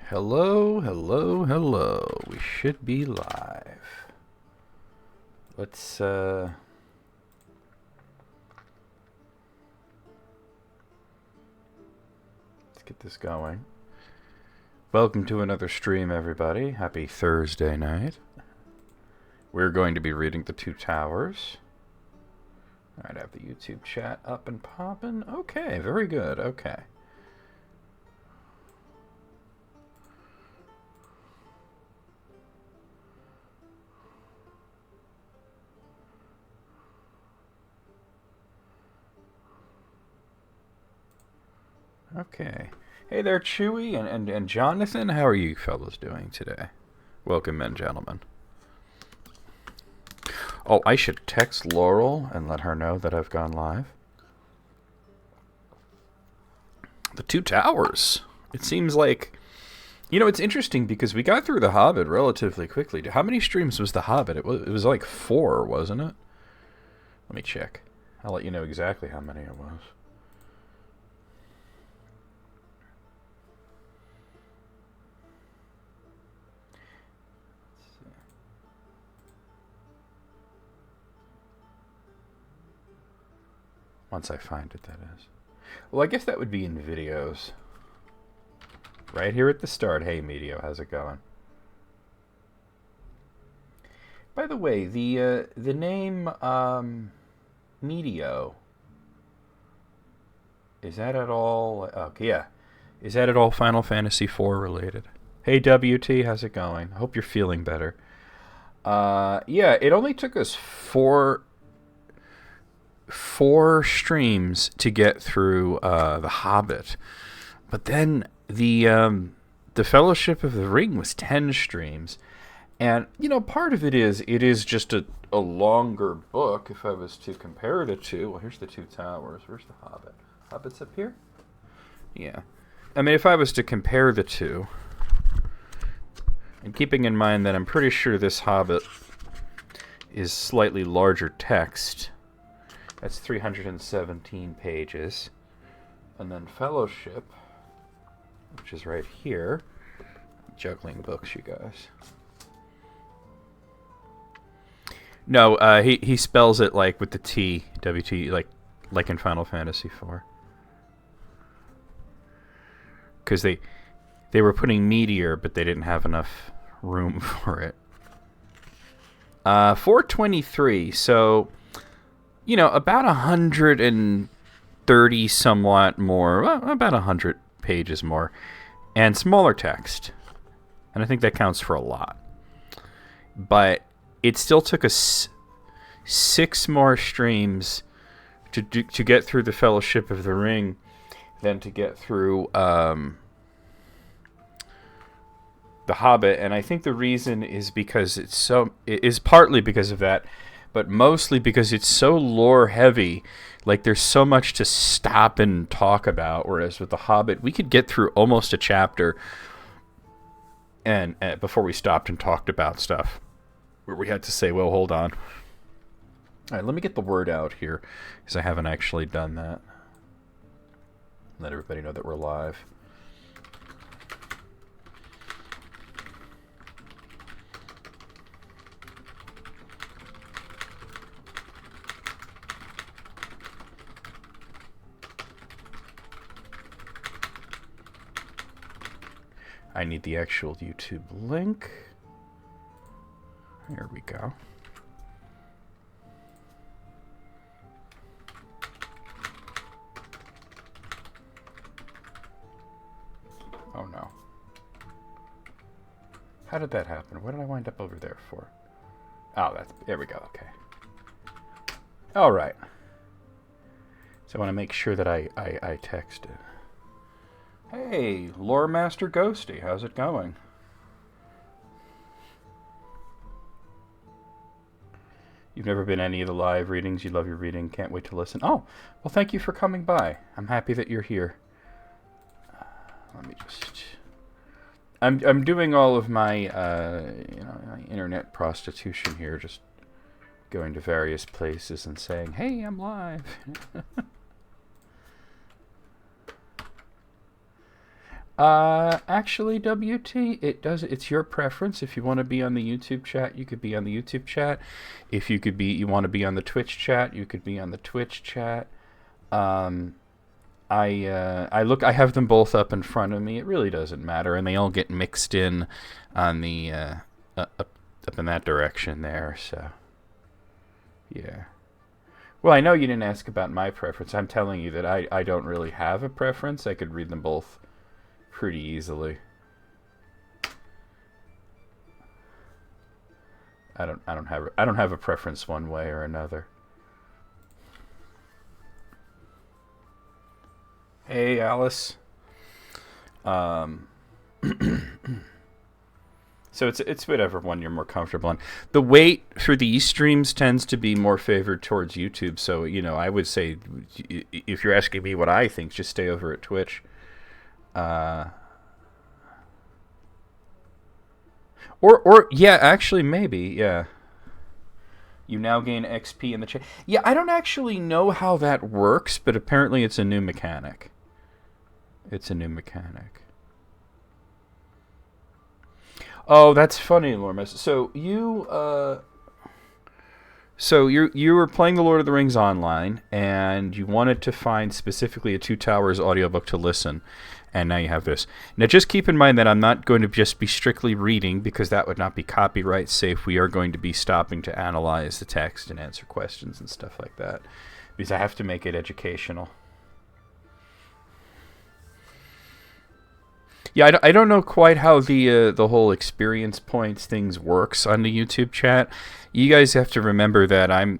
Hello, hello, hello. We should be live. Let's get this going. Welcome to another stream, everybody. Happy Thursday night. We're going to be reading The Two Towers. Alright, I have the YouTube chat up and popping. Okay, very good. Okay. Okay. Hey there, Chewy and Jonathan. How are you fellas doing today? Welcome in, gentlemen. Oh, I should text Laurel and let her know that I've gone live. The Two Towers. It seems like... You know, it's interesting because we got through The Hobbit relatively quickly. How many streams was The Hobbit? It was like 4, wasn't it? Let me check. I'll let you know exactly how many it was. Once I find it, that is. Well, I guess that would be in videos. Right here at the start. Hey, Medio, how's it going? By the way, the name Medio, is that at all... Okay, yeah. Is that at all Final Fantasy IV related? Hey, WT, how's it going? I hope you're feeling better. Yeah, it only took us four streams to get through The Hobbit, but then the Fellowship of the Ring was 10 streams, and you know, part of it is just a longer book. If I was to compare the two, well, here's the Two Towers. Where's the Hobbit? Hobbit's up here. Yeah, I mean, if I was to compare the two, and keeping in mind that I'm pretty sure this Hobbit is slightly larger text. That's 317 pages. And then Fellowship, which is right here. Juggling books, you guys. No, he spells it like with the T, WT, like in Final Fantasy IV. Because they were putting Meteor, but they didn't have enough room for it. 423, so... You know, about 130 somewhat more, well, about 100 pages more, and smaller text. And I think that counts for a lot. But it still took us 6 more streams to get through the Fellowship of the Ring than to get through The Hobbit. And I think the reason is because it is partly because of that, but mostly because it's so lore heavy. Like, there's so much to stop and talk about, whereas with The Hobbit, we could get through almost a chapter and before we stopped and talked about stuff where we had to say, well, hold on. All right, let me get the word out here, because I haven't actually done that. Let everybody know that we're live. I need the actual YouTube link. Here we go. Oh no. How did that happen? What did I wind up over there for? Oh, there we go, okay. Alright. So I want to make sure that I text it. Hey, Lore Master Ghosty, how's it going? You've never been any of the live readings. You love your reading. Can't wait to listen. Oh, well, thank you for coming by. I'm happy that you're here. Let me just... I'm doing all of my, my internet prostitution here, just going to various places and saying, hey, I'm live. Actually, WT, it's your preference. If you want to be on the YouTube chat, you could be on the YouTube chat. If you want to be on the Twitch chat, you could be on the Twitch chat. I have them both up in front of me. It really doesn't matter, and they all get mixed in on the up in that direction there. So, yeah. Well, I know you didn't ask about my preference. I'm telling you that I don't really have a preference. I could read them both pretty easily. I don't have a preference one way or another. Hey, Alice. So it's whatever one you're more comfortable on. The weight for these streams tends to be more favored towards YouTube. So, I would say if you're asking me what I think, just stay over at Twitch. Or yeah, actually maybe, yeah. You now gain XP in the chat. Yeah, I don't actually know how that works, but apparently it's a new mechanic. Oh, that's funny, Lormus. So you were playing The Lord of the Rings online, and you wanted to find specifically a Two Towers audiobook to listen, and now you have this. Now, just keep in mind that I'm not going to just be strictly reading, because that would not be copyright safe. We are going to be stopping to analyze the text and answer questions and stuff like that, because I have to make it educational. Yeah, I don't know quite how the whole experience points things works on the YouTube chat. You guys have to remember that I'm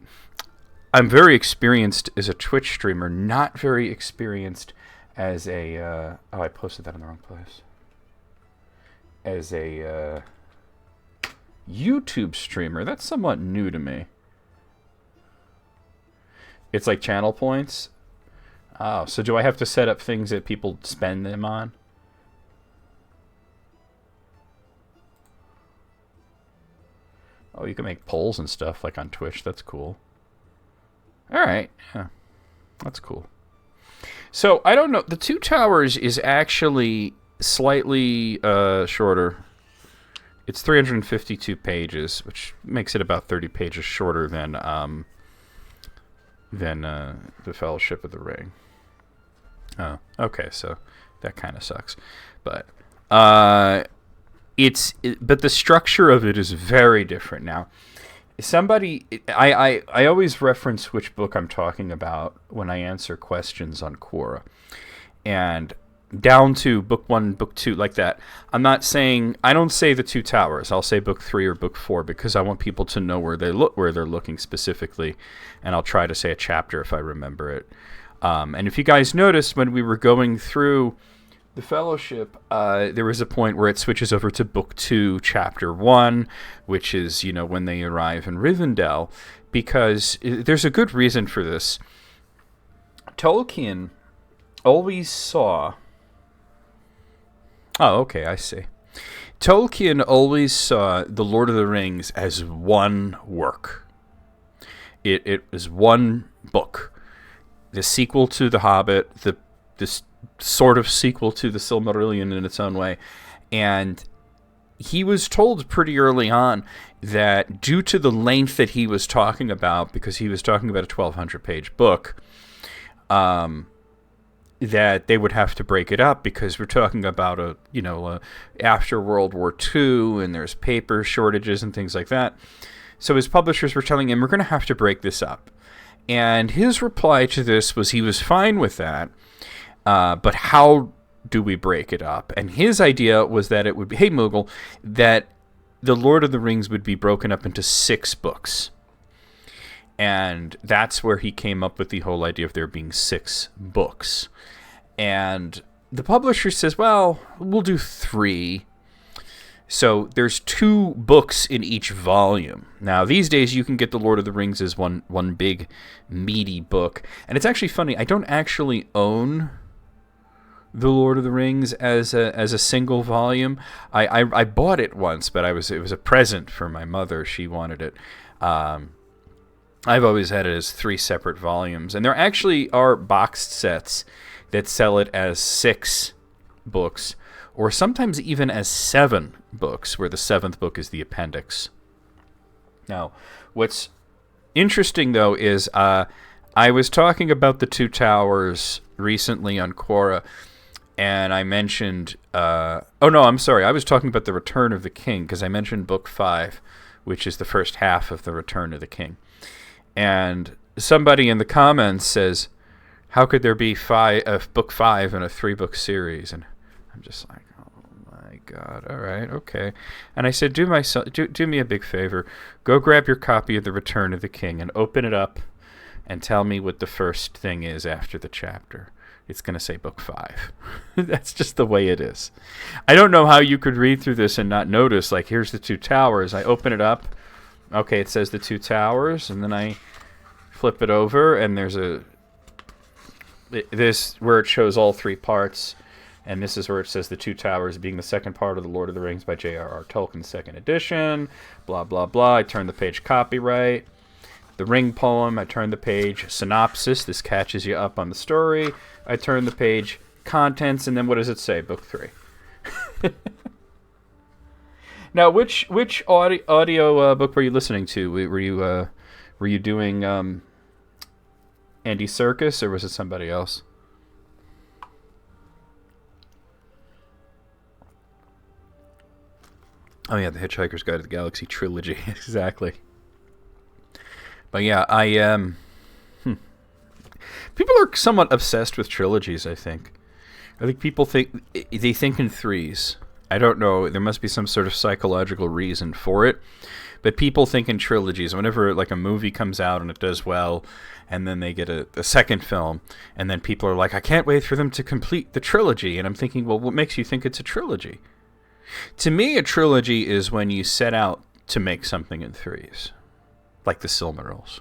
very experienced as a Twitch streamer, not very experienced as a I posted that in the wrong place. As a YouTube streamer. That's somewhat new to me. It's like channel points. Oh, so do I have to set up things that people spend them on? Oh, you can make polls and stuff like on Twitch. That's cool. All right. Yeah. That's cool. So, I don't know. The Two Towers is actually slightly shorter. It's 352 pages, which makes it about 30 pages shorter than The Fellowship of the Ring. Oh, okay. So, that kind of sucks. But but the structure of it is very different. Now, I always reference which book I'm talking about when I answer questions on Quora, and down to book 1, book 2, like that. I don't say the Two Towers. I'll say book 3 or book 4 because I want people to know where they're looking specifically, and I'll try to say a chapter if I remember it. And if you guys noticed when we were going through The Fellowship, there was a point where it switches over to Book 2, Chapter 1, which is, when they arrive in Rivendell, because there's a good reason for this. Tolkien always saw... Oh, okay, I see. Tolkien always saw The Lord of the Rings as one work. It was one book. The sequel to The Hobbit, this sort of sequel to the Silmarillion in its own way. And he was told pretty early on that due to the length that he was talking about, because he was talking about a 1,200-page book, that they would have to break it up because we're talking about after World War II, and there's paper shortages and things like that. So his publishers were telling him, we're going to have to break this up. And his reply to this was he was fine with that. But how do we break it up? And his idea was that it would be, hey, Moogle, that The Lord of the Rings would be broken up into 6 books. And that's where he came up with the whole idea of there being 6 books. And the publisher says, well, we'll do 3. So there's 2 books in each volume. Now, these days you can get The Lord of the Rings as one big, meaty book. And it's actually funny, I don't actually own The Lord of the Rings as a single volume. I bought it once, but it was a present for my mother. She wanted it. I've always had it as 3 separate volumes. And there actually are boxed sets that sell it as 6 books. or sometimes even as 7 books, where the 7th book is the appendix. Now, what's interesting, though, is I was talking about the Two Towers recently on Quora, and I mentioned... I was talking about the Return of the King, because I mentioned Book 5, which is the first half of the Return of the King. And somebody in the comments says, how could there be Book 5 in a 3-book series? And I'm just like, oh my God, all right, okay. And I said, do me a big favor. Go grab your copy of The Return of the King and open it up and tell me what the first thing is after the chapter. It's going to say Book 5. That's just the way it is. I don't know how you could read through this and not notice, like, here's the Two Towers. I open it up. Okay, it says the Two Towers, and then I flip it over, and there's this where it shows all 3 parts, and this is where it says the Two Towers being the second part of The Lord of the Rings by J.R.R. Tolkien, 2nd edition, blah, blah, blah. I turn the page, copyright. The Ring poem, I turn the page, synopsis. This catches you up on the story. I turn the page, contents, and then what does it say? Book 3. Now, which audio book were you listening to? Were you doing Andy Serkis, or was it somebody else? Oh yeah, The Hitchhiker's Guide to the Galaxy trilogy. Exactly. But yeah, people are somewhat obsessed with trilogies, I think. I think people think in 3s. I don't know. There must be some sort of psychological reason for it. But people think in trilogies. Whenever like a movie comes out and it does well, and then they get a second film, and then people are like, I can't wait for them to complete the trilogy. And I'm thinking, well, what makes you think it's a trilogy? To me, a trilogy is when you set out to make something in 3s. Like the Silmarils.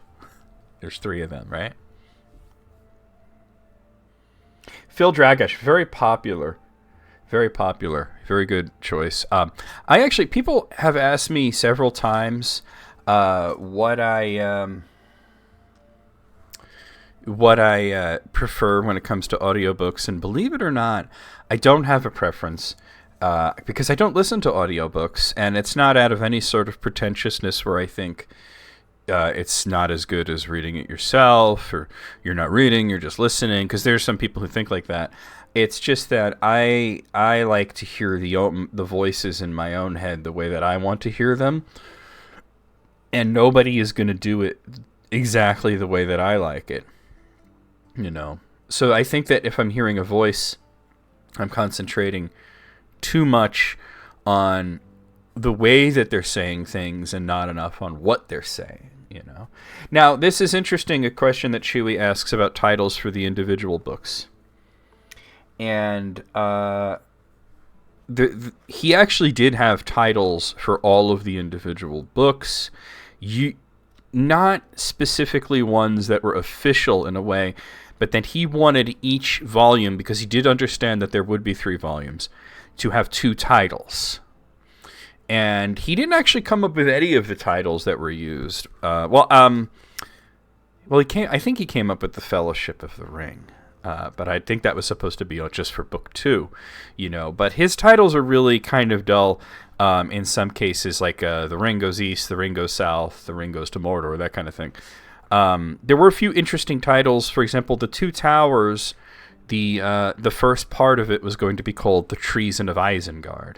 There's 3 of them, right? Phil Dragash, very popular. Very popular. Very good choice. People have asked me several times what I prefer when it comes to audiobooks, and believe it or not, I don't have a preference because I don't listen to audiobooks, and it's not out of any sort of pretentiousness where I think it's not as good as reading it yourself, or you're not reading, you're just listening, because there's some people who think like that. It's just that I like to hear the voices in my own head the way that I want to hear them, and nobody is going to do it exactly the way that I like it, you know. So I think that if I'm hearing a voice, I'm concentrating too much on the way that they're saying things and not enough on what they're saying, you know. Now, this is interesting, a question that Chewy asks about titles for the individual books. And he actually did have titles for all of the individual books. Not specifically ones that were official in a way, but that he wanted each volume, because he did understand that there would be 3 volumes, to have 2 titles. And he didn't actually come up with any of the titles that were used. I think he came up with the Fellowship of the Ring. But I think that was supposed to be just for book 2, you know. But his titles are really kind of dull in some cases, like The Ring Goes East, The Ring Goes South, The Ring Goes to Mordor, that kind of thing. There were a few interesting titles. For example, The Two Towers, the first part of it was going to be called The Treason of Isengard,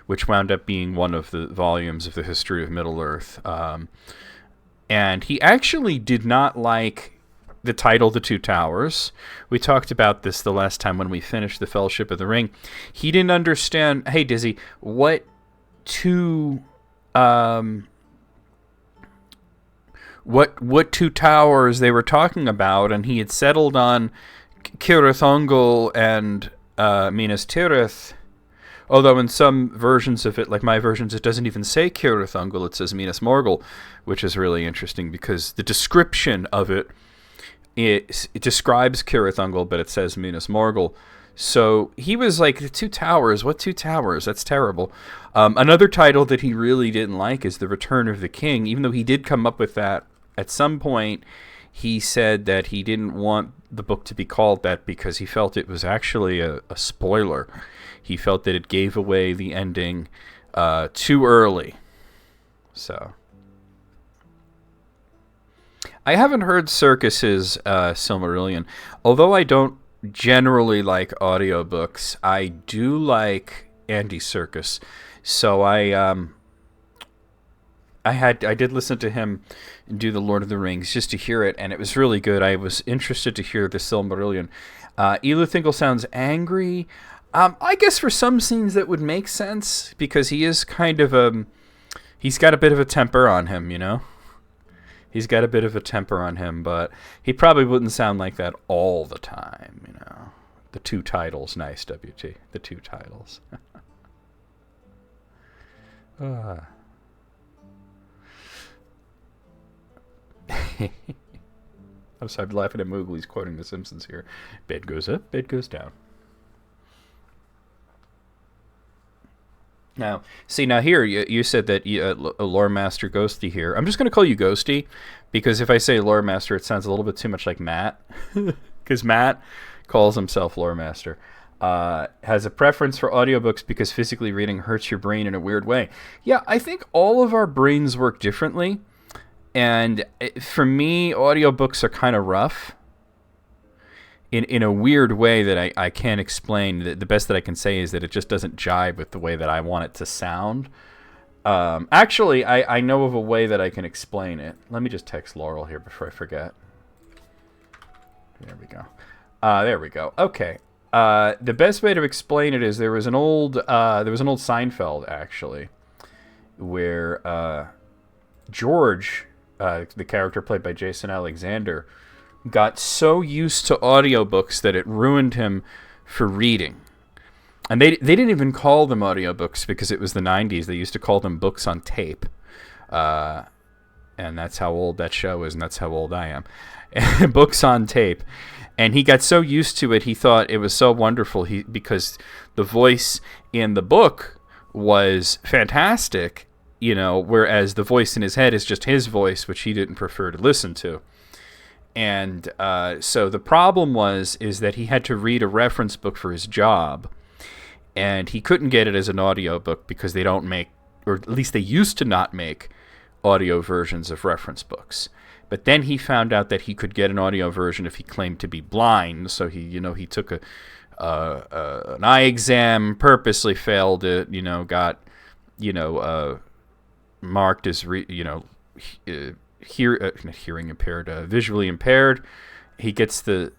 which wound up being one of the volumes of the history of Middle-earth. And he actually did not like the title The Two Towers. We talked about this the last time when we finished The Fellowship of the Ring. He didn't understand, hey Dizzy, what two towers they were talking about, and he had settled on Cirith Ungol and Minas Tirith. Although in some versions of it, like my versions, it doesn't even say Cirith Ungol, it says Minas Morgul, which is really interesting because the description of it describes Cirith Ungol, but it says Minas Morgul. So he was like, the Two Towers, what Two Towers? That's terrible. Another title that he really didn't like is The Return of the King, even though he did come up with that at some point. he said that he didn't want the book to be called that because he felt it was actually a spoiler. He felt that it gave away the ending too early. So I haven't heard Circus's Silmarillion. Although I don't generally like audiobooks, I do like Andy Serkis. So I did listen to him do the Lord of the Rings just to hear it, and it was really good. I was interested to hear the Silmarillion. Eluthingle sounds angry. I guess for some scenes that would make sense, because he is kind of he's got a bit of a temper on him, you know? He's got a bit of a temper on him, but he probably wouldn't sound like that all the time, you know? The two titles, nice, WT. The two titles. I'm sorry, I'm laughing at Mowgli. He's quoting The Simpsons here. Bed goes up, bed goes down. Now, see, now here, you said that Lore Master Ghosty here. I'm just going to call you Ghosty, because if I say Lore Master, it sounds a little bit too much like Matt. Because Matt calls himself Lore Master. Has a preference for audiobooks because physically reading hurts your brain in a weird way. Yeah, I think all of our brains work differently. And for me, audiobooks are kind of rough. In a weird way that I can't explain. The best that I can say is that it just doesn't jive with the way that I want it to sound. Actually, I know of a way that I can explain it. Let me just text Laurel here before I forget. There we go. There we go. Okay. The best way to explain it is there was an old Seinfeld, actually, where George, the character played by Jason Alexander, got so used to audiobooks that it ruined him for reading. And they didn't even call them audiobooks because it was the 90s. They used to call them books on tape. And that's how old that show is, and that's how old I am. Books on tape. And he got so used to it, he thought it was so wonderful because the voice in the book was fantastic, you know, whereas the voice in his head is just his voice, which he didn't prefer to listen to. And so the problem is that he had to read a reference book for his job, and he couldn't get it as an audiobook because they don't make, or at least they used to not make, audio versions of reference books. But then he found out that he could get an audio version if he claimed to be blind. So he took an eye exam, purposely failed it, got marked as hearing impaired, visually impaired. He gets the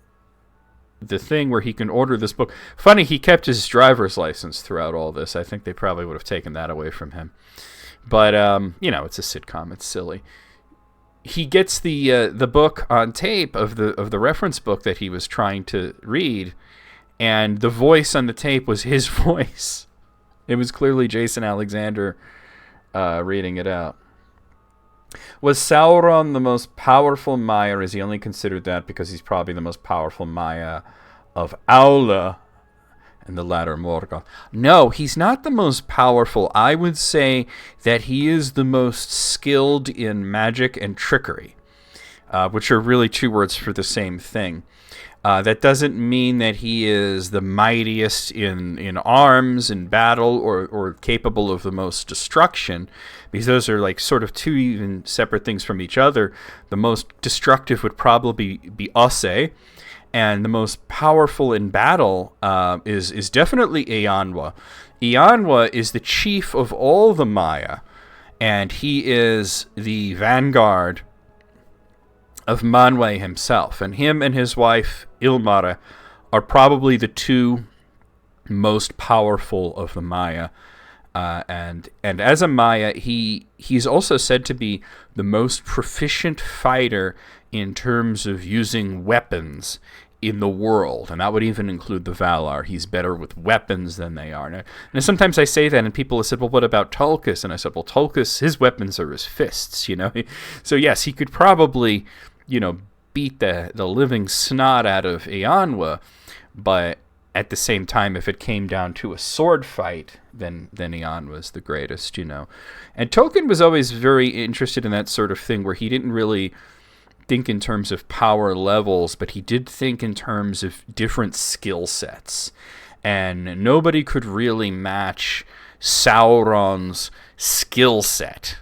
thing where he can order this book. Funny, he kept his driver's license throughout all this. I think they probably would have taken that away from him. But it's a sitcom. It's silly. He gets the book on tape of the reference book that he was trying to read, and the voice on the tape was his voice. It was clearly Jason Alexander reading it out. Was Sauron the most powerful Maya? Is he only considered that because he's probably the most powerful Maya of Aula and the latter Morgoth? No, he's not the most powerful. I would say that he is the most skilled in magic and trickery, which are really two words for the same thing. That doesn't mean that he is the mightiest in arms and battle or capable of the most destruction, because those are like sort of two even separate things from each other. The most destructive would probably be Osse, and the most powerful in battle is definitely Eomer. Eomer is the chief of all the Maya, and he is the vanguard of Manwë himself. And him and his wife, Ilmara, are probably the two most powerful of the Maya. And as a Maya, he's also said to be the most proficient fighter in terms of using weapons in the world, and that would even include the Valar. He's better with weapons than they are. And sometimes I say that, and people have said, well, what about Tulkas? And I said, well, Tulkas, his weapons are his fists, So yes, he could probably, beat the living snot out of Eomer, but at the same time, if it came down to a sword fight, then Eomer was the greatest, And Tolkien was always very interested in that sort of thing, where he didn't really think in terms of power levels, but he did think in terms of different skill sets. And nobody could really match Sauron's skill set,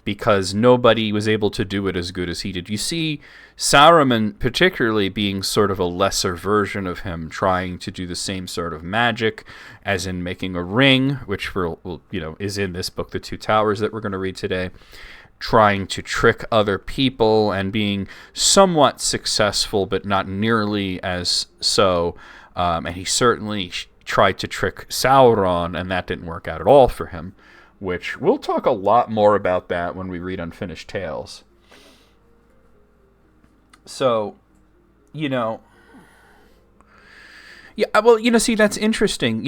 because nobody was able to do it as good as he did. You see Saruman particularly being sort of a lesser version of him, trying to do the same sort of magic, as in making a ring, which is in this book, The Two Towers, that we're going to read today, trying to trick other people and being somewhat successful, but not nearly as so. And he certainly tried to trick Sauron, and that didn't work out at all for him, which we'll talk a lot more about that when we read Unfinished Tales. So, yeah, well, see, that's interesting.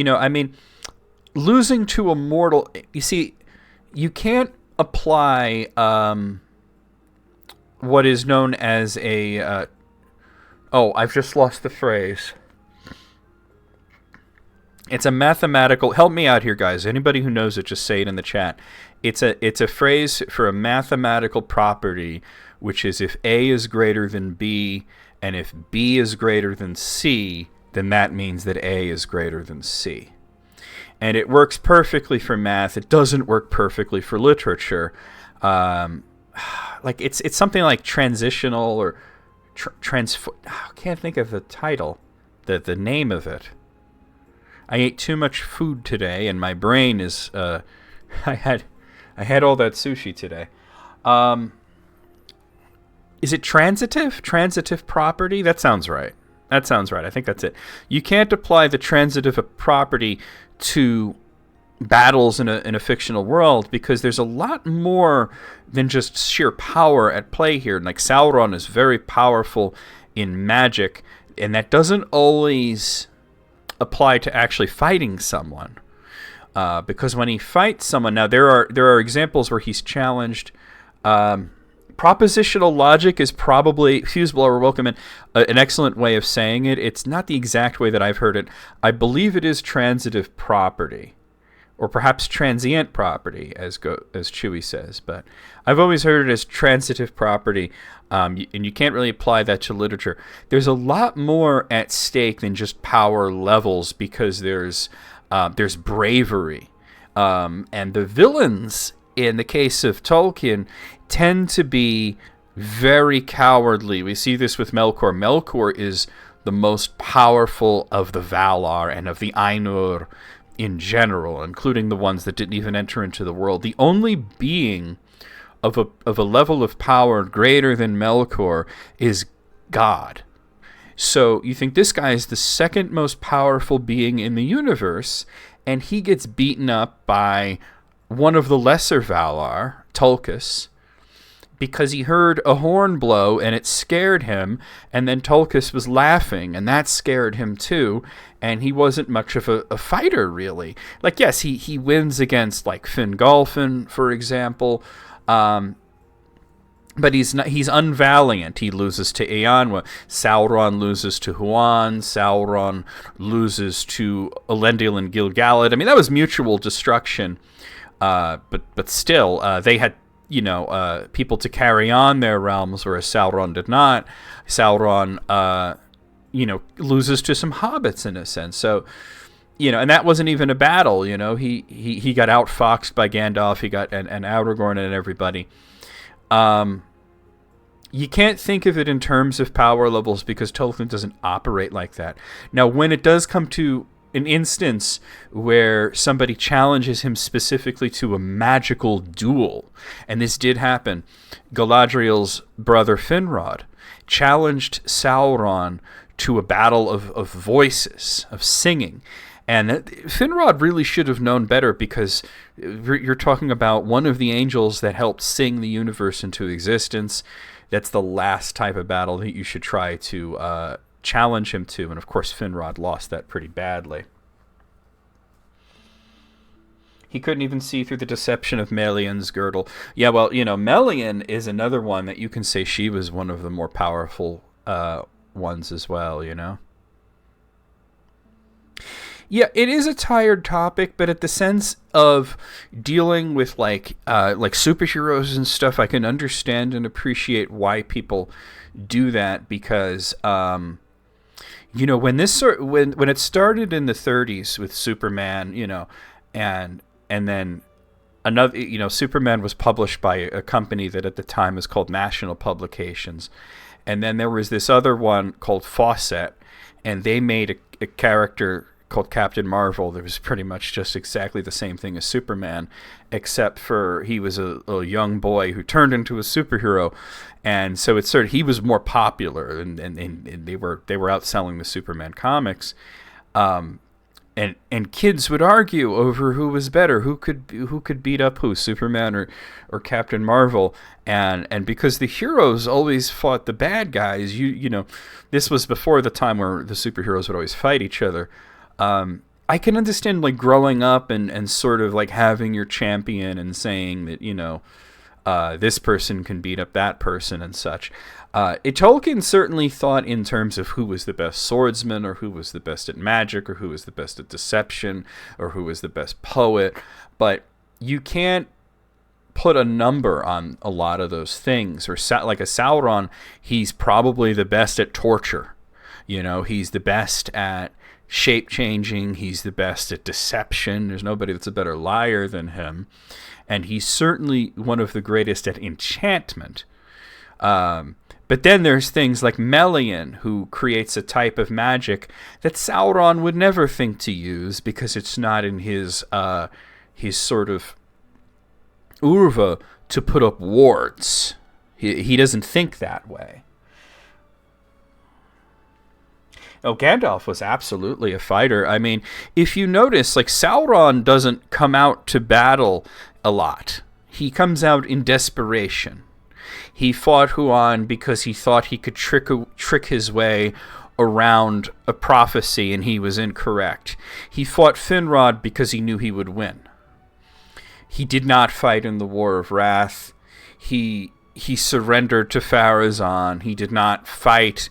Losing to a mortal, you see, you can't apply what is known as a, I've just lost the phrase. It's a mathematical, help me out here, guys. Anybody who knows it, just say it in the chat. It's a phrase for a mathematical property, which is if A is greater than B, and if B is greater than C, then that means that A is greater than C. And it works perfectly for math. It doesn't work perfectly for literature. It's something like transitional or I can't think of the title, the name of it. I ate too much food today, and my brain is. I had all that sushi today. Is it transitive? Transitive property? That sounds right. I think that's it. You can't apply the transitive property to battles in a fictional world, because there's a lot more than just sheer power at play here. Like, Sauron is very powerful in magic, and that doesn't always apply to actually fighting someone, because when he fights someone, now there are examples where he's challenged. Propositional logic is probably, Fuseblower, or welcome in, an excellent way of saying it. It's not the exact way that I've heard it. I believe it is transitive property, or perhaps transient property, as Chewie says, but I've always heard it as transitive property, and you can't really apply that to literature. There's a lot more at stake than just power levels, because there's bravery, and the villains, in the case of Tolkien, tend to be very cowardly. We see this with Melkor. Melkor is the most powerful of the Valar and of the Ainur in general, including the ones that didn't even enter into the world. The only being of a level of power greater than Melkor is God. So you think this guy is the second most powerful being in the universe, and he gets beaten up by one of the lesser Valar, Tulkas, because he heard a horn blow and it scared him, and then Tulkas was laughing, and that scared him too, and he wasn't much of a fighter, really. Like, yes, he wins against, like, Fingolfin, for example, but he's unvaliant. He loses to Eanwa. Sauron loses to Huan. Sauron loses to Elendil and Gil-galad. I mean, that was mutual destruction, but still, they had people to carry on their realms, whereas Sauron did not. Sauron, loses to some hobbits in a sense. So, and that wasn't even a battle. He got outfoxed by Gandalf. He got and Aragorn and everybody. You can't think of it in terms of power levels, because Tolkien doesn't operate like that. Now, when it does come to an instance where somebody challenges him specifically to a magical duel, and this did happen, Galadriel's brother Finrod challenged Sauron to a battle of voices, of singing. And Finrod really should have known better, because you're talking about one of the angels that helped sing the universe into existence. That's the last type of battle that you should try to challenge him to. And of course, Finrod lost that pretty badly. He couldn't even see through the deception of Melian's girdle. Yeah, well, Melian is another one that you can say she was one of the more powerful ones as well, Yeah, it is a tired topic, but at the sense of dealing with like superheroes and stuff, I can understand and appreciate why people do that because when when it started in the 30s with Superman, and then another, Superman was published by a company that at the time was called National Publications, and then there was this other one called Fawcett, and they made a character called Captain Marvel that was pretty much just exactly the same thing as Superman, except for he was a young boy who turned into a superhero, and so it's sort of, he was more popular, and they were outselling the Superman comics, and kids would argue over who was better, who could beat up who, Superman or Captain Marvel, and because the heroes always fought the bad guys, this was before the time where the superheroes would always fight each other. I can understand like growing up and sort of like having your champion and saying that this person can beat up that person and such. Tolkien certainly thought in terms of who was the best swordsman, or who was the best at magic, or who was the best at deception, or who was the best poet, but you can't put a number on a lot of those things. Or like a Sauron, he's probably the best at torture. He's the best at shape changing, he's the best at deception. There's nobody that's a better liar than him, and he's certainly one of the greatest at enchantment. But then there's things like Melian, who creates a type of magic that Sauron would never think to use because it's not in his sort of urva to put up wards. He doesn't think that way. Oh, Gandalf was absolutely a fighter. I mean, if you notice, like, Sauron doesn't come out to battle a lot. He comes out in desperation. He fought Huan because he thought he could trick his way around a prophecy, and he was incorrect. He fought Finrod because he knew he would win. He did not fight in the War of Wrath. He surrendered to Pharazôn. He did not fight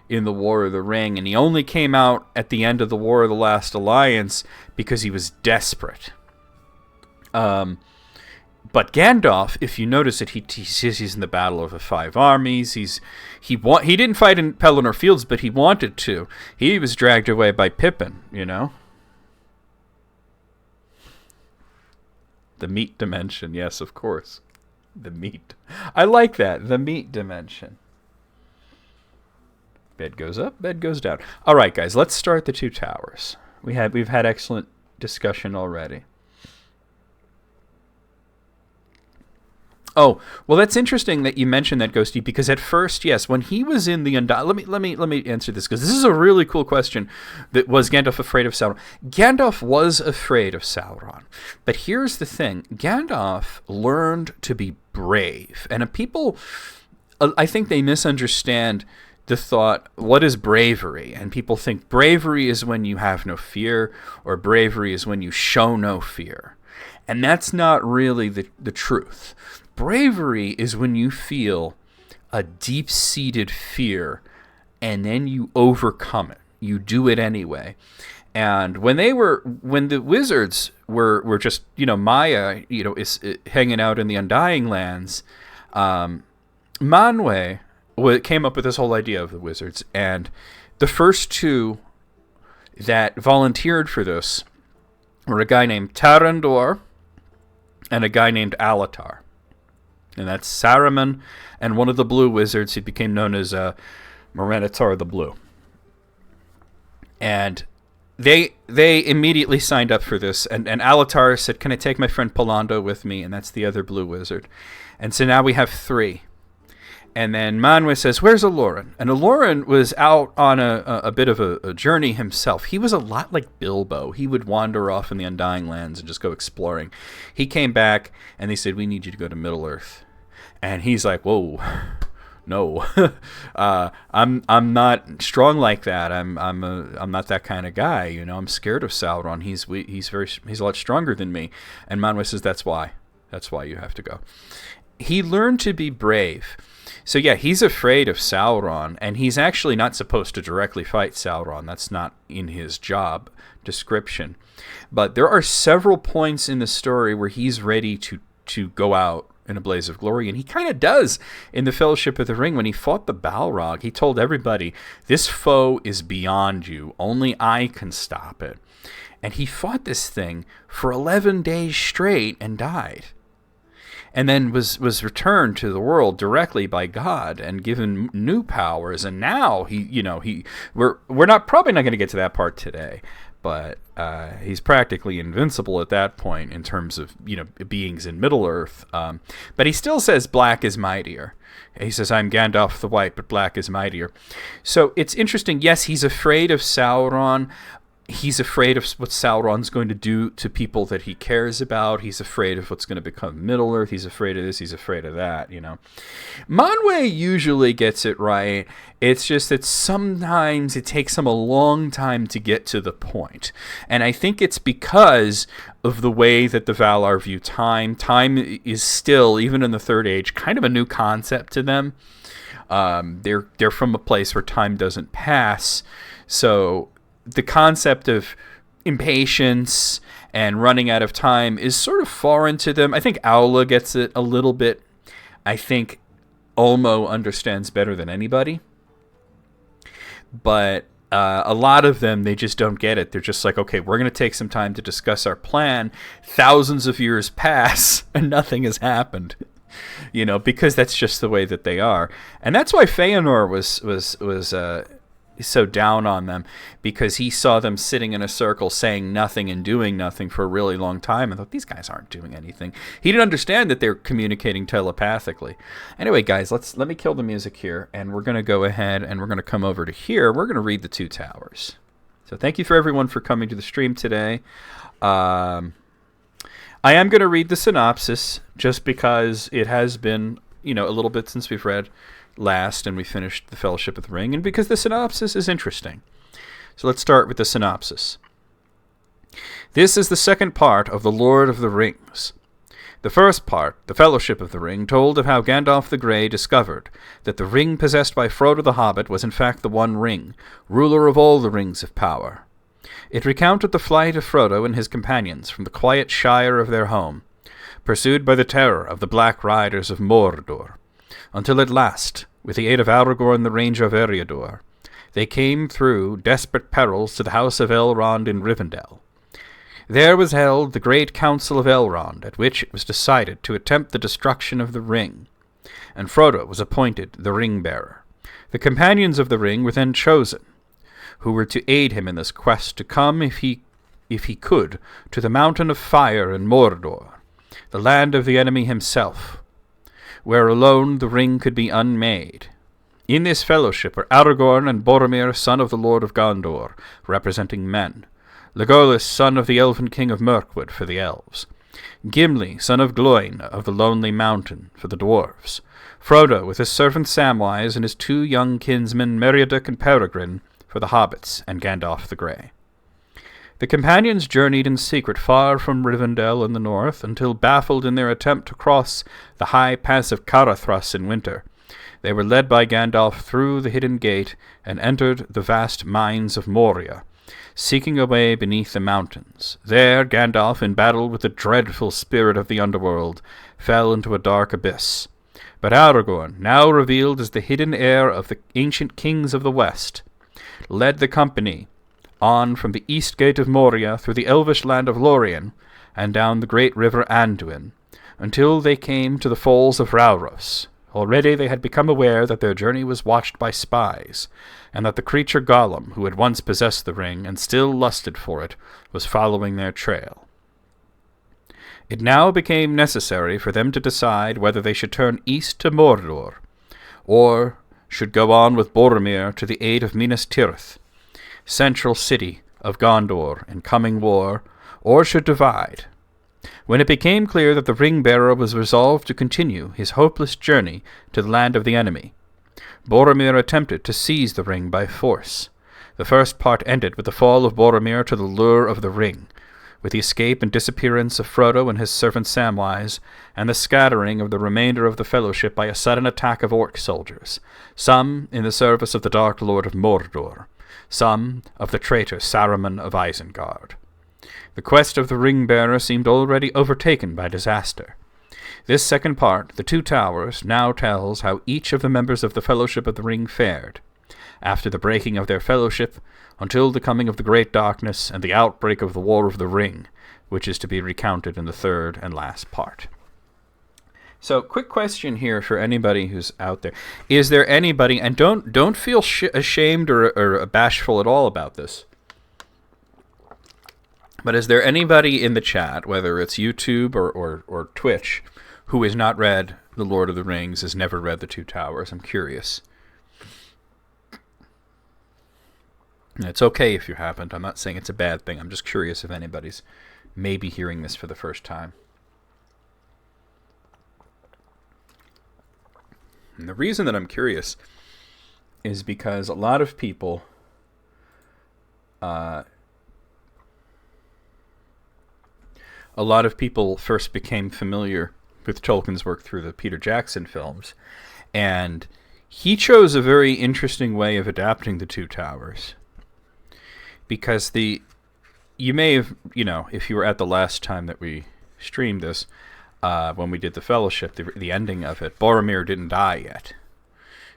in the War of the Ring, and he only came out at the end of the War of the Last Alliance because he was desperate. But Gandalf, if you notice it, he says he's in the Battle of the Five Armies. He didn't fight in Pelennor Fields, but he wanted to. He was dragged away by Pippin, The meat dimension, yes, of course. The meat. I like that, the meat dimension. Bed goes up, bed goes down. All right, guys, let's start the Two Towers. We've had excellent discussion already. Oh, well, that's interesting that you mentioned that, Ghosty, because at first, yes, when he was in the Undying... Let me answer this, because this is a really cool question. Was Gandalf afraid of Sauron? Gandalf was afraid of Sauron. But here's the thing. Gandalf learned to be brave. And people, I think they misunderstand the thought, what is bravery? And people think bravery is when you have no fear, or bravery is when you show no fear. And that's not really the truth. Bravery is when you feel a deep-seated fear, and then you overcome it. You do it anyway. And when the wizards were just, Maya, is hanging out in the Undying Lands, Manwë came up with this whole idea of the wizards, and the first two that volunteered for this were a guy named Tarandor and a guy named Alatar. And that's Saruman and one of the blue wizards. He became known as Morenitar the Blue. And they immediately signed up for this, and Alatar said, "Can I take my friend Polando with me?" And that's the other blue wizard. And so now we have three. And then Manwë says, "Where's Aloran?" And Aloran was out on a bit of a journey himself. He was a lot like Bilbo. He would wander off in the Undying Lands and just go exploring. He came back, and they said, "We need you to go to Middle-earth." And he's like, "Whoa, no, I'm not strong like that. I'm not that kind of guy. I'm scared of Sauron. He's a lot stronger than me." And Manwë says, "That's why you have to go." he learned to be brave. So yeah, he's afraid of Sauron, and he's actually not supposed to directly fight Sauron. That's not in his job description. But there are several points in the story where he's ready to go out in a blaze of glory, and he kind of does in the Fellowship of the Ring. When he fought the Balrog, he told everybody, this foe is beyond you. Only I can stop it. And he fought this thing for 11 days straight and died. And then was returned to the world directly by God and given new powers. And now we're probably not going to get to that part today, but he's practically invincible at that point in terms of beings in Middle Earth. But he still says black is mightier. He says, I'm Gandalf the White, but black is mightier. So it's interesting. Yes, he's afraid of Sauron. He's afraid of what Sauron's going to do to people that he cares about. He's afraid of what's going to become Middle-earth. He's afraid of this. He's afraid of that, Manwë usually gets it right. It's just that sometimes it takes him a long time to get to the point. And I think it's because of the way that the Valar view time. Time is still, even in the Third Age, kind of a new concept to them. They're from a place where time doesn't pass. So the concept of impatience and running out of time is sort of foreign to them. I think Aula gets it a little bit. I think Ulmo understands better than anybody. But a lot of them, they just don't get it. They're just like, okay, we're going to take some time to discuss our plan. Thousands of years pass and nothing has happened. Because that's just the way that they are. And that's why Feanor was so down on them, because he saw them sitting in a circle saying nothing and doing nothing for a really long time and thought, these guys aren't doing anything. He didn't understand that they're communicating telepathically. Anyway, guys, let me kill the music here, and we're going to go ahead and we're going to come over to here. We're going to read the Two Towers. So thank you for everyone for coming to the stream today. I am going to read the synopsis just because it has been, a little bit since we've read last and we finished the Fellowship of the Ring, and because the synopsis is interesting. So let's start with the synopsis. This is the second part of The Lord of the Rings. The first part, The Fellowship of the Ring, told of how Gandalf the Grey discovered that the ring possessed by Frodo the Hobbit was in fact the One Ring, ruler of all the rings of power. It recounted the flight of Frodo and his companions from the quiet shire of their home, pursued by the terror of the Black Riders of Mordor, until at last, with the aid of Aragorn the Ranger of Eriador, they came through desperate perils to the house of Elrond in Rivendell. There was held the great council of Elrond, at which it was decided to attempt the destruction of the ring, and Frodo was appointed the ring-bearer. The companions of the ring were then chosen, who were to aid him in this quest to come, if he could, to the Mountain of Fire in Mordor, the land of the enemy himself, where alone the ring could be unmade. In this fellowship are Aragorn and Boromir, son of the Lord of Gondor, representing men; Legolas, son of the Elven King of Mirkwood, for the elves; Gimli, son of Gloin, of the Lonely Mountain, for the dwarves; Frodo, with his servant Samwise, and his two young kinsmen, Meriadoc and Peregrine, for the hobbits, and Gandalf the Grey. The companions journeyed in secret far from Rivendell in the north, until, baffled in their attempt to cross the high pass of Carathras in winter, they were led by Gandalf through the hidden gate and entered the vast mines of Moria, seeking a way beneath the mountains. There Gandalf, in battle with the dreadful spirit of the underworld, fell into a dark abyss. But Aragorn, now revealed as the hidden heir of the ancient kings of the west, led the company on from the east gate of Moria through the elvish land of Lorien and down the great river Anduin, until they came to the falls of Rauros. Already they had become aware that their journey was watched by spies, and that the creature Gollum, who had once possessed the ring and still lusted for it, was following their trail. It now became necessary for them to decide whether they should turn east to Mordor, or should go on with Boromir to the aid of Minas Tirith, central city of Gondor in coming war, or should divide. When it became clear that the ring-bearer was resolved to continue his hopeless journey to the land of the enemy, Boromir attempted to seize the ring by force. The first part ended with the fall of Boromir to the lure of the ring, with the escape and disappearance of Frodo and his servant Samwise, and the scattering of the remainder of the Fellowship by a sudden attack of orc soldiers, some in the service of the Dark Lord of Mordor, some of the traitor Saruman of Isengard. The quest of the Ring-Bearer seemed already overtaken by disaster. This second part, The Two Towers, now tells how each of the members of the Fellowship of the Ring fared, after the breaking of their fellowship, until the coming of the Great Darkness and the outbreak of the War of the Ring, which is to be recounted in the third and last part. So, quick question here for anybody who's out there. Is there anybody, and don't feel ashamed or bashful at all about this, but is there anybody in the chat, whether it's YouTube or Twitch, who has not read The Lord of the Rings, has never read The Two Towers? I'm curious. And it's okay if you haven't. I'm not saying it's a bad thing. I'm just curious if anybody's maybe hearing this for the first time. And the reason that I'm curious is because a lot of people first became familiar with Tolkien's work through the Peter Jackson films, and he chose a very interesting way of adapting The Two Towers. Because you may have, if you were at the last time that we streamed this, when we did the Fellowship, the ending of it, Boromir didn't die yet.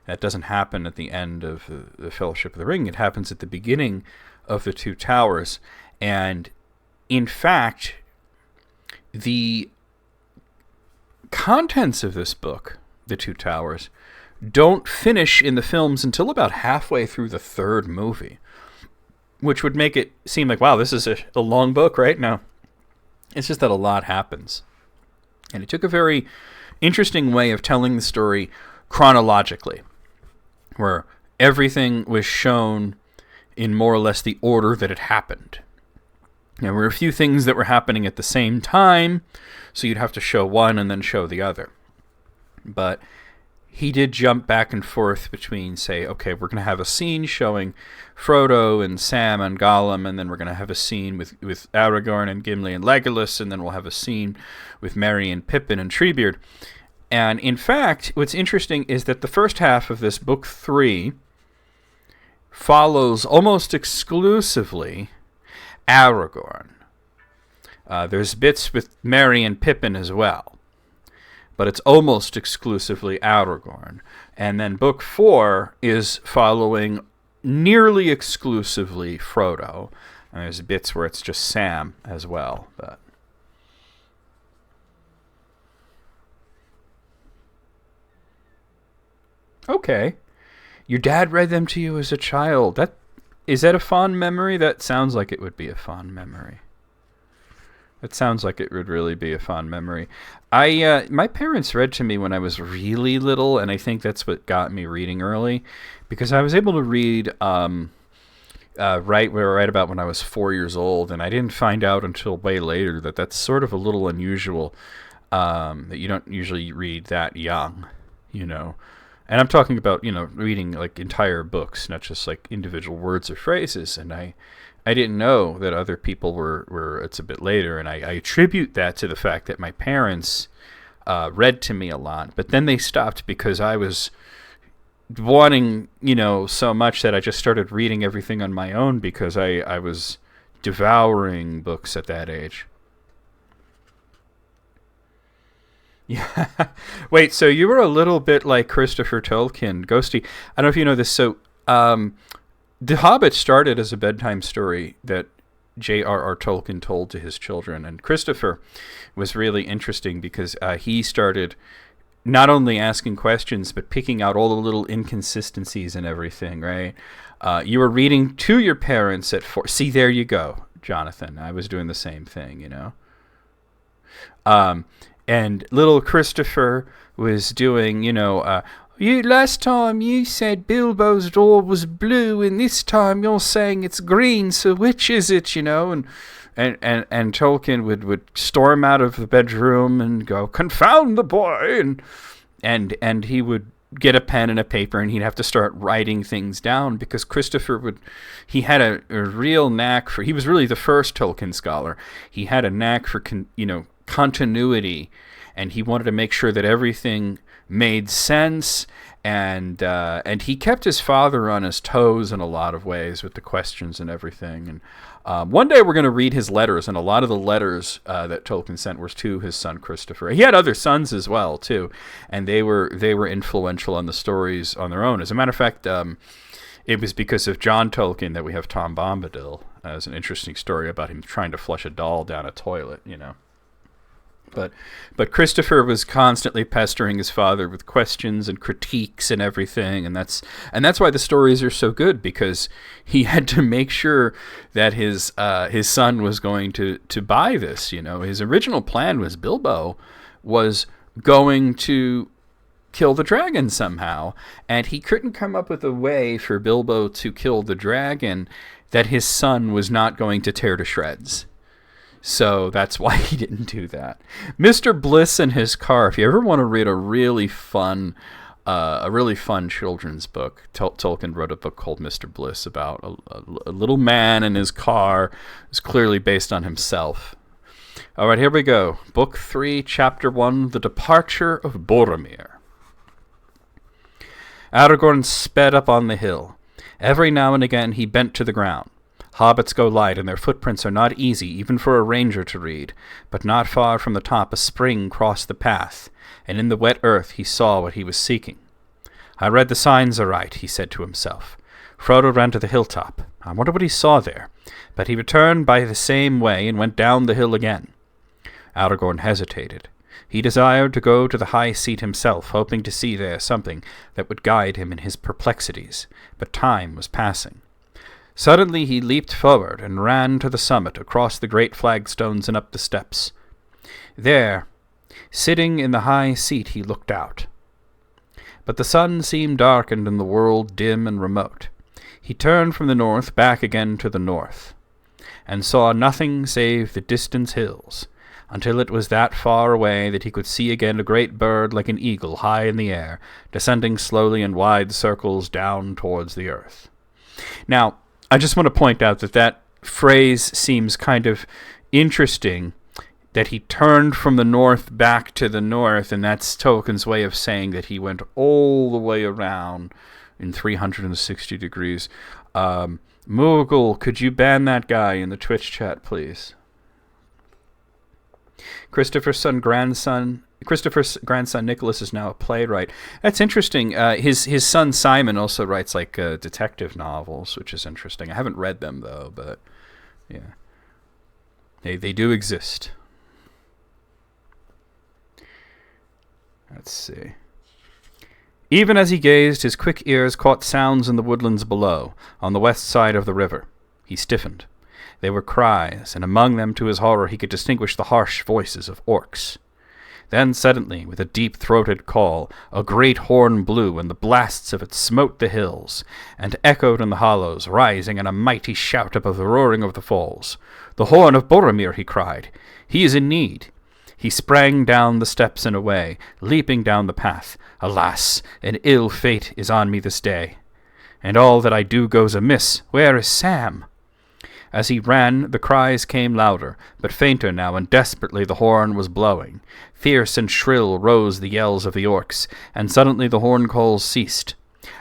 That doesn't happen at the end of the Fellowship of the Ring. It happens at the beginning of The Two Towers. And, in fact, the contents of this book, The Two Towers, don't finish in the films until about halfway through the third movie. Which would make it seem like, wow, this is a long book, right? No. It's just that a lot happens. And it took a very interesting way of telling the story chronologically, where everything was shown in more or less the order that it happened. There were a few things that were happening at the same time, so you'd have to show one and then show the other. But he did jump back and forth between, say, okay, we're going to have a scene showing Frodo and Sam and Gollum, and then we're going to have a scene with Aragorn and Gimli and Legolas, and then we'll have a scene with Merry and Pippin and Treebeard. And in fact, what's interesting is that the first half of this book 3 follows almost exclusively Aragorn. There's bits with Merry and Pippin as well, but it's almost exclusively Aragorn. And then book 4 is following nearly exclusively Frodo. And there's bits where it's just Sam as well. But okay. Your dad read them to you as a child. Is that a fond memory? That sounds like it would be a fond memory. It sounds like it would really be a fond memory. My parents read to me when I was really little, and I think that's what got me reading early, because I was able to read right about when I was 4 years old, and I didn't find out until way later that that's sort of a little unusual, that you don't usually read that young, And I'm talking about, reading like entire books, not just like individual words or phrases, and I didn't know that other people were it's a bit later, and I attribute that to the fact that my parents read to me a lot, but then they stopped because I was wanting, so much that I just started reading everything on my own because I was devouring books at that age. Yeah. Wait, so you were a little bit like Christopher Tolkien, Ghosty. I don't know if you know this, so The Hobbit started as a bedtime story that J.R.R. Tolkien told to his children, and Christopher was really interesting because he started not only asking questions, but picking out all the little inconsistencies and everything, right? You were reading to your parents at 4. See, there you go, Jonathan. I was doing the same thing, And little Christopher was doing, last time you said Bilbo's door was blue, and this time you're saying it's green, so which is it, And Tolkien would storm out of the bedroom and go, "Confound the boy!" And he would get a pen and a paper, and he'd have to start writing things down, because he had a real knack for, he was really the first Tolkien scholar. He had a knack for, continuity, and he wanted to make sure that everything made sense, and he kept his father on his toes in a lot of ways with the questions and everything. And one day we're going to read his letters, and a lot of the letters that Tolkien sent were to his son Christopher. He had other sons as well too, and they were influential on the stories on their own. As a matter of fact, it was because of John Tolkien that we have Tom Bombadil as an interesting story about him trying to flush a doll down a toilet, But Christopher was constantly pestering his father with questions and critiques and everything, and that's why the stories are so good, because he had to make sure that his son was going to buy this. His original plan was Bilbo was going to kill the dragon somehow, and he couldn't come up with a way for Bilbo to kill the dragon that his son was not going to tear to shreds. So that's why he didn't do that. Mr. Bliss and His Car. If you ever want to read a really fun children's book, Tolkien wrote a book called Mr. Bliss about a little man and his car. It's clearly based on himself. All right, here we go. Book 3, Chapter 1, The Departure of Boromir. Aragorn sped up on the hill. Every now and again he bent to the ground. Hobbits go light, and their footprints are not easy, even for a ranger to read. But not far from the top a spring crossed the path, and in the wet earth he saw what he was seeking. I read the signs aright, he said to himself. Frodo ran to the hilltop. I wonder what he saw there. But he returned by the same way and went down the hill again. Aragorn hesitated. He desired to go to the high seat himself, hoping to see there something that would guide him in his perplexities. But time was passing. Suddenly he leaped forward and ran to the summit, across the great flagstones and up the steps. There, sitting in the high seat, he looked out. But the sun seemed darkened and the world dim and remote. He turned from the north back again to the north, and saw nothing save the distant hills, until it was that far away that he could see again a great bird like an eagle high in the air, descending slowly in wide circles down towards the earth. Now, I just want to point out that phrase seems kind of interesting, that he turned from the north back to the north, and that's Tolkien's way of saying that he went all the way around in 360 degrees. Moogle, could you ban that guy in the Twitch chat, please? Christopher's grandson Nicholas is now a playwright. That's interesting. His son Simon also writes detective novels, which is interesting. I haven't read them though, but yeah, they do exist. Let's see. Even as he gazed, his quick ears caught sounds in the woodlands below, on the west side of the river. He stiffened. They were cries, and among them, to his horror, he could distinguish the harsh voices of orcs. Then suddenly, with a deep-throated call, a great horn blew, and the blasts of it smote the hills, and echoed in the hollows, rising in a mighty shout above the roaring of the falls. "The horn of Boromir!" he cried. "He is in need." He sprang down the steps and away, leaping down the path. "Alas, an ill fate is on me this day, and all that I do goes amiss. Where is Sam?" As he ran, the cries came louder, but fainter now, and desperately the horn was blowing. Fierce and shrill rose the yells of the orcs, and suddenly the horn calls ceased.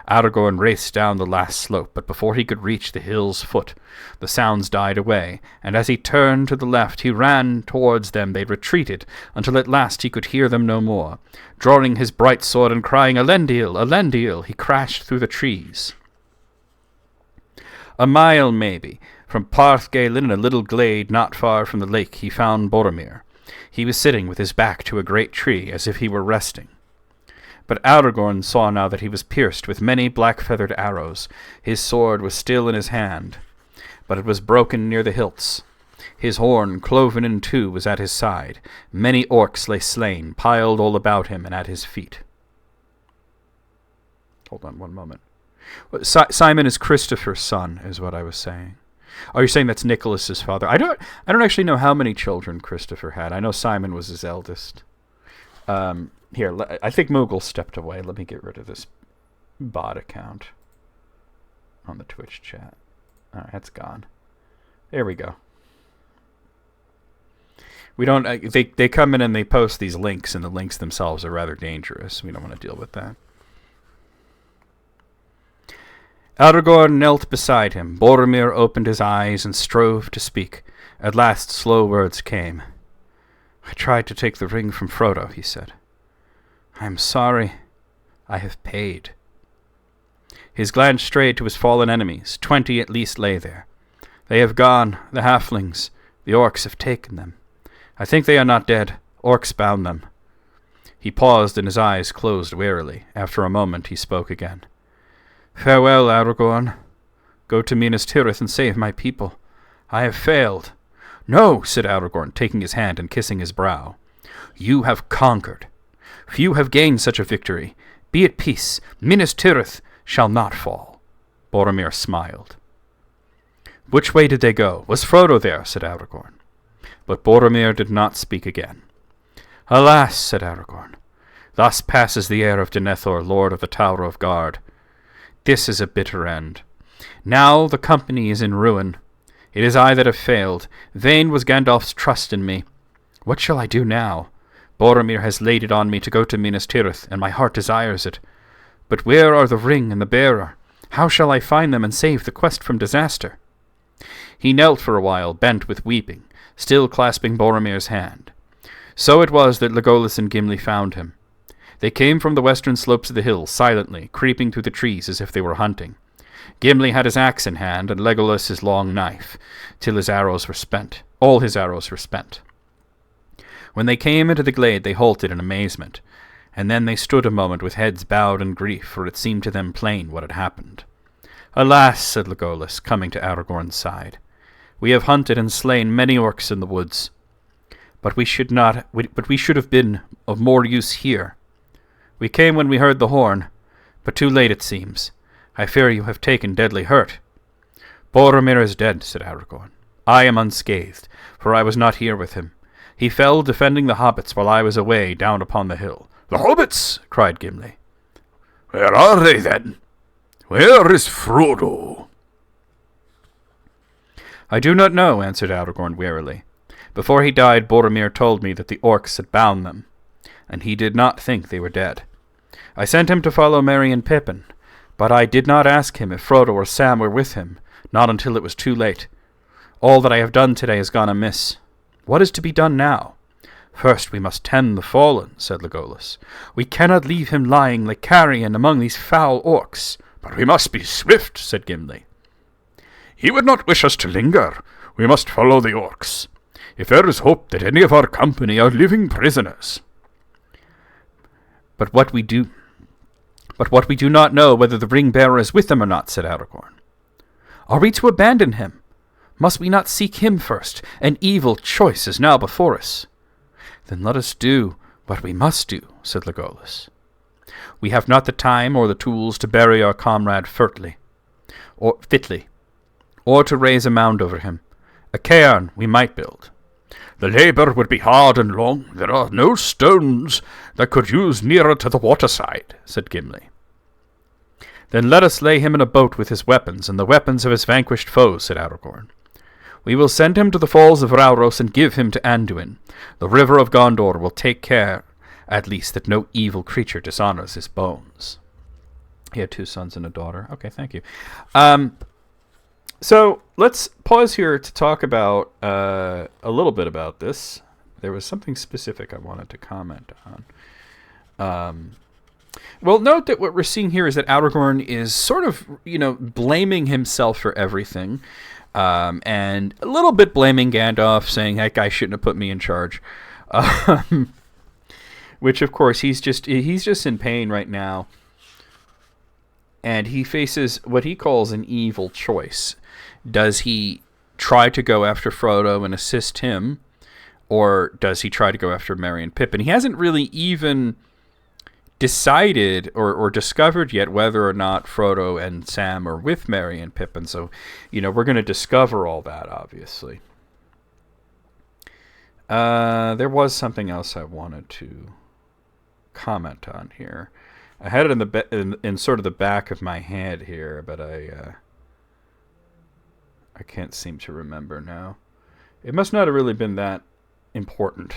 Aragorn raced down the last slope, but before he could reach the hill's foot, the sounds died away, and as he turned to the left, he ran towards them. They retreated, until at last he could hear them no more. Drawing his bright sword and crying, "Elendil! Elendil!" he crashed through the trees. A mile, maybe, from Parth Galen, in a little glade not far from the lake, he found Boromir. He was sitting with his back to a great tree, as if he were resting. But Aragorn saw now that he was pierced with many black-feathered arrows. His sword was still in his hand, but it was broken near the hilts. His horn, cloven in two, was at his side. Many orcs lay slain, piled all about him and at his feet. Hold on one moment. Simon is Christopher's son, is what I was saying. Oh, you're saying that's Nicholas's father. I don't actually know how many children Christopher had. I know Simon was his eldest. Here, I think Moogle stepped away. Let me get rid of this bot account on the Twitch chat. All right, that's gone. There we go. We don't. They come in and they post these links, and the links themselves are rather dangerous. We don't want to deal with that. Aragorn knelt beside him. Boromir opened his eyes and strove to speak. At last, slow words came. I tried to take the ring from Frodo, he said. I am sorry. I have paid. His glance strayed to his fallen enemies. 20 at least lay there. They have gone, the halflings. The orcs have taken them. I think they are not dead. Orcs bound them. He paused and his eyes closed wearily. After a moment he spoke again. Farewell, Aragorn. Go to Minas Tirith and save my people. I have failed. No, said Aragorn, taking his hand and kissing his brow. You have conquered. Few have gained such a victory. Be at peace. Minas Tirith shall not fall. Boromir smiled. Which way did they go? Was Frodo there? Said Aragorn. But Boromir did not speak again. Alas, said Aragorn, thus passes the heir of Denethor, lord of the Tower of Guard. This is a bitter end. Now the company is in ruin. It is I that have failed. Vain was Gandalf's trust in me. What shall I do now? Boromir has laid it on me to go to Minas Tirith, and my heart desires it. But where are the ring and the bearer? How shall I find them and save the quest from disaster? He knelt for a while, bent with weeping, still clasping Boromir's hand. So it was that Legolas and Gimli found him. They came from the western slopes of the hills, silently, creeping through the trees as if they were hunting. Gimli had his axe in hand, and Legolas his long knife, till his arrows were spent. All his arrows were spent. When they came into the glade, they halted in amazement, and then they stood a moment with heads bowed in grief, for it seemed to them plain what had happened. Alas, said Legolas, coming to Aragorn's side, we have hunted and slain many orcs in the woods, but we should have been of more use here. We came when we heard the horn, but too late it seems. I fear you have taken deadly hurt. Boromir is dead, said Aragorn. I am unscathed, for I was not here with him. He fell defending the hobbits while I was away down upon the hill. The hobbits! Cried Gimli. Where are they, then? Where is Frodo? I do not know, answered Aragorn wearily. Before he died, Boromir told me that the orcs had bound them, and he did not think they were dead. I sent him to follow Merry and Pippin, but I did not ask him if Frodo or Sam were with him, not until it was too late. All that I have done today has gone amiss. What is to be done now? First we must tend the fallen, said Legolas. We cannot leave him lying like carrion among these foul orcs. But we must be swift, said Gimli. He would not wish us to linger. We must follow the orcs. If there is hope that any of our company are living prisoners. But what we do not know whether the ring-bearer is with them or not, said Aragorn. Are we to abandon him? Must we not seek him first? An evil choice is now before us. Then let us do what we must do, said Legolas. We have not the time or the tools to bury our comrade fitly, or to raise a mound over him. A cairn we might build. The labour would be hard and long. There are no stones that could use nearer to the waterside, said Gimli. Then let us lay him in a boat with his weapons and the weapons of his vanquished foes, said Aragorn. We will send him to the falls of Rauros and give him to Anduin. The river of Gondor will take care, at least, that no evil creature dishonors his bones. He had 2 sons and a daughter. Okay, thank you. So let's pause here to talk about a little bit about this. There was something specific I wanted to comment on. Well, note that what we're seeing here is that Aragorn is sort of, blaming himself for everything. And a little bit blaming Gandalf, saying that guy shouldn't have put me in charge. Which, of course, he's just in pain right now. And he faces what he calls an evil choice. Does he try to go after Frodo and assist him? Or does he try to go after Merry and Pippin? He hasn't really even decided or discovered yet whether or not Frodo and Sam are with Merry and Pippin. So, we're going to discover all that, obviously. There was something else I wanted to comment on here. I had it in sort of the back of my head here, but I can't seem to remember now. It must not have really been that important.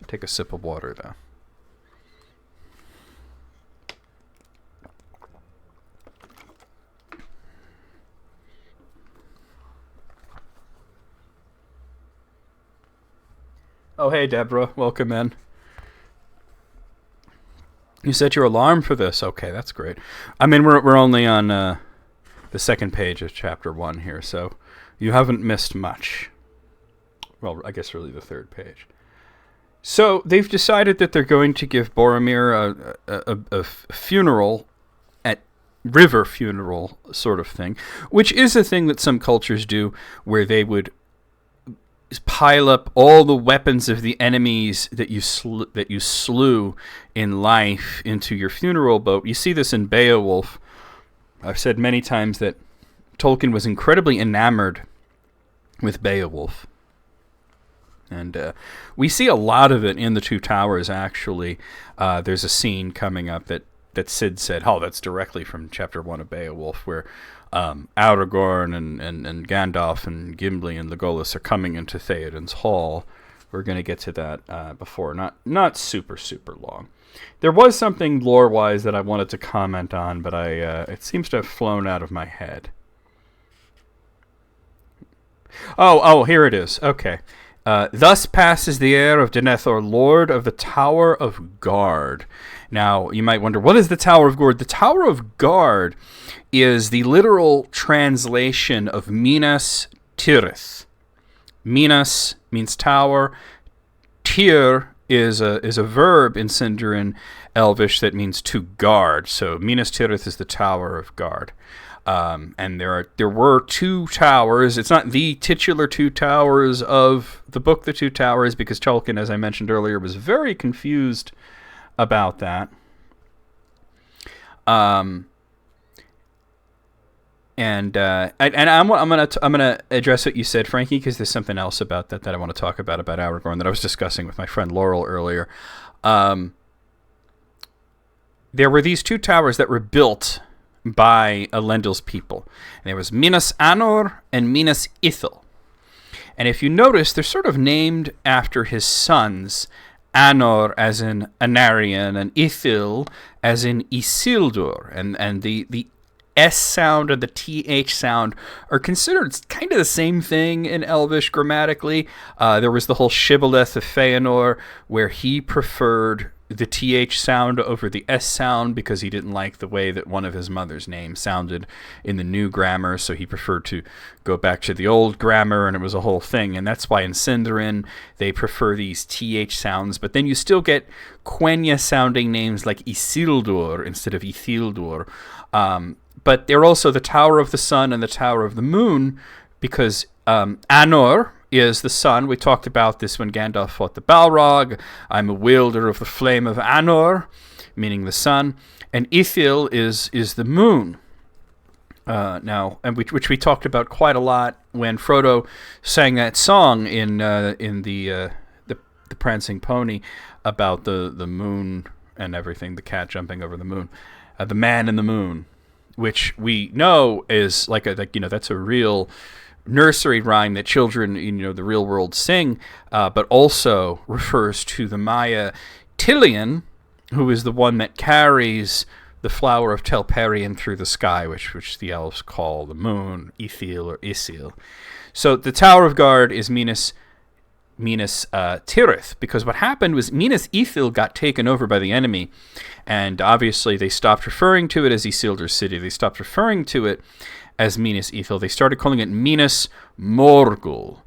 Take a sip of water, though. Oh, hey, Deborah. Welcome in. You set your alarm for this. Okay, that's great. I mean, we're only on the second page of chapter 1 here, so you haven't missed much. Well, I guess really the third page. So they've decided that they're going to give Boromir a funeral, at river funeral sort of thing, which is a thing that some cultures do, where they would pile up all the weapons of the enemies that you slew in life into your funeral boat. You see this in Beowulf. I've said many times that Tolkien was incredibly enamored with Beowulf. And we see a lot of it in The Two Towers, actually. There's a scene coming up that Sid said, oh, that's directly from chapter 1 of Beowulf, where Aragorn and Gandalf and Gimli and Legolas are coming into Theoden's hall. We're going to get to that before. Not super, super long. There was something lore-wise that I wanted to comment on, but it seems to have flown out of my head. Oh, here it is. Okay. Thus passes the heir of Denethor, Lord of the Tower of Guard. Now, you might wonder, what is the Tower of Guard? The Tower of Guard is the literal translation of Minas Tirith. Minas means tower. Tir is a verb in Sindarin Elvish that means to guard. So Minas Tirith is the Tower of Guard. And there were two towers. It's not the titular two towers of the book, The Two Towers, because Tolkien, as I mentioned earlier, was very confused about that. I'm gonna address what you said, Frankie, because there's something else about that I want to talk about Aragorn that I was discussing with my friend Laurel earlier. There were these two towers that were built by Elendil's people. And there was Minas Anor and Minas Ithil. And if you notice, they're sort of named after his sons, Anor as in Anarion, and Ithil as in Isildur. And the S sound and the TH sound are considered kind of the same thing in Elvish grammatically. There was the whole shibboleth of Feanor, where he preferred the TH sound over the S sound because he didn't like the way that one of his mother's names sounded in the new grammar, so he preferred to go back to the old grammar, and it was a whole thing. And that's why in Sindarin they prefer these TH sounds, but then you still get Quenya sounding names like Isildur instead of Ithildur. But they're also the Tower of the Sun and the Tower of the Moon, because Anor is the sun. We talked about this when Gandalf fought the Balrog. I'm a wielder of the flame of Anor, meaning the sun. And Ithil is the moon. Which we talked about quite a lot when Frodo sang that song in the Prancing Pony about the moon and everything, the cat jumping over the moon, the man in the moon, which we know is that's a real nursery rhyme that children, the real world sing, but also refers to the Maya Tilion, who is the one that carries the flower of Telperion through the sky, which the elves call the moon, Ithil or Isil. So the Tower of Guard is Minas Tirith, because what happened was Minas Ithil got taken over by the enemy, and obviously they stopped referring to it as Isildur City. They stopped referring to it as Minas Ithil. They started calling it Minas Morgul.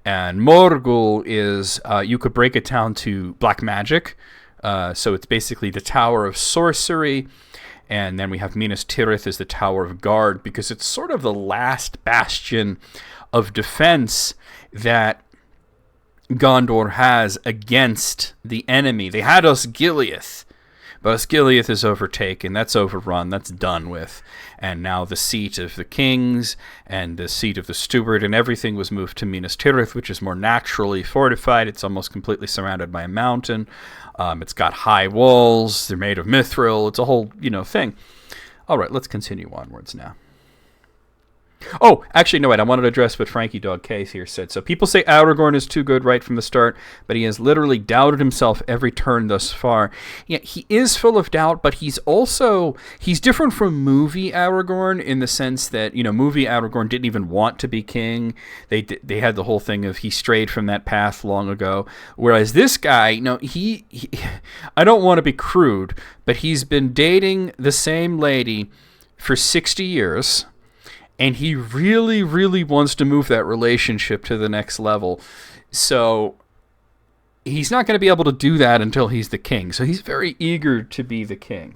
And Morgul is, you could break it down to black magic. So it's basically the Tower of Sorcery. And then we have Minas Tirith as the Tower of Guard, because it's sort of the last bastion of defense that Gondor has against the enemy. They had Osgiliath, But Osgiliath is overtaken. That's overrun. That's done with. And now the seat of the kings and the seat of the steward and everything was moved to Minas Tirith, which is more naturally fortified. It's almost completely surrounded by a mountain. It's got high walls. They're made of mithril. It's a whole, thing. All right, let's continue onwards now. Oh, actually, no, wait. I wanted to address what Frankie Dog Case here said. So people say Aragorn is too good right from the start, but he has literally doubted himself every turn thus far. Yeah, he is full of doubt, but he's different from movie Aragorn in the sense that, movie Aragorn didn't even want to be king. They had the whole thing of he strayed from that path long ago. Whereas this guy, he I don't want to be crude, but he's been dating the same lady for 60 years. And he really, really wants to move that relationship to the next level. So he's not going to be able to do that until he's the king. So he's very eager to be the king.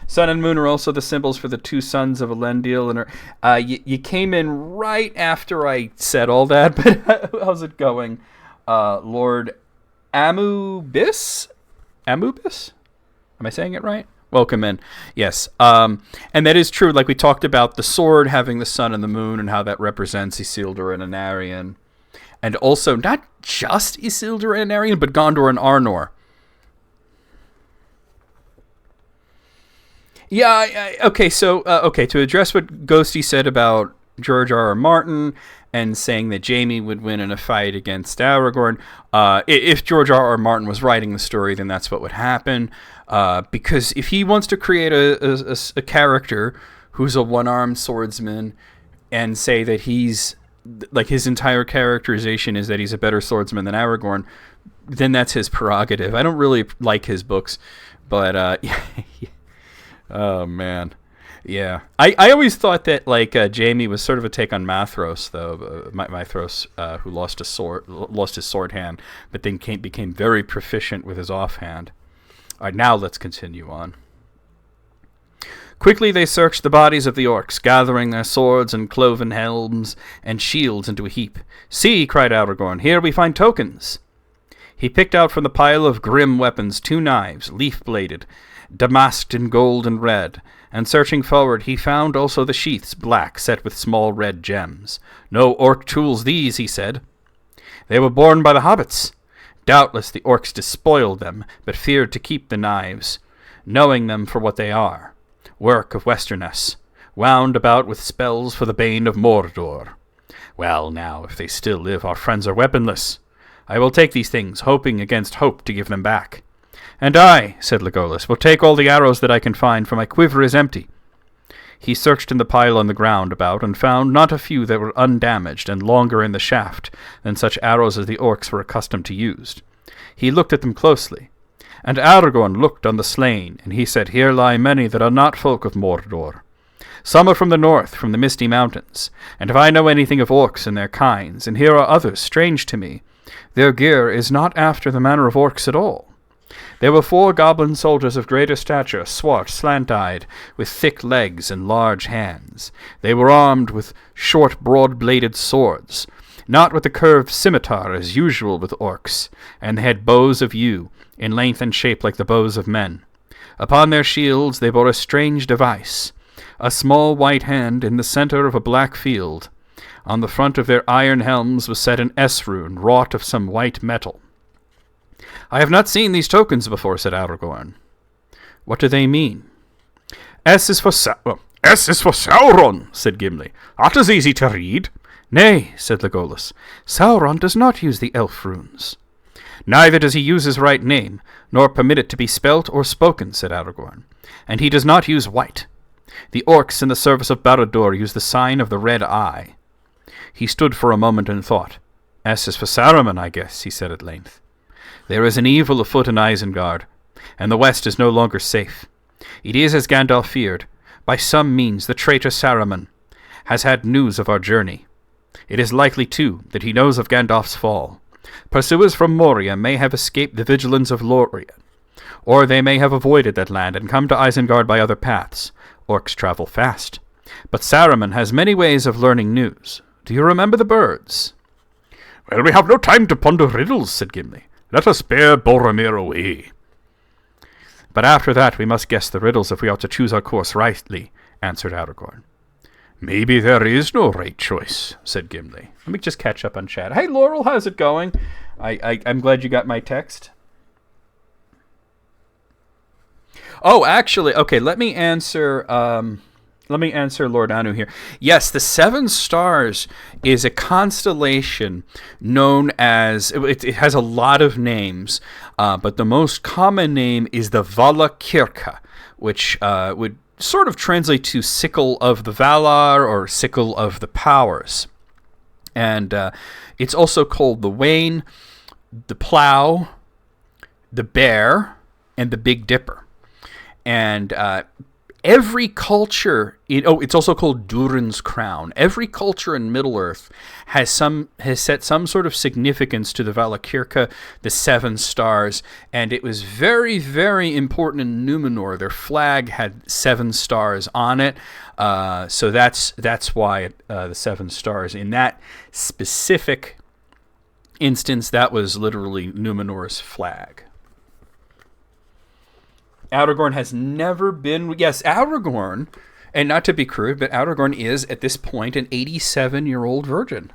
Sun and moon are also the symbols for the two sons of Elendil. And you came in right after I said all that, but how's it going? Lord Amubis? Amubis? Am I saying it right? Welcome in. Yes. And that is true. Like we talked about the sword having the sun and the moon and how that represents Isildur and Anarion. And also not just Isildur and Anarion, but Gondor and Arnor. Yeah, okay, so, to address what Ghosty said about George R.R. Martin and saying that Jaime would win in a fight against Aragorn, if George R.R. Martin was writing the story, then that's what would happen. Because if he wants to create a character who's a one-armed swordsman and say that he's, like, his entire characterization is that he's a better swordsman than Aragorn, then that's his prerogative. I don't really like his books, but, oh, man. Yeah. I always thought that, like, Jaime was sort of a take on Mathros, though. Mathros, who lost his sword hand, but then became very proficient with his offhand. All right, now let's continue on. Quickly they searched the bodies of the orcs, gathering their swords and cloven helms and shields into a heap. "See," cried Aragorn, "here we find tokens." He picked out from the pile of grim weapons 2 knives, leaf-bladed, damasked in gold and red, and searching forward he found also the sheaths black, set with small red gems. "No orc tools these," he said. "They were borne by the hobbits. Doubtless the orcs despoiled them, but feared to keep the knives, knowing them for what they are, work of Westerness, wound about with spells for the bane of Mordor. Well, now, if they still live, our friends are weaponless. I will take these things, hoping against hope to give them back." "And I," said Legolas, "will take all the arrows that I can find, for my quiver is empty." He searched in the pile on the ground about, and found not a few that were undamaged and longer in the shaft than such arrows as the orcs were accustomed to use. He looked at them closely, and Aragorn looked on the slain, and he said, "Here lie many that are not folk of Mordor. Some are from the north, from the Misty Mountains, and if I know anything of orcs and their kinds, and here are others strange to me, their gear is not after the manner of orcs at all. There were 4 goblin soldiers of greater stature, swart, slant-eyed, with thick legs and large hands. They were armed with short, broad-bladed swords, not with the curved scimitar as usual with orcs, and they had bows of yew, in length and shape like the bows of men. Upon their shields they bore a strange device, a small white hand in the center of a black field. On the front of their iron helms was set an S-rune, wrought of some white metal." "I have not seen these tokens before," said Aragorn. "What do they mean?" S is for Sauron," said Gimli. "That is easy to read." "Nay," said Legolas, "Sauron does not use the elf runes." "Neither does he use his right name, nor permit it to be spelt or spoken," said Aragorn. "And he does not use white. The orcs in the service of Barad-dûr use the sign of the red eye." He stood for a moment and thought. "S is for Saruman, I guess," he said at length. "There is an evil afoot in Isengard, and the west is no longer safe. It is as Gandalf feared. By some means the traitor Saruman has had news of our journey. It is likely, too, that he knows of Gandalf's fall. Pursuers from Moria may have escaped the vigilance of Lorien, or they may have avoided that land and come to Isengard by other paths. Orcs travel fast. But Saruman has many ways of learning news. Do you remember the birds?" "Well, we have no time to ponder riddles," said Gimli. "Let us bear Boromir away." But after that we must guess the riddles if we are to choose our course rightly, answered Aragorn. Maybe there is no right choice, said Gimli. Let me just catch up on chat. Hey, Laurel, how's it going? I'm glad you got my text. Oh, actually, okay, let me answer Lord Anu here. Yes, the Seven Stars is a constellation known as... It has a lot of names, but the most common name is the Valakirka, which would sort of translate to Sickle of the Valar or Sickle of the Powers. And it's also called the Wain, the Plow, the Bear, and the Big Dipper. And every culture... it's also called Durin's Crown. Every culture in Middle-earth has set some sort of significance to the Valakirka, the Seven Stars, and it was very, very important in Numenor. Their flag had 7 stars on it, so that's why the 7 stars. In that specific instance, that was literally Numenor's flag. Aragorn has never been... Yes, Aragorn, and not to be crude, but Aragorn is, at this point, an 87-year-old virgin.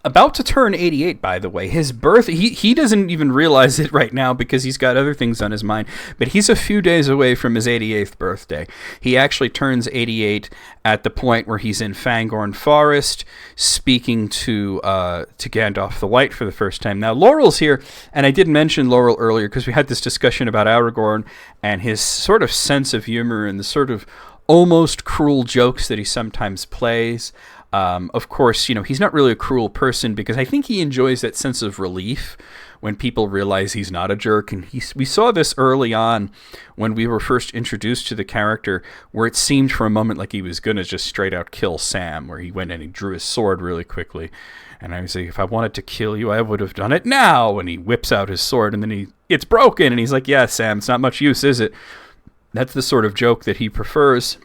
About to turn 88, by the way. His birth... He doesn't even realize it right now because he's got other things on his mind, but he's a few days away from his 88th birthday. He actually turns 88 at the point where he's in Fangorn Forest, speaking to Gandalf the White for the first time. Now, Laurel's here, and I did mention Laurel earlier because we had this discussion about Aragorn and his sort of sense of humor and the sort of almost cruel jokes that he sometimes plays. Of course, he's not really a cruel person because I think he enjoys that sense of relief when people realize he's not a jerk. And we saw this early on when we were first introduced to the character, where it seemed for a moment like he was going to just straight out kill Sam, where he went and he drew his sword really quickly. And I was like, if I wanted to kill you, I would have done it now. And he whips out his sword and then it's broken. And he's like, yeah, Sam, it's not much use, is it? That's the sort of joke that he prefers.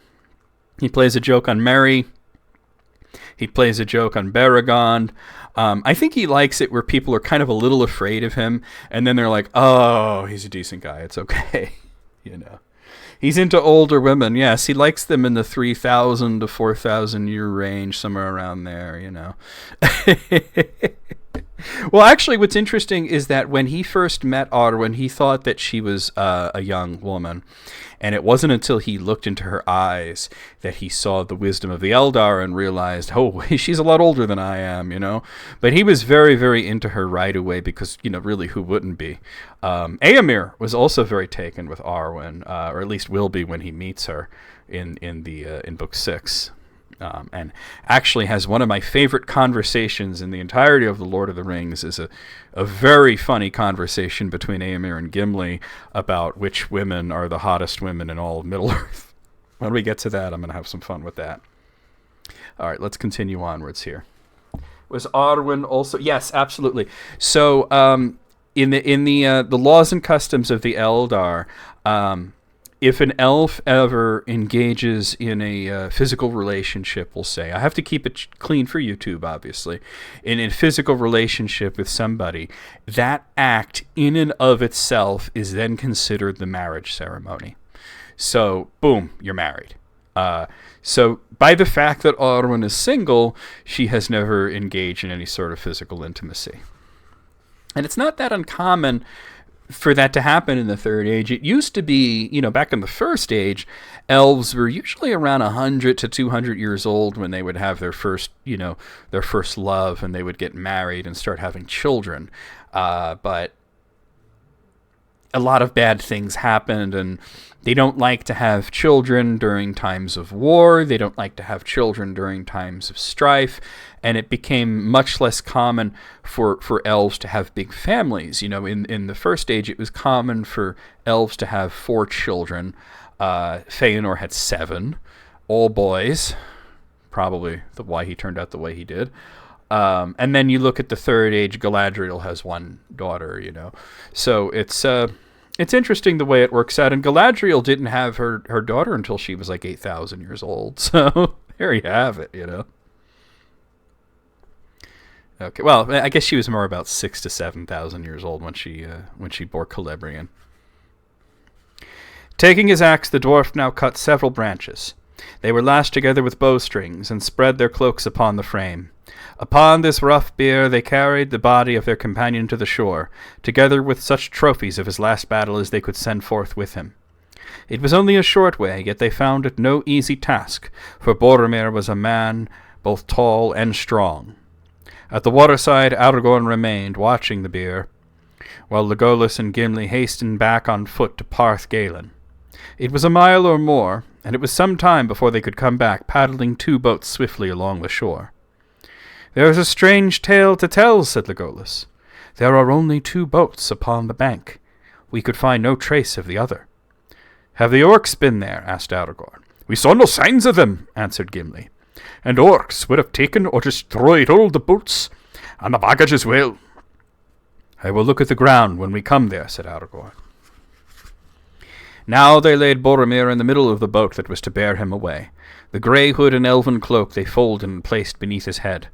He plays a joke on Merry. He plays a joke on Baragond. I think he likes it where people are kind of a little afraid of him, and then they're like, oh, he's a decent guy. It's okay. He's into older women. Yes, he likes them in the 3,000 to 4,000 year range, somewhere around there, Well, actually, what's interesting is that when he first met Arwen, he thought that she was a young woman. And it wasn't until he looked into her eyes that he saw the wisdom of the Eldar and realized, oh, she's a lot older than I am, But he was very, very into her right away because, really, who wouldn't be? Eomer was also very taken with Arwen, or at least will be when he meets her in Book 6. And actually has one of my favorite conversations in the entirety of The Lord of the Rings is a very funny conversation between Eomer and Gimli about which women are the hottest women in all of Middle-earth. When we get to that, I'm going to have some fun with that. All right, let's continue onwards here. Was Arwen also... Yes, absolutely. So in the laws and customs of the Eldar... if an elf ever engages in a physical relationship, we'll say, I have to keep it clean for YouTube, obviously, in a physical relationship with somebody, that act in and of itself is then considered the marriage ceremony. So, boom, you're married. So, by the fact that Arwen is single, she has never engaged in any sort of physical intimacy. And it's not that uncommon for that to happen in the Third Age. It used to be, back in the First Age, elves were usually around 100 to 200 years old when they would have their first love, and they would get married and start having children. But a lot of bad things happened, and they don't like to have children during times of war. They don't like to have children during times of strife. And it became much less common for elves to have big families. In the First Age, it was common for elves to have 4 children. Feanor had 7, all boys. Probably why he turned out the way he did. And then you look at the Third Age, Galadriel has 1 daughter, So it's interesting the way it works out. And Galadriel didn't have her daughter until she was like 8,000 years old. So there you have it, Okay, well, I guess she was more about 6,000 to 7,000 years old when she bore Celebrian. Taking his axe, the dwarf now cut several branches. They were lashed together with bowstrings, and spread their cloaks upon the frame. Upon this rough bier they carried the body of their companion to the shore, together with such trophies of his last battle as they could send forth with him. It was only a short way, yet they found it no easy task, for Boromir was a man both tall and strong. At the waterside Aragorn remained, watching the bier, while Legolas and Gimli hastened back on foot to Parth Galen. It was a mile or more, and it was some time before they could come back, paddling 2 boats swiftly along the shore. "There is a strange tale to tell," said Legolas. "There are only 2 boats upon the bank. We could find no trace of the other." "Have the orcs been there?" asked Aragorn. "We saw no signs of them," answered Gimli. "And orcs would have taken or destroyed all the boats, and the baggage as well." "I will look at the ground when we come there," said Aragorn. Now they laid Boromir in the middle of the boat that was to bear him away. The grey hood and elven cloak they folded and placed beneath his head.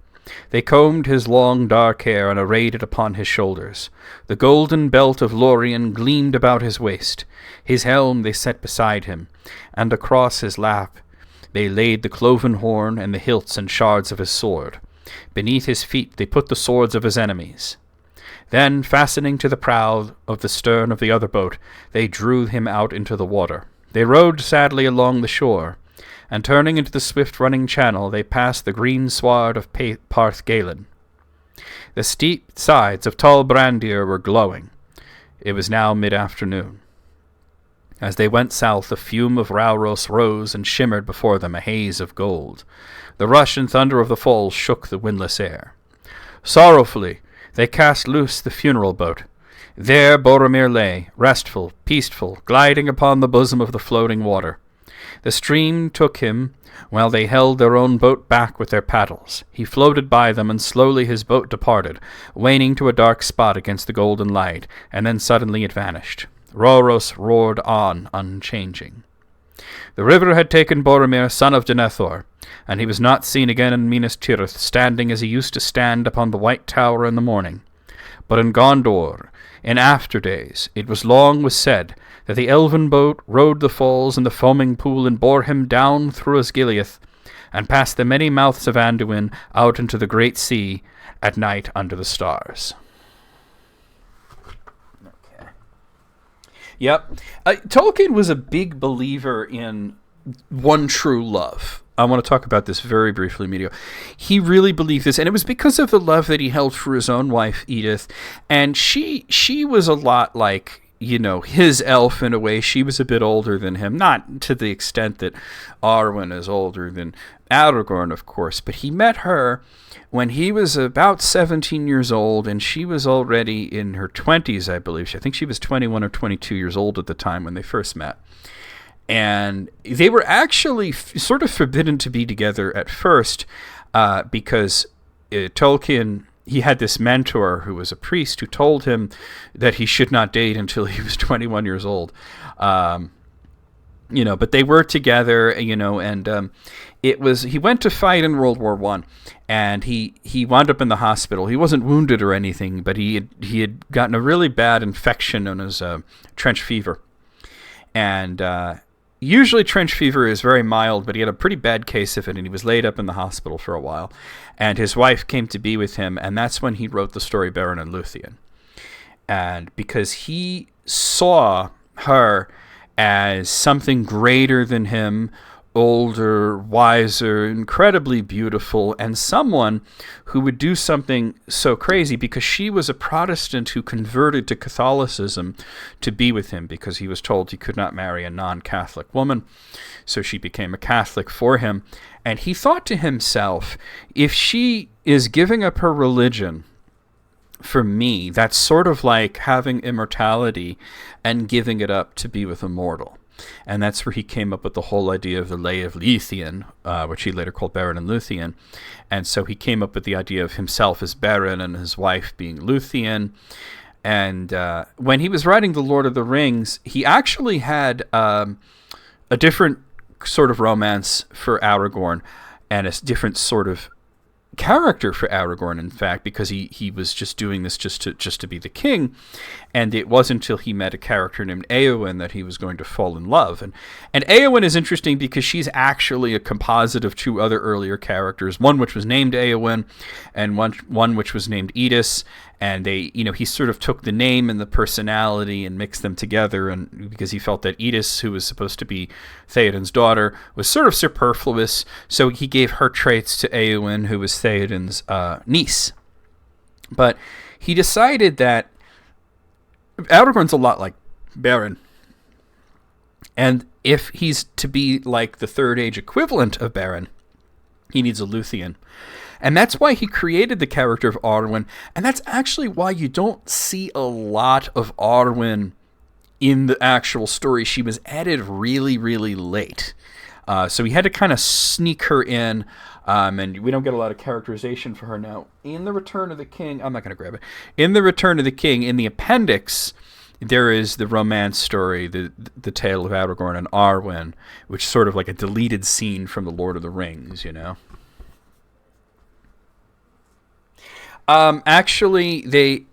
They combed his long dark hair and arrayed it upon his shoulders. The golden belt of Lorien gleamed about his waist. His helm they set beside him, and across his lap they laid the cloven horn and the hilts and shards of his sword. Beneath his feet they put the swords of his enemies. Then, fastening to the prow of the stern of the other boat, they drew him out into the water. They rowed sadly along the shore, and turning into the swift-running channel, they passed the green sward of Parth Galen. The steep sides of Tol Brandir were glowing. It was now mid-afternoon. As they went south, the fume of Rauros rose and shimmered before them, a haze of gold. The rush and thunder of the falls shook the windless air. Sorrowfully, they cast loose the funeral boat. There Boromir lay, restful, peaceful, gliding upon the bosom of the floating water. The stream took him, while they held their own boat back with their paddles. He floated by them, and slowly his boat departed, waning to a dark spot against the golden light, and then suddenly it vanished. Rauros roared on, unchanging. The river had taken Boromir, son of Denethor, and he was not seen again in Minas Tirith, standing as he used to stand upon the White Tower in the morning. But in Gondor, in after days, it was said that the elven boat rode the falls and the foaming pool and bore him down through Osgiliath, and past the many mouths of Anduin out into the great sea at night under the stars. Yep. Tolkien was a big believer in one true love. I want to talk about this very briefly, Medio. He really believed this, and it was because of the love that he held for his own wife, Edith. And she was a lot like, his elf in a way. She was a bit older than him, not to the extent that Arwen is older than Aragorn, of course, but he met her when he was about 17 years old, and she was already in her 20s, I believe. I think she was 21 or 22 years old at the time when they first met. And they were actually sort of forbidden to be together at first because Tolkien, he had this mentor who was a priest who told him that he should not date until he was 21 years old. But they were together, and he went to fight in World War I, and he wound up in the hospital. He wasn't wounded or anything, but he had gotten a really bad infection known as trench fever. And usually trench fever is very mild, but he had a pretty bad case of it, and he was laid up in the hospital for a while. And his wife came to be with him, and that's when he wrote the story Beren and Luthien. And because he saw her as something greater than him, older, wiser, incredibly beautiful, and someone who would do something so crazy because she was a Protestant who converted to Catholicism to be with him because he was told he could not marry a non-Catholic woman. So she became a Catholic for him. And he thought to himself, if she is giving up her religion for me, that's sort of like having immortality and giving it up to be with a mortal. And that's where he came up with the whole idea of the Lay of Luthien, which he later called Beren and Luthien. And so he came up with the idea of himself as Beren and his wife being Luthien. And when he was writing The Lord of the Rings, he actually had a different sort of romance for Aragorn and a different sort of character for Aragorn, in fact, because he was just doing this just to be the king, and it wasn't until he met a character named Eowyn that he was going to fall in love. And Eowyn is interesting because she's actually a composite of two other earlier characters, one which was named Eowyn, and one which was named Edis, and they, he sort of took the name and the personality and mixed them together, and because he felt that Edis, who was supposed to be Theoden's daughter, was sort of superfluous, so he gave her traits to Eowyn, who was Theoden's niece. But he decided that Aragorn's a lot like Beren, and if he's to be like the Third Age equivalent of Beren, he needs a Luthien. And that's why he created the character of Arwen, and that's actually why you don't see a lot of Arwen in the actual story. She was added really, really late. So he had to kind of sneak her in, and we don't get a lot of characterization for her now. In The Return of the King, I'm not going to grab it. In The Return of the King, in the appendix, there is the romance story, the tale of Aragorn and Arwen, which is sort of like a deleted scene from The Lord of the Rings, Actually,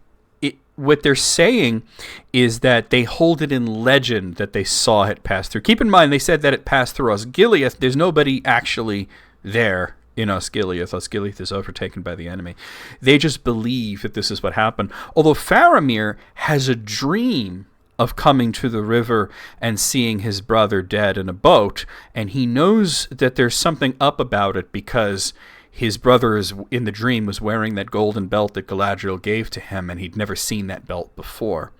what they're saying is that they hold it in legend that they saw it pass through. Keep in mind, they said that it passed through Osgiliath. There's nobody actually there in Osgiliath. Osgiliath is overtaken by the enemy. They just believe that this is what happened. Although Faramir has a dream of coming to the river and seeing his brother dead in a boat, and he knows that there's something up about it because his brother in the dream was wearing that golden belt that Galadriel gave to him, and he'd never seen that belt before.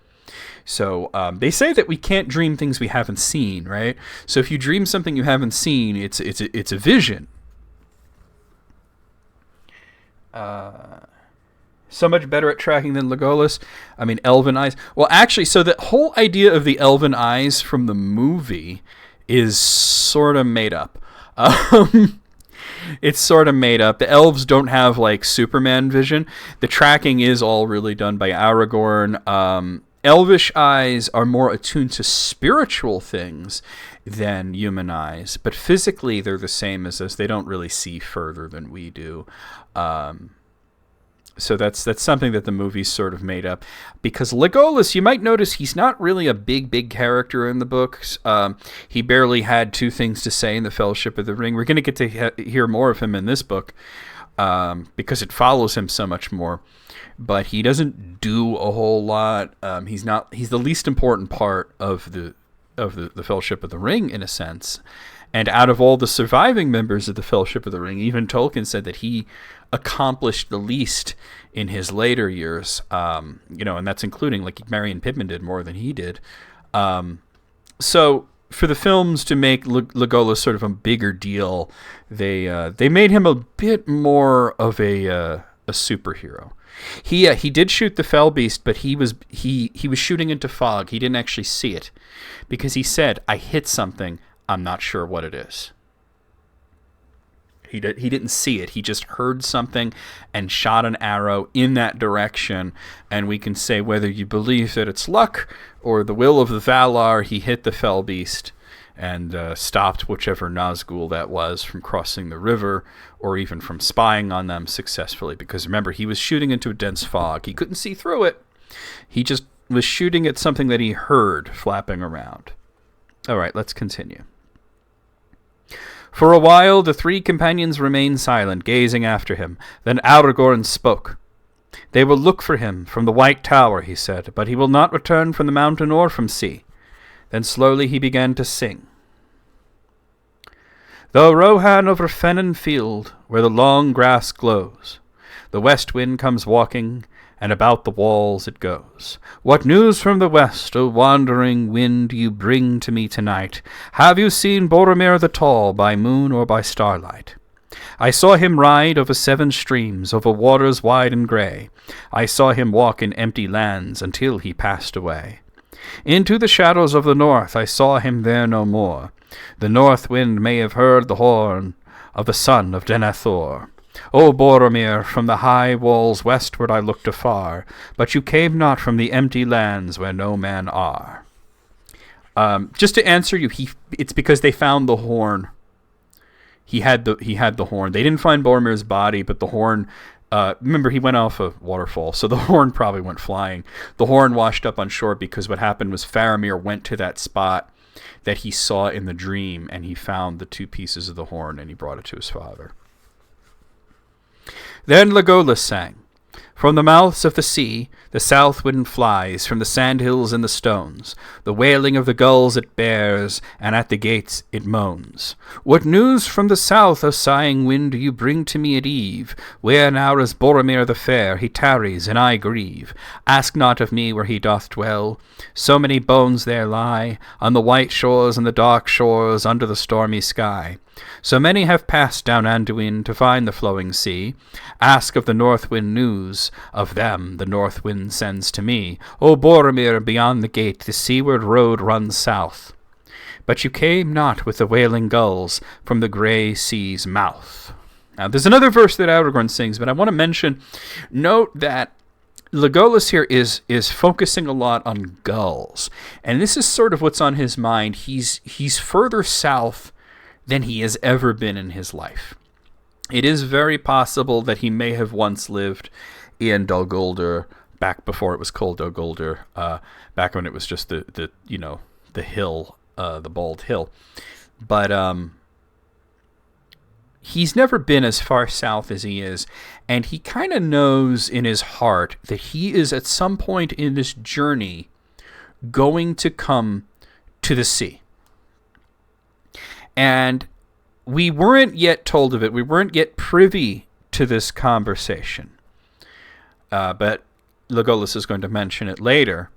So they say that we can't dream things we haven't seen, right? So if you dream something you haven't seen, it's a vision. So much better at tracking than Legolas. I mean, elven eyes. Well, actually, so the whole idea of the elven eyes from the movie is sort of made up. It's sort of made up. The elves don't have, like, Superman vision. The tracking is all really done by Aragorn. Elvish eyes are more attuned to spiritual things than human eyes, but physically they're the same as us. They don't really see further than we do. So that's something that the movie's sort of made up. Because Legolas, you might notice he's not really a big character in the books. He barely had two things to say in the Fellowship of the Ring. We're going to get to hear more of him in this book because it follows him so much more. But he doesn't do a whole lot. He's the least important part of the Fellowship of the Ring, in a sense. And out of all the surviving members of the Fellowship of the Ring, even Tolkien said that he accomplished the least in his later years, and that's including, like, Merry and Pippin did more than he did. So for the films to make Legolas sort of a bigger deal, they made him a bit more of a superhero. He did shoot the fell beast, but he was shooting into fog. He didn't actually see it because he said, "I hit something. I'm not sure what it is." He didn't see it. He just heard something and shot an arrow in that direction. And we can say whether you believe that it's luck or the will of the Valar, he hit the fell beast and stopped whichever Nazgul that was from crossing the river or even from spying on them successfully. Because remember, he was shooting into a dense fog. He couldn't see through it. He just was shooting at something that he heard flapping around. All right, let's continue. For a while the three companions remained silent, gazing after him. Then Aragorn spoke. "They will look for him from the White Tower," he said, "but he will not return from the mountain or from sea." Then slowly he began to sing. "Though Rohan over fen and field, where the long grass glows, the west wind comes walking, and about the walls it goes. What news from the west, O wandering wind, you bring to me tonight? Have you seen Boromir the Tall by moon or by starlight? I saw him ride over 7 streams, over waters wide and grey. I saw him walk in empty lands until he passed away. Into the shadows of the north I saw him there no more. The north wind may have heard the horn of the son of Denethor. O Boromir, from the high walls westward I looked afar, but you came not from the empty lands where no men are." Just to answer you, it's because they found the horn he had the horn. They didn't find Boromir's body, but the horn. Remember, he went off a waterfall, so the horn probably went flying. The horn washed up on shore because what happened was Faramir went to that spot that he saw in the dream, and he found the 2 pieces of the horn, and he brought it to his father. Then Legolas sang. From the mouths of the sea, the south wind flies from the sandhills and the stones. The wailing of the gulls it bears, and at the gates it moans. What news from the south, O sighing wind, do you bring to me at eve? Where now is Boromir the fair? He tarries, and I grieve. Ask not of me where he doth dwell. So many bones there lie, on the white shores and the dark shores, under the stormy sky. So many have passed down Anduin to find the flowing sea. Ask of the north wind news, of them the north wind sends to me. O Boromir, beyond the gate the seaward road runs south. But you came not with the wailing gulls from the grey sea's mouth. Now there's another verse that Aragorn sings, but I want to note that Legolas here is focusing a lot on gulls. And this is sort of what's on his mind. He's further south than he has ever been in his life. It is very possible that he may have once lived in Dol Guldur, back before it was called Dol Guldur, back when it was just the hill, the bald hill. But he's never been as far south as he is, and he kind of knows in his heart that he is at some point in this journey going to come to the sea. And we weren't yet told of it. We weren't yet privy to this conversation. But Legolas is going to mention it later,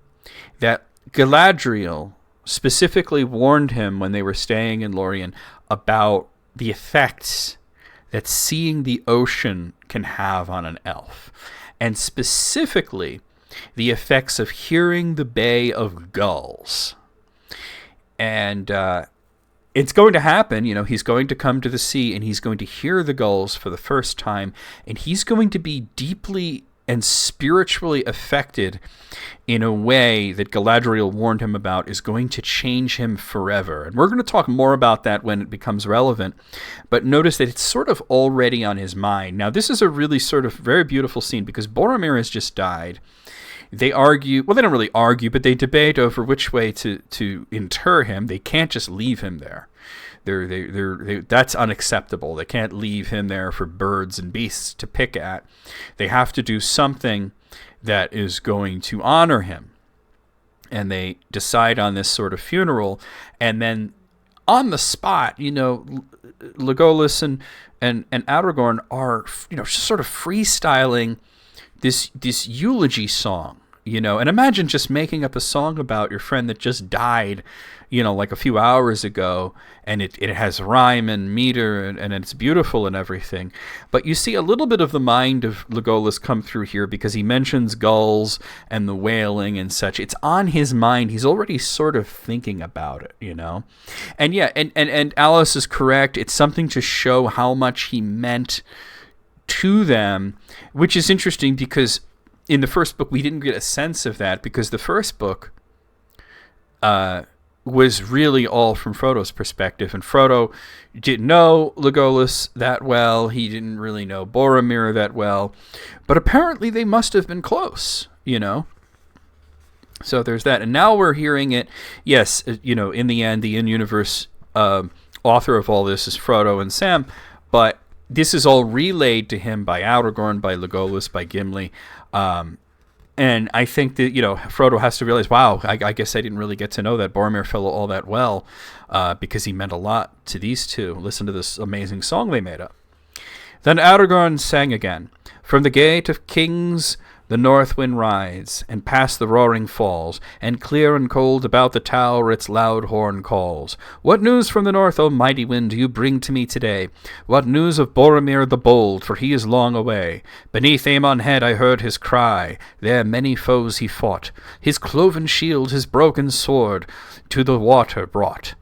that Galadriel specifically warned him when they were staying in Lorien about the effects that seeing the ocean can have on an elf. And specifically, the effects of hearing the bay of gulls. And it's going to happen, he's going to come to the sea and he's going to hear the gulls for the first time, and he's going to be deeply and spiritually affected in a way that Galadriel warned him about is going to change him forever. And we're going to talk more about that when it becomes relevant, but notice that it's sort of already on his mind. Now, this is a really sort of very beautiful scene because Boromir has just died. They argue, well, they don't really argue, but they debate over which way to inter him. They can't just leave him there. That's unacceptable. They can't leave him there for birds and beasts to pick at. They have to do something that is going to honor him. And they decide on this sort of funeral. And then on the spot, Legolas and Aragorn are, just sort of freestyling this eulogy song, and imagine just making up a song about your friend that just died, like a few hours ago, and it has rhyme and meter and it's beautiful and everything. But you see a little bit of the mind of Legolas come through here because he mentions gulls and the wailing and such. It's on his mind. He's already sort of thinking about it, And yeah, and Alice is correct. It's something to show how much he meant to them, which is interesting because in the first book we didn't get a sense of that, because the first book was really all from Frodo's perspective, and Frodo didn't know Legolas that well. He didn't really know Boromir that well, but apparently they must have been close, So there's that, and now we're hearing it. Yes, in the end, the in-universe author of all this is Frodo and Sam, but this is all relayed to him by Aragorn, by Legolas, by Gimli. And I think that, Frodo has to realize, wow, I guess I didn't really get to know that Boromir fellow all that well, because he meant a lot to these two. Listen to this amazing song they made up. Then Aragorn sang again. From the gate of kings the north wind rides, and past the roaring falls, and clear and cold about the tower its loud horn calls. What news from the north, O mighty wind, do you bring to me today? What news of Boromir the bold, for he is long away? Beneath Aemon head I heard his cry, there many foes he fought, his cloven shield, his broken sword, to the water brought.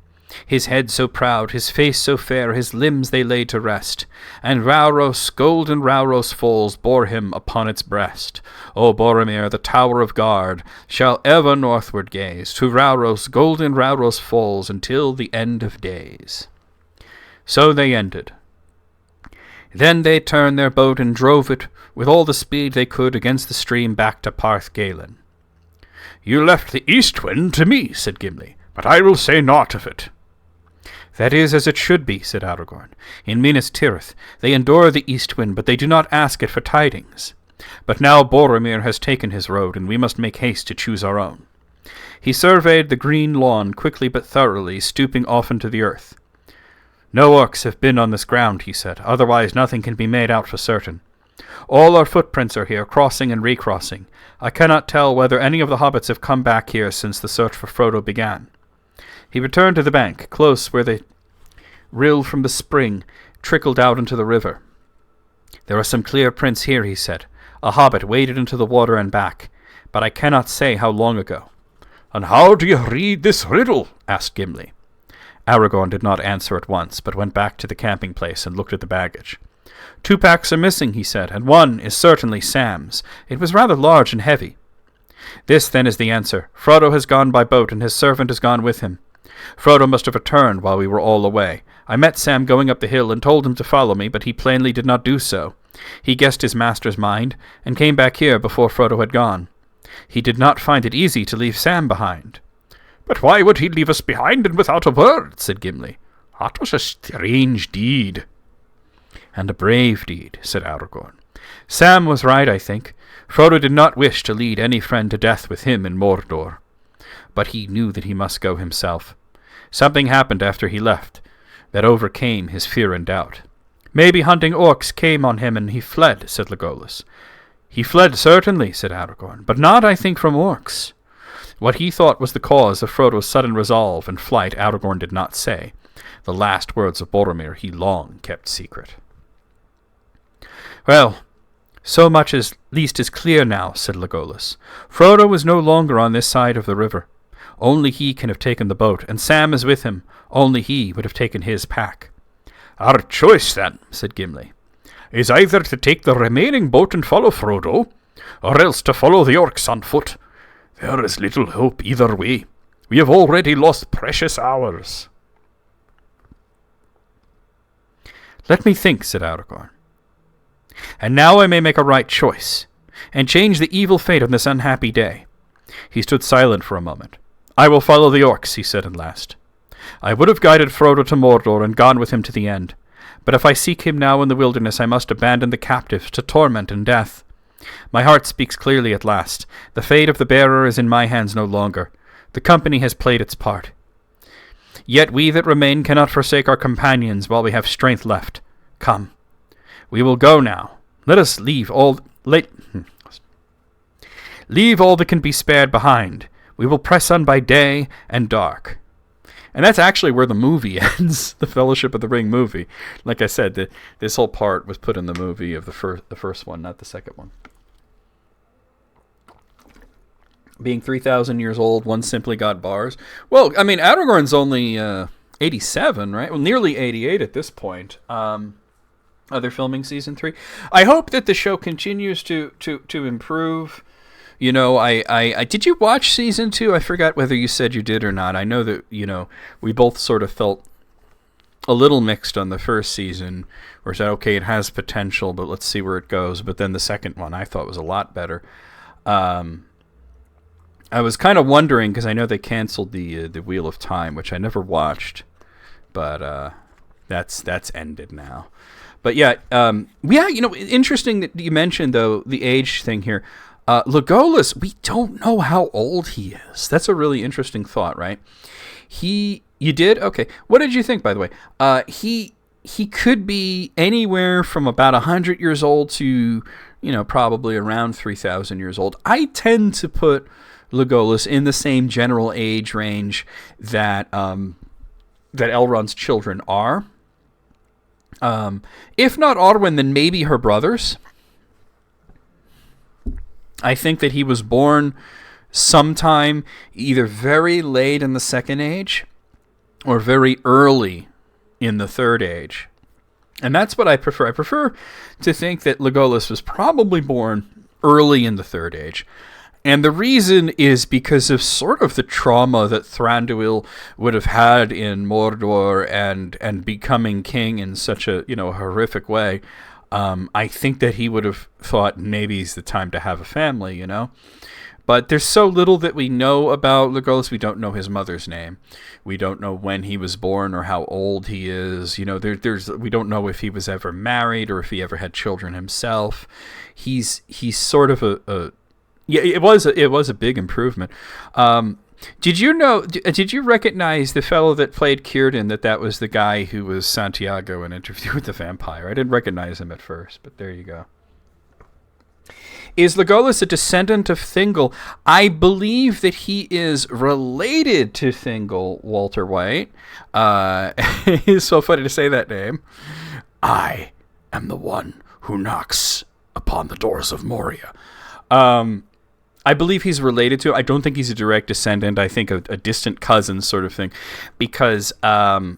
His head so proud, his face so fair, his limbs they laid to rest, and Rauros, golden Rauros falls, bore him upon its breast. O Boromir, the tower of guard, shall ever northward gaze, to Rauros, golden Rauros falls, until the end of days. So they ended, Then they turned their boat and drove it with all the speed they could against the stream back to Parth Galen. "You left the east wind to me," said Gimli, "but I will say naught of it." "That is as it should be," said Aragorn. "In Minas Tirith they endure the east wind, but they do not ask it for tidings. But now Boromir has taken his road, and we must make haste to choose our own." He surveyed the green lawn quickly but thoroughly, stooping often to the earth. "No orcs have been on this ground," he said, "otherwise nothing can be made out for certain. All our footprints are here, crossing and recrossing. I cannot tell whether any of the hobbits have come back here since the search for Frodo began." He returned to the bank, close where the rill from the spring trickled out into the river. "There are some clear prints here," he said. "A hobbit waded into the water and back, but I cannot say how long ago." "And how do you read this riddle?" asked Gimli. Aragorn did not answer at once, but went back to the camping place and looked at the baggage. "2 packs are missing," he said, "and one is certainly Sam's. It was rather large and heavy." "This, then, is the answer. Frodo has gone by boat, and his servant has gone with him. Frodo must have returned while we were all away. I met Sam going up the hill and told him to follow me, but he plainly did not do so. He guessed his master's mind, and came back here before Frodo had gone. He did not find it easy to leave Sam behind." "But why would he leave us behind and without a word?" said Gimli. "That was a strange deed." "And a brave deed," said Aragorn. "Sam was right, I think. Frodo did not wish to lead any friend to death with him in Mordor. But he knew that he must go himself. Something happened after he left that overcame his fear and doubt." "Maybe hunting orcs came on him and he fled," said Legolas. "He fled, certainly," said Aragorn, "but not, I think, from orcs." What he thought was the cause of Frodo's sudden resolve and flight Aragorn did not say. The last words of Boromir he long kept secret. "Well, so much at least is clear now," said Legolas. "Frodo is no longer on this side of the river. Only he can have taken the boat, and Sam is with him. Only he would have taken his pack." "Our choice, then," said Gimli, "is either to take the remaining boat and follow Frodo, or else to follow the orcs on foot. There is little hope either way. We have already lost precious hours." "Let me think," said Aragorn. "And now I may make a right choice, and change the evil fate of this unhappy day." He stood silent for a moment. "I will follow the orcs," he said at last. "I would have guided Frodo to Mordor and gone with him to the end. But if I seek him now in the wilderness, I must abandon the captives to torment and death. My heart speaks clearly at last. The fate of the bearer is in my hands no longer. The company has played its part. Yet we that remain cannot forsake our companions while we have strength left. Come, we will go now. Let us leave all that can be spared behind. We will press on by day and dark." And that's actually where the movie ends, the Fellowship of the Ring movie. Like I said, this whole part was put in the movie of the first one, not the second one. Being 3,000 years old, one simply got bars. Well, I mean, Aragorn's only 87, right? Well, nearly 88 at this point. They're filming season 3. I hope that the show continues to improve. You know, I did you watch season 2? I forgot whether you said you did or not. I know that, you know, we both sort of felt a little mixed on the first season. Where we said, okay, it has potential, but let's see where it goes. But then the second one I thought was a lot better. I was kind of wondering, because I know they canceled the Wheel of Time, which I never watched. But that's ended now. But yeah, you know, interesting that you mentioned, though, the age thing here. Legolas, we don't know how old he is. That's a really interesting thought, right? You did? Okay. What did you think, by the way? He could be anywhere from about 100 years old to, you know, probably around 3,000 years old. I tend to put Legolas in the same general age range that Elrond's children are. If not Arwen, then maybe her brothers. I think that he was born sometime either very late in the Second Age or very early in the Third Age. And that's what I prefer. I prefer to think that Legolas was probably born early in the Third Age. And the reason is because of sort of the trauma that Thranduil would have had in Mordor and becoming king in such a, horrific way. I think that he would have thought maybe it's the time to have a family, But there's so little that we know about Legolas. We don't know his mother's name. We don't know when he was born or how old he is. We don't know if he was ever married or if he ever had children himself. He's sort of it was a big improvement. Did you recognize the fellow that played Círdan, that was the guy who was Santiago in Interview with the Vampire? I didn't recognize him at first, but there you go. Is Legolas a descendant of Thingol? I believe that he is related to Thingol, Walter White. It's so funny to say that name. I am the one who knocks upon the doors of Moria. I believe he's related to. I don't think he's a direct descendant. I think a distant cousin sort of thing. Because I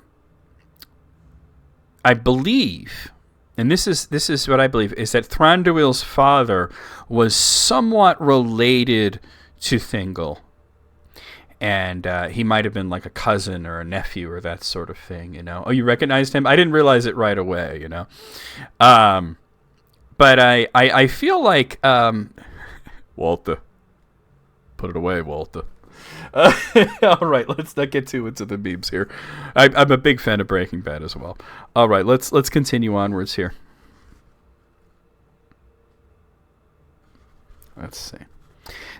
believe... And this is what I believe, is that Thranduil's father was somewhat related to Thingol. And he might have been like a cousin or a nephew or that sort of thing, Oh, you recognized him? I didn't realize it right away, But I feel like... Walter. Put it away, Walter. All right, let's not get too into the memes here. I'm a big fan of Breaking Bad as well. All right, let's continue onwards here. Let's see.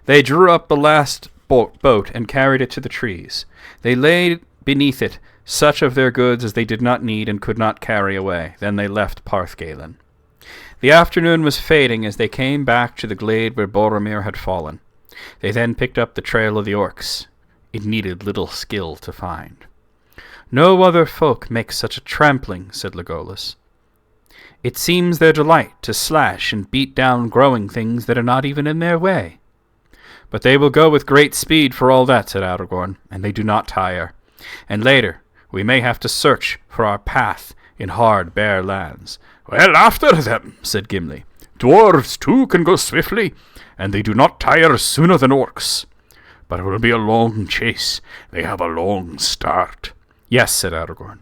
They drew up the last boat and carried it to the trees. They laid beneath it such of their goods as they did not need and could not carry away. Then they left Parthgalen. The afternoon was fading as they came back to the glade where Boromir had fallen. They then picked up the trail of the orcs. It needed little skill to find. No other folk make such a trampling, said Legolas. It seems their delight to slash and beat down growing things that are not even in their way. But they will go with great speed for all that, said Aragorn, and they do not tire. And later we may have to search for our path in hard, bare lands. Well, after them, said Gimli. Dwarves, too, can go swiftly, and they do not tire sooner than orcs. But it will be a long chase. They have a long start. Yes, said Aragorn.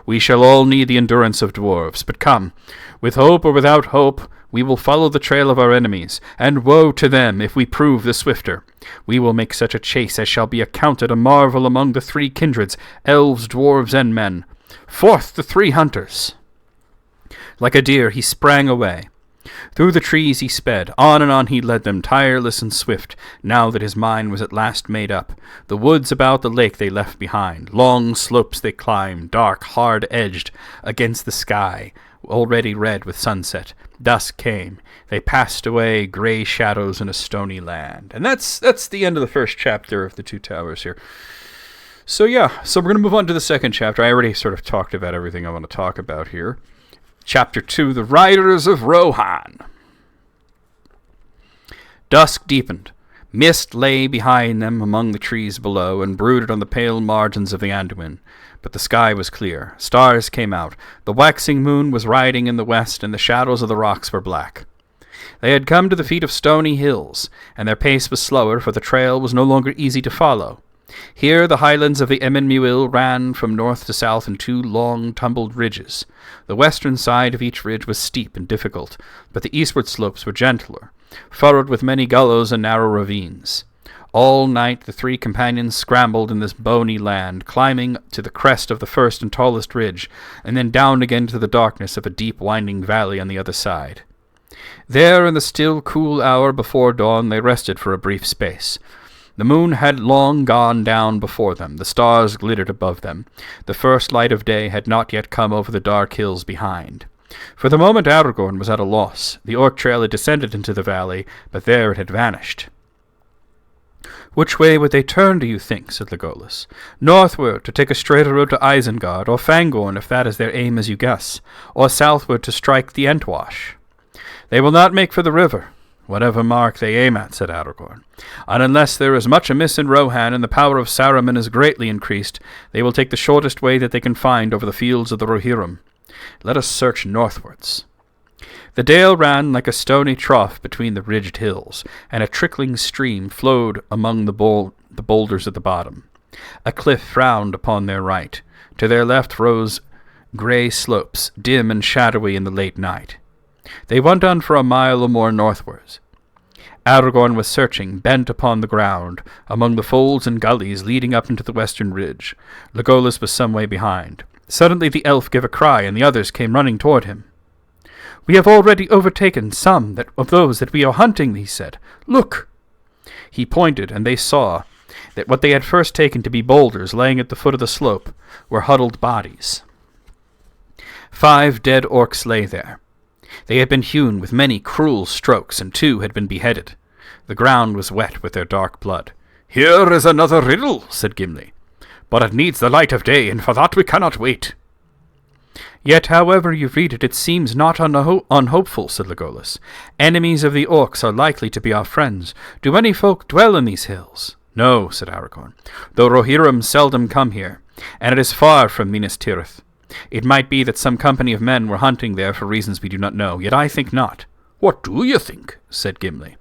We shall all need the endurance of dwarves, but come, with hope or without hope, we will follow the trail of our enemies, and woe to them if we prove the swifter. We will make such a chase as shall be accounted a marvel among the three kindreds, elves, dwarves, and men. Forth the three hunters! Like a deer he sprang away. Through the trees he sped, on and on he led them, tireless and swift, now that his mind was at last made up. The woods about the lake they left behind, long slopes they climbed, dark, hard-edged, against the sky, already red with sunset. Dusk came. They passed away, grey shadows in a stony land. And that's the end of the first chapter of The Two Towers here. So we're going to move on to the second chapter. I already sort of talked about everything I want to talk about here. Chapter 2, The Riders of Rohan. Dusk deepened. Mist lay behind them among the trees below and brooded on the pale margins of the Anduin. But the sky was clear. Stars came out. The waxing moon was riding in the west, and the shadows of the rocks were black. They had come to the feet of stony hills, and their pace was slower, for the trail was no longer easy to follow. Here the highlands of the Emyn Muil ran from north to south in two long, tumbled ridges. The western side of each ridge was steep and difficult, but the eastward slopes were gentler, furrowed with many gullies and narrow ravines. All night the three companions scrambled in this bony land, climbing to the crest of the first and tallest ridge, and then down again to the darkness of a deep, winding valley on the other side. There, in the still, cool hour before dawn, they rested for a brief space. The moon had long gone down before them. The stars glittered above them. The first light of day had not yet come over the dark hills behind. For the moment Aragorn was at a loss. The orc trail had descended into the valley, but there it had vanished. "Which way would they turn, do you think?" said Legolas. "Northward, to take a straighter road to Isengard, or Fangorn, if that is their aim as you guess, or southward to strike the Entwash?" "They will not make for the river, whatever mark they aim at," said Aragorn. "And unless there is much amiss in Rohan and the power of Saruman is greatly increased, they will take the shortest way that they can find over the fields of the Rohirrim. Let us search northwards." The dale ran like a stony trough between the ridged hills, and a trickling stream flowed among the boulders at the bottom. A cliff frowned upon their right. To their left rose grey slopes, dim and shadowy in the late night. They went on for a mile or more northwards. Aragorn was searching, bent upon the ground, among the folds and gullies leading up into the western ridge. Legolas was some way behind. Suddenly the elf gave a cry, and the others came running toward him. "We have already overtaken some of those that we are hunting," he said. "Look!" He pointed, and they saw that what they had first taken to be boulders laying at the foot of the slope were huddled bodies. 5 dead orcs lay there. They had been hewn with many cruel strokes, and 2 had been beheaded. The ground was wet with their dark blood. "Here is another riddle," said Gimli. "But it needs the light of day, and for that we cannot wait." "Yet, however you read it, it seems not unhopeful," said Legolas. "Enemies of the orcs are likely to be our friends. Do any folk dwell in these hills?" "No," said Aragorn, "though Rohirrim seldom come here, and it is far from Minas Tirith. It might be that some company of men were hunting there for reasons we do not know, yet I think not." "What do you think?" said Gimli.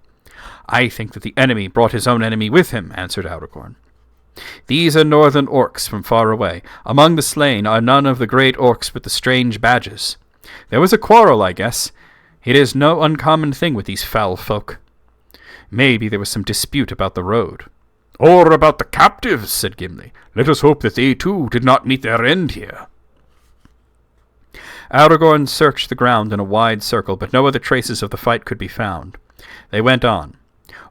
"I think that the enemy brought his own enemy with him," answered Aragorn. "These are northern orcs from far away. Among the slain are none of the great orcs with the strange badges. There was a quarrel, I guess. It is no uncommon thing with these foul folk. Maybe there was some dispute about the road." "Or about the captives," said Gimli. "Let us hope that they too did not meet their end here." Aragorn searched the ground in a wide circle, but no other traces of the fight could be found. They went on.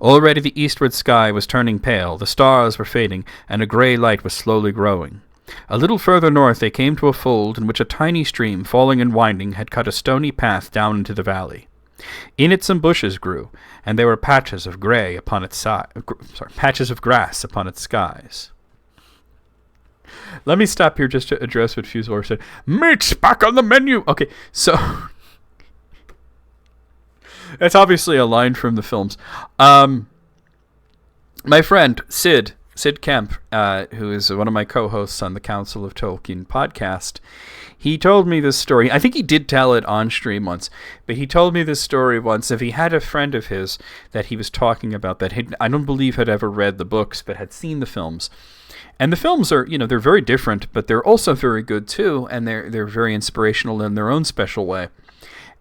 Already the eastward sky was turning pale, the stars were fading, and a grey light was slowly growing. A little further north they came to a fold in which a tiny stream, falling and winding, had cut a stony path down into the valley. In it some bushes grew, and there were patches of grass upon its skies. Let me stop here just to address what Fusor said. "Meat's back on the menu!" Okay, so that's obviously a line from the films. My friend Sid Kemp, who is one of my co-hosts on the Council of Tolkien podcast, he told me this story. I think he did tell it on stream once, but he told me this story once. If he had a friend of his that he was talking about that I don't believe had ever read the books, but had seen the films. And the films are, they're very different, but they're also very good too, and they're very inspirational in their own special way.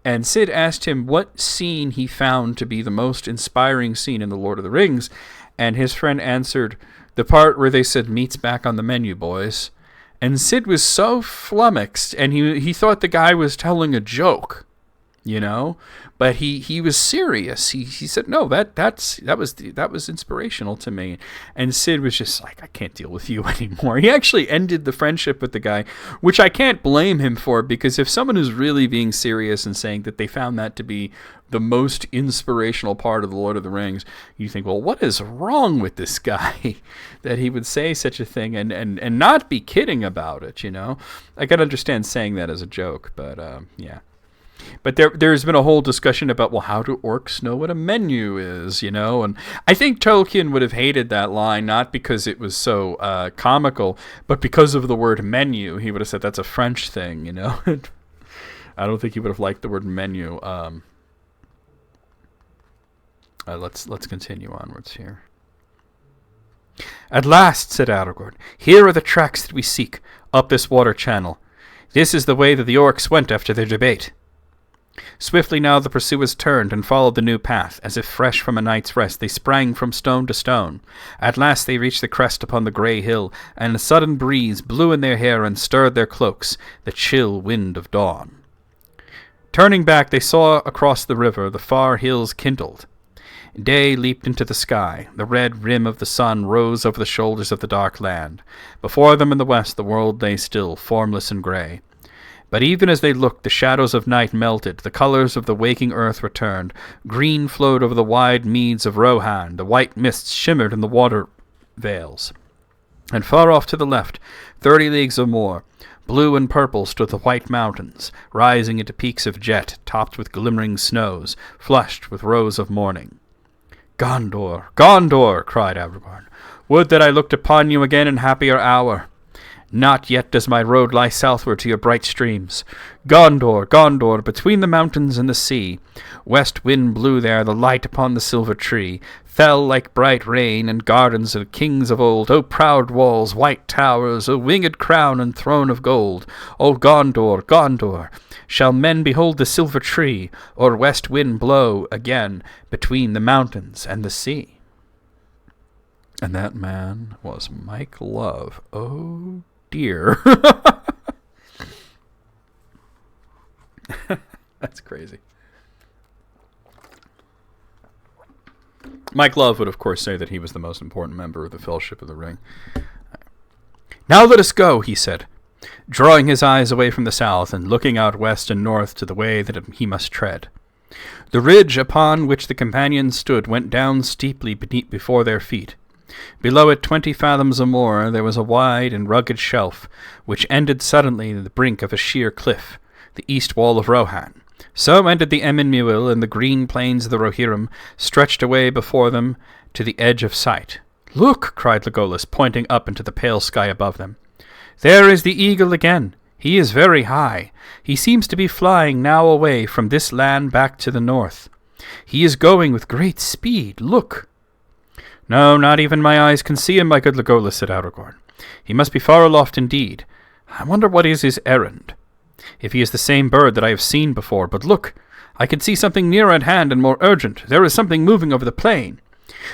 And Sid asked him what scene he found to be the most inspiring scene in The Lord of the Rings, and his friend answered, "The part where they said, 'Meat's back on the menu, boys.'" And Sid was so flummoxed, and he thought the guy was telling a joke, but he was serious. He said, "No, that was inspirational to me." And Sid was just like, "I can't deal with you anymore." He actually ended the friendship with the guy, which I can't blame him for, because if someone is really being serious and saying that they found that to be the most inspirational part of The Lord of the Rings, you think, well, what is wrong with this guy that he would say such a thing and not be kidding about it, I can understand saying that as a joke, but yeah. But there's been a whole discussion about, well, how do orcs know what a menu is, And I think Tolkien would have hated that line, not because it was so comical, but because of the word menu. He would have said that's a French thing, I don't think he would have liked the word menu. Let's continue onwards here. "At last," said Aragorn, "here are the tracks that we seek, up this water channel. This is the way that the orcs went after their debate." Swiftly now the pursuers turned and followed the new path. As if fresh from a night's rest, they sprang from stone to stone. At last they reached the crest upon the grey hill, and a sudden breeze blew in their hair and stirred their cloaks, the chill wind of dawn. Turning back, they saw across the river the far hills kindled. Day leaped into the sky. The red rim of the sun rose over the shoulders of the dark land. Before them in the west the world lay still, formless and grey. But even as they looked, the shadows of night melted, the colors of the waking earth returned. Green flowed over the wide meads of Rohan, the white mists shimmered in the water vales. And far off to the left, 30 leagues or more, blue and purple stood the white mountains, rising into peaks of jet, topped with glimmering snows, flushed with rows of morning. "Gondor, Gondor!" cried Aragorn. "Would that I looked upon you again in happier hour." Not yet does my road lie southward to your bright streams. Gondor, Gondor, between the mountains and the sea. West wind blew there the light upon the silver tree. Fell like bright rain in gardens of kings of old. O proud walls, white towers, O winged crown and throne of gold. O Gondor, Gondor, shall men behold the silver tree, or west wind blow again between the mountains and the sea? And that man was Mike Love. Oh, dear. That's crazy. Mike Love would, of course, say that he was the most important member of the Fellowship of the Ring. Now let us go, he said, drawing his eyes away from the south and looking out west and north to the way that he must tread. The ridge upon which the companions stood went down steeply before their feet. Below it 20 fathoms or more there was a wide and rugged shelf, which ended suddenly in the brink of a sheer cliff, the east wall of Rohan. So ended the Emyn Muil, and the green plains of the Rohirrim stretched away before them to the edge of sight. "Look!" cried Legolas, pointing up into the pale sky above them. "There is the eagle again. He is very high. He seems to be flying now away from this land back to the north. He is going with great speed. Look!" "No, not even my eyes can see him, my good Legolas," said Aragorn. "He must be far aloft indeed. I wonder what is his errand. If he is the same bird that I have seen before. But look, I can see something nearer at hand and more urgent. There is something moving over the plain."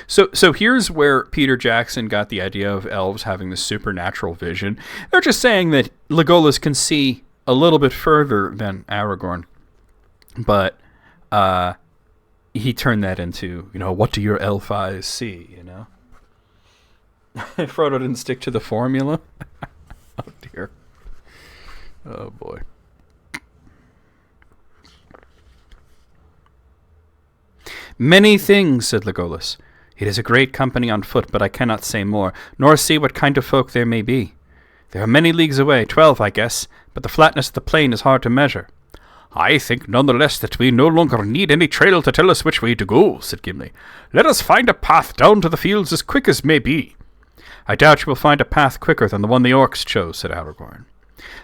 So here's where Peter Jackson got the idea of elves having this supernatural vision. They're just saying that Legolas can see a little bit further than Aragorn. But he turned that into, what do your elf eyes see, Frodo didn't stick to the formula. Oh, dear. Oh, boy. "Many things," said Legolas. "It is a great company on foot, but I cannot say more, nor see what kind of folk there may be. They are many leagues away, 12, I guess, but the flatness of the plain is hard to measure." "I think none the less that we no longer need any trail to tell us which way to go," said Gimli. "Let us find a path down to the fields as quick as may be." "I doubt you will find a path quicker than the one the orcs chose," said Aragorn.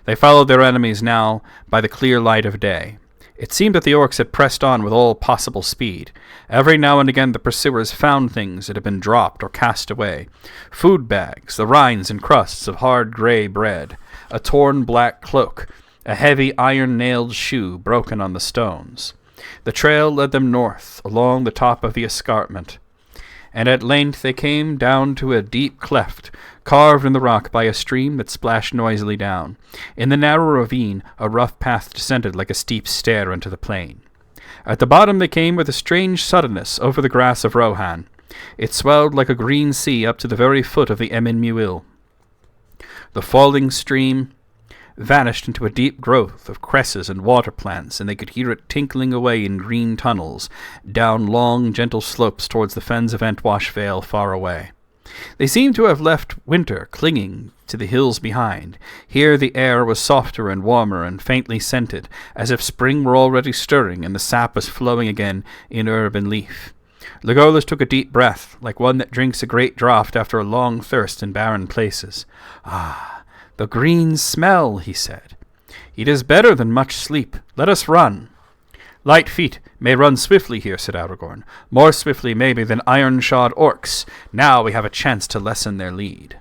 They followed their enemies now by the clear light of day. It seemed that the orcs had pressed on with all possible speed. Every now and again the pursuers found things that had been dropped or cast away. Food bags, the rinds and crusts of hard grey bread, a torn black cloak, a heavy iron-nailed shoe broken on the stones. The trail led them north, along the top of the escarpment, and at length they came down to a deep cleft, carved in the rock by a stream that splashed noisily down. In the narrow ravine, a rough path descended like a steep stair into the plain. At the bottom they came with a strange suddenness over the grass of Rohan. It swelled like a green sea up to the very foot of the Emyn Muil. The falling stream vanished into a deep growth of cresses and water plants, and they could hear it tinkling away in green tunnels, down long, gentle slopes towards the fens of Entwash Vale far away. They seemed to have left winter clinging to the hills behind. Here the air was softer and warmer and faintly scented, as if spring were already stirring and the sap was flowing again in herb and leaf. Legolas took a deep breath, like one that drinks a great draught after a long thirst in barren places. "Ah, the green smell," he said. "It is better than much sleep. Let us run." "Light feet may run swiftly here," said Aragorn. "More swiftly, maybe, than iron-shod orcs. Now we have a chance to lessen their lead."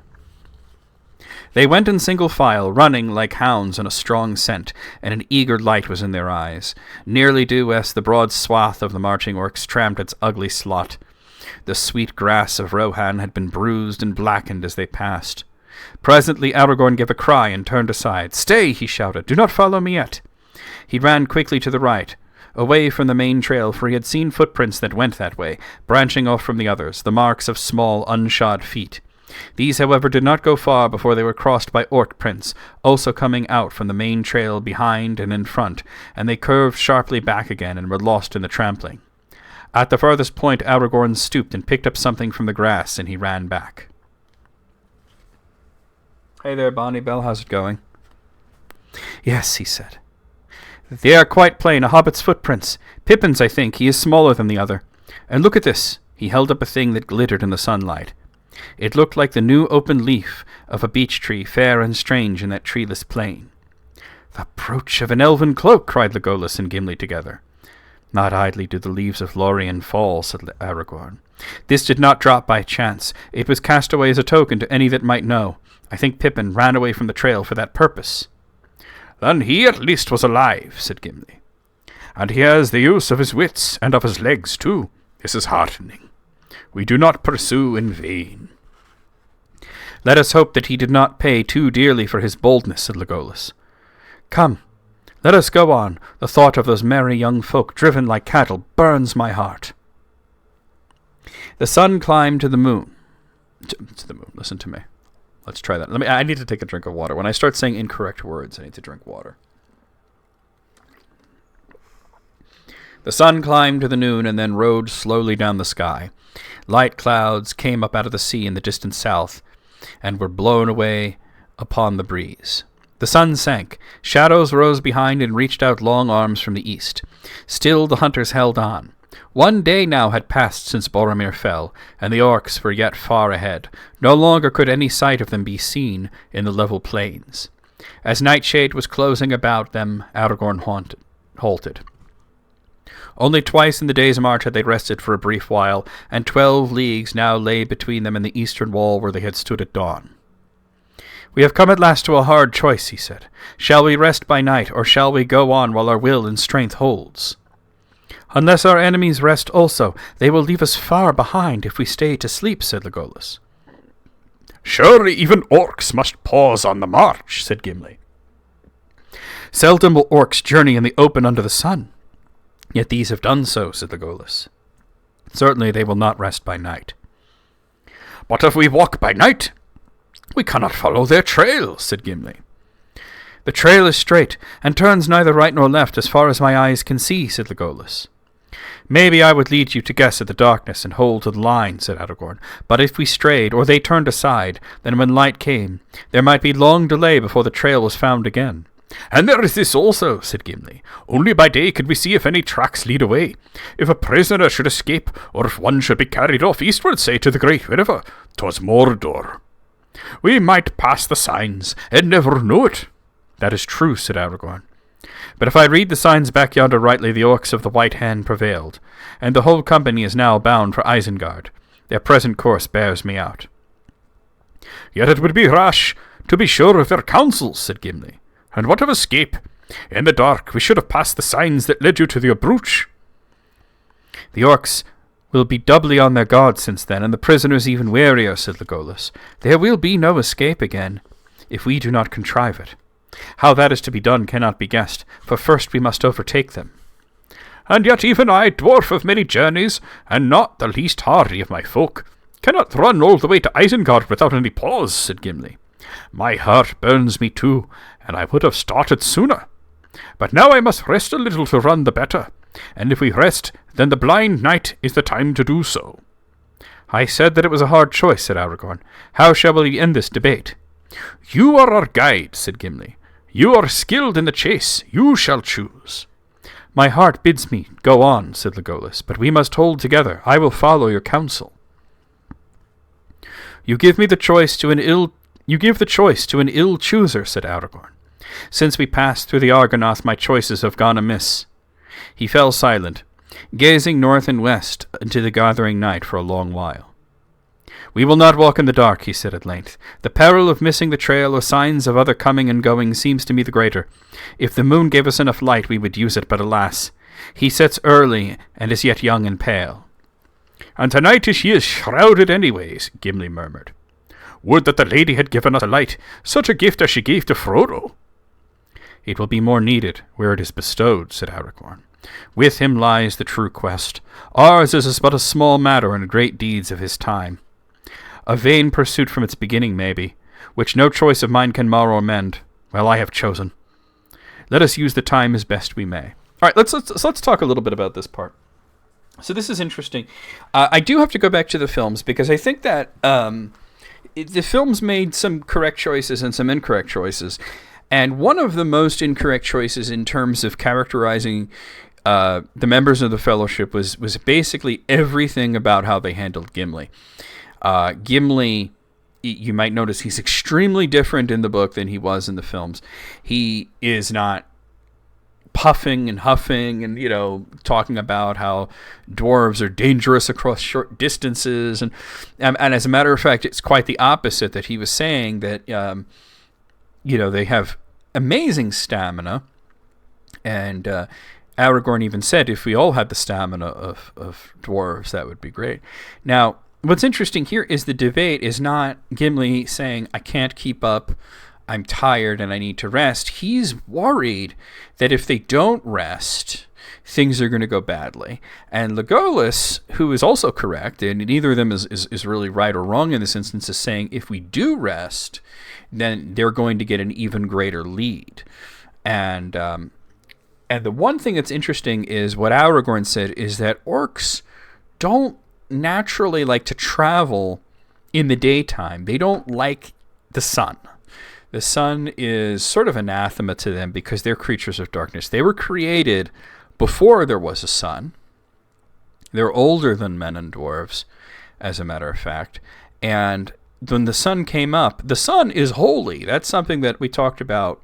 They went in single file, running like hounds on a strong scent, and an eager light was in their eyes, nearly due west the broad swath of the marching orcs tramped its ugly slot. The sweet grass of Rohan had been bruised and blackened as they passed. Presently Aragorn gave a cry and turned aside. "Stay!" he shouted. "Do not follow me yet." He ran quickly to the right, away from the main trail, for he had seen footprints that went that way, branching off from the others, the marks of small, unshod feet. These, however, did not go far before they were crossed by orc prints, also coming out from the main trail behind and in front, and they curved sharply back again and were lost in the trampling. At the farthest point Aragorn stooped and picked up something from the grass, and he ran back. "Hey there, Bonnie Bell, how's it going?" "Yes," he said. "They are quite plain, a hobbit's footprints. Pippin's, I think. He is smaller than the other. And look at this." He held up a thing that glittered in the sunlight. It looked like the new open leaf of a beech tree, fair and strange in that treeless plain. "The brooch of an elven cloak!" cried Legolas and Gimli together. "Not idly do the leaves of Lorien fall," said Aragorn. "This did not drop by chance. It was cast away as a token to any that might know. I think Pippin ran away from the trail for that purpose." "Then he at least was alive," said Gimli. "And he has the use of his wits, and of his legs too. This is heartening. We do not pursue in vain." "Let us hope that he did not pay too dearly for his boldness," said Legolas. "Come, let us go on. The thought of those merry young folk driven like cattle burns my heart." The sun climbed to the moon. To the moon, listen to me. Let's try that. I need to take a drink of water. When I start saying incorrect words, I need to drink water. The sun climbed to the noon and then rode slowly down the sky. Light clouds came up out of the sea in the distant south and were blown away upon the breeze. The sun sank. Shadows rose behind and reached out long arms from the east. Still the hunters held on. 1 day now had passed since Boromir fell, and the orcs were yet far ahead. No longer could any sight of them be seen in the level plains. As nightshade was closing about them, Aragorn halted. Only twice in the day's march had they rested for a brief while, and 12 leagues now lay between them and the eastern wall where they had stood at dawn. "We have come at last to a hard choice," he said. "Shall we rest by night, or shall we go on while our will and strength holds?" "Unless our enemies rest also, they will leave us far behind if we stay to sleep," said Legolas. "Surely even orcs must pause on the march," said Gimli. "Seldom will orcs journey in the open under the sun. Yet these have done so," said Legolas. "Certainly they will not rest by night." "But if we walk by night, we cannot follow their trail," said Gimli. "The trail is straight, and turns neither right nor left as far as my eyes can see," said Legolas. "Maybe I would lead you to guess at the darkness and hold to the line," said Aragorn. "But if we strayed, or they turned aside, then when light came, there might be long delay before the trail was found again." "And there is this also," said Gimli. "Only by day could we see if any tracks lead away. If a prisoner should escape, or if one should be carried off eastward, say, to the great river, 'twas Mordor. We might pass the signs, and never know it." "That is true," said Aragorn. "But if I read the signs back yonder rightly, the orcs of the White Hand prevailed, and the whole company is now bound for Isengard. Their present course bears me out." "Yet it would be rash to be sure of their counsels," said Gimli. "And what of escape? In the dark we should have passed the signs that led you to the Abruch." "The orcs will be doubly on their guard since then, and the prisoners even warier," said Legolas. "There will be no escape again, if we do not contrive it. How that is to be done cannot be guessed, for first we must overtake them." "And yet even I, dwarf of many journeys, and not the least hardy of my folk, cannot run all the way to Isengard without any pause," said Gimli. "My heart burns me too, and I would have started sooner. But now I must rest a little to run the better, and if we rest, then the blind night is the time to do so." "I said that it was a hard choice," said Aragorn. "How shall we end this debate?" "You are our guide," said Gimli. "You are skilled in the chase. You shall choose." "My heart bids me go on," said Legolas, "but we must hold together. I will follow your counsel." You give the choice to an ill chooser," said Aragorn. "Since we passed through the Argonath, my choices have gone amiss." He fell silent, gazing north and west into the gathering night for a long while. "We will not walk in the dark," he said at length. "The peril of missing the trail or signs of other coming and going seems to me the greater. If the moon gave us enough light, we would use it, but alas, he sets early and is yet young and pale." "And tonight she is shrouded anyways," Gimli murmured. "Would that the lady had given us a light, such a gift as she gave to Frodo." "It will be more needed where it is bestowed," said Aragorn. "With him lies the true quest. Ours is but a small matter in great deeds of his time. A vain pursuit from its beginning, maybe, which no choice of mine can mar or mend. Well, I have chosen. Let us use the time as best we may." All right, let's talk a little bit about this part. So this is interesting. I do have to go back to the films because I think that the films made some correct choices and some incorrect choices. And one of the most incorrect choices in terms of characterizing the members of the Fellowship was basically everything about how they handled Gimli. Gimli, you might notice he's extremely different in the book than he was in the films. He is not puffing and huffing and, talking about how dwarves are dangerous across short distances. And as a matter of fact, it's quite the opposite, that he was saying that, they have amazing stamina. And Aragorn even said, if we all had the stamina of dwarves, that would be great. Now, what's interesting here is the debate is not Gimli saying, I can't keep up, I'm tired and I need to rest. He's worried that if they don't rest, things are going to go badly. And Legolas, who is also correct, and neither of them is really right or wrong in this instance, is saying if we do rest, then they're going to get an even greater lead. And the one thing that's interesting is what Aragorn said is that orcs don't naturally like to travel in the daytime. They don't like the sun. The sun is sort of anathema to them because they're creatures of darkness. They were created before there was a sun. They're older than men and dwarves, as a matter of fact. And when the sun came up, the sun is holy. That's something that we talked about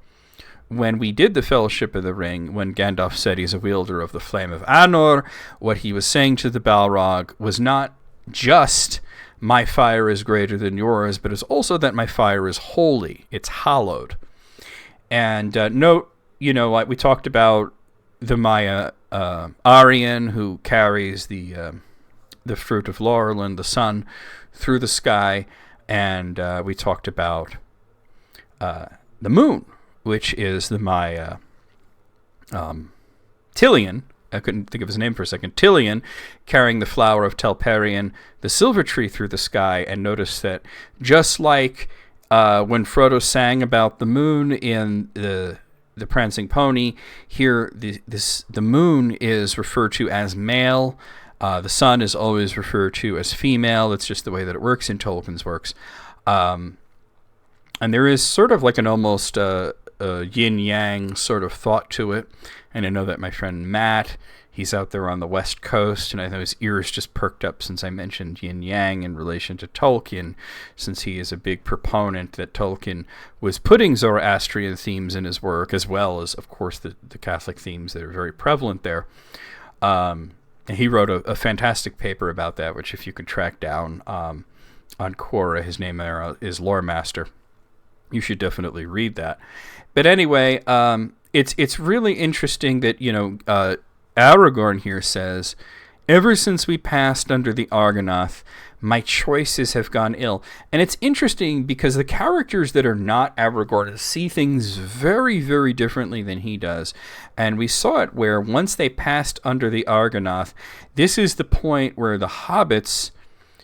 when we did the Fellowship of the Ring, when Gandalf said he's a wielder of the Flame of Anor. What he was saying to the Balrog was not just, my fire is greater than yours, but it's also that my fire is holy. It's hallowed. And note, like we talked about the Maya Aryan, who carries the fruit of Laurelin, the sun, through the sky. And we talked about the moon, which is the Maya Tilion. I couldn't think of his name for a second. Tilion, carrying the flower of Telperion, the silver tree, through the sky. And notice that just like when Frodo sang about the moon in the Prancing Pony, here the moon is referred to as male. The sun is always referred to as female. That's just the way that it works in Tolkien's works. And there is sort of like an almost yin-yang sort of thought to it. And I know that my friend Matt, he's out there on the West Coast, and I know his ears just perked up since I mentioned yin-yang in relation to Tolkien, since he is a big proponent that Tolkien was putting Zoroastrian themes in his work, as well as, of course, the Catholic themes that are very prevalent there. And he wrote a fantastic paper about that, which if you can track down on Quora, his name there is Lore Master. You should definitely read that. But anyway, it's really interesting that, Aragorn here says, ever since we passed under the Argonath, my choices have gone ill. And it's interesting because the characters that are not Aragorn see things very, very differently than he does. And we saw it where once they passed under the Argonath, this is the point where the hobbits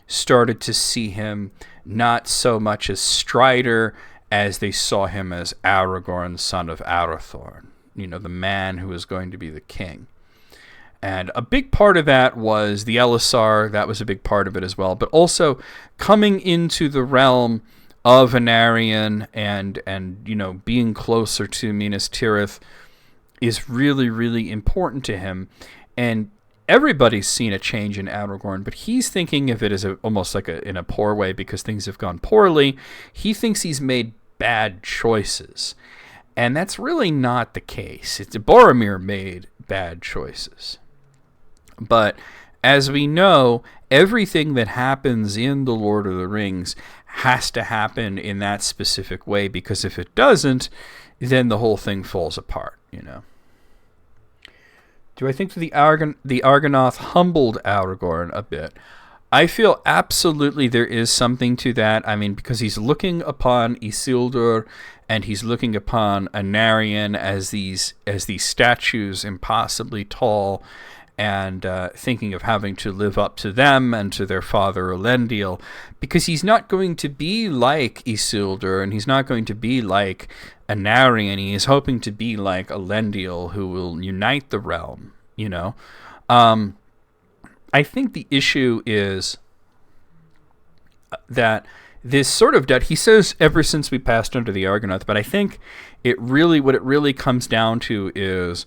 started to see him not so much as Strider as they saw him as Aragorn, son of Arathorn, the man who was going to be the king. And a big part of that was the Elisar. That was a big part of it as well. But also coming into the realm of Anarion and being closer to Minas Tirith is really, really important to him. And everybody's seen a change in Aragorn, but he's thinking of it as almost like in a poor way because things have gone poorly. He thinks he's made bad choices. And that's really not the case. Boromir made bad choices. But as we know, everything that happens in The Lord of the Rings has to happen in that specific way, because if it doesn't, then the whole thing falls apart, Do I think that the Argonath humbled Aragorn a bit? I feel absolutely there is something to that. I mean, because he's looking upon Isildur and he's looking upon Anarion as these statues impossibly tall, and thinking of having to live up to them and to their father Elendil, because he's not going to be like Isildur and he's not going to be like Anarion. He is hoping to be like Elendil, who will unite the realm, I think the issue is that this sort of debt, he says ever since we passed under the Argonath, but I think what it really comes down to is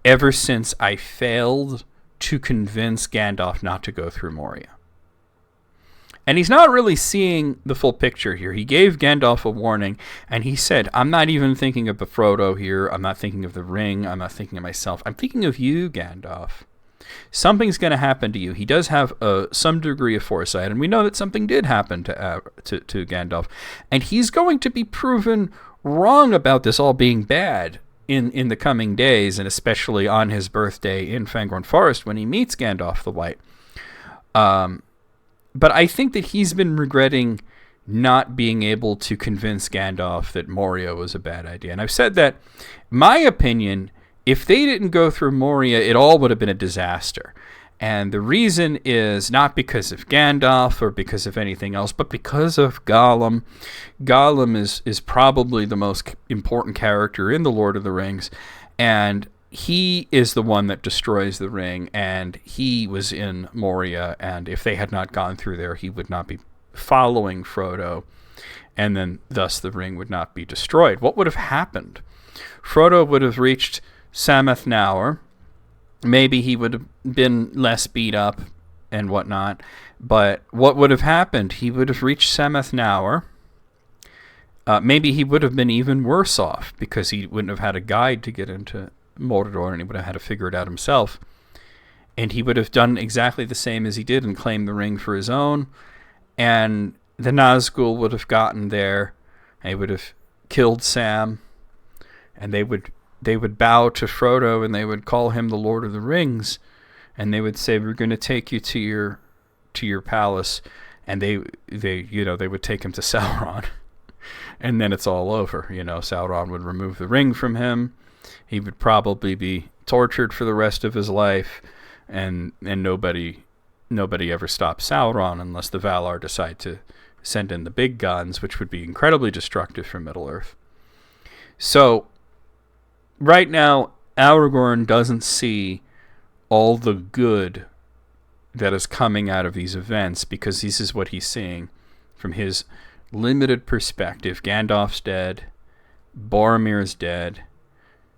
ever since I failed to convince Gandalf not to go through Moria. And he's not really seeing the full picture here. He gave Gandalf a warning, and he said, I'm not even thinking of the Frodo here. I'm not thinking of the ring. I'm not thinking of myself. I'm thinking of you, Gandalf. Something's going to happen to you. He does have some degree of foresight, and we know that something did happen to Gandalf. And he's going to be proven wrong about this all being bad in the coming days, and especially on his birthday in Fangorn Forest when he meets Gandalf the White. But I think that he's been regretting not being able to convince Gandalf that Moria was a bad idea. And I've said that, my opinion, if they didn't go through Moria, it all would have been a disaster. And the reason is not because of Gandalf or because of anything else, but because of Gollum. Gollum is probably the most important character in The Lord of the Rings, and he is the one that destroys the ring, and he was in Moria, and if they had not gone through there, he would not be following Frodo, and then thus the ring would not be destroyed. What would have happened? Frodo would have reached Samath Naur. Maybe he would have been less beat up and whatnot, but what would have happened? He would have reached Samath Naur. Maybe he would have been even worse off, because he wouldn't have had a guide to get into Mordor, and he would have had to figure it out himself. And he would have done exactly the same as he did and claimed the ring for his own. And the Nazgul would have gotten there. They would have killed Sam. And they would bow to Frodo, and they would call him the Lord of the Rings. And they would say, we're going to take you to your palace. And they would take him to Sauron. And then it's all over. Sauron would remove the ring from him. He would probably be tortured for the rest of his life, and nobody ever stops Sauron unless the Valar decide to send in the big guns, which would be incredibly destructive for Middle-earth. So, right now, Aragorn doesn't see all the good that is coming out of these events, because this is what he's seeing from his limited perspective. Gandalf's dead. Boromir's dead.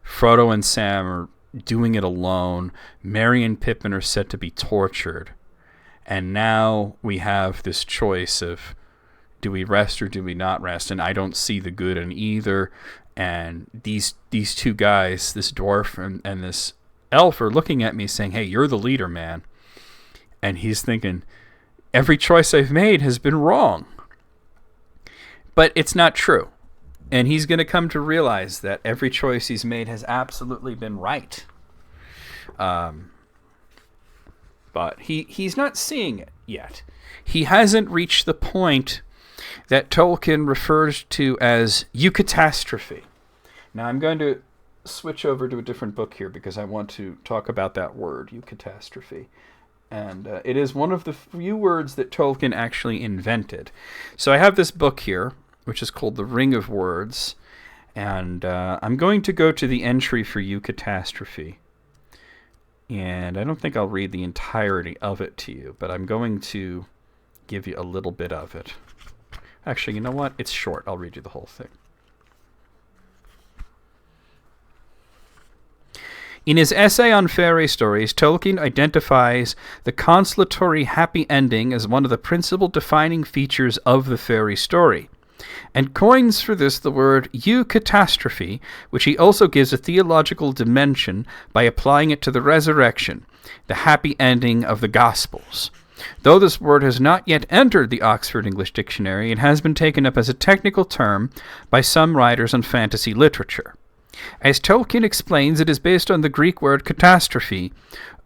Frodo and Sam are doing it alone. Merry and Pippin are said to be tortured. And now we have this choice of, do we rest or do we not rest? And I don't see the good in either. And these two guys, this dwarf and this elf, are looking at me saying, hey, you're the leader, man. And he's thinking, every choice I've made has been wrong. But it's not true. And he's going to come to realize that every choice he's made has absolutely been right. But he's not seeing it yet. He hasn't reached the point that Tolkien refers to as eucatastrophe. Now I'm going to switch over to a different book here, because I want to talk about that word, eucatastrophe. And it is one of the few words that Tolkien actually invented. So I have this book here, which is called The Ring of Words, and I'm going to go to the entry for eucatastrophe. And I don't think I'll read the entirety of it to you, but I'm going to give you a little bit of it. Actually, you know what? It's short. I'll read you the whole thing. In his essay on fairy stories, Tolkien identifies the consolatory happy ending as one of the principal defining features of the fairy story, and coins for this the word eucatastrophe, which he also gives a theological dimension by applying it to the resurrection, the happy ending of the Gospels. Though this word has not yet entered the Oxford English Dictionary, it has been taken up as a technical term by some writers on fantasy literature. As Tolkien explains, it is based on the Greek word catastrophe,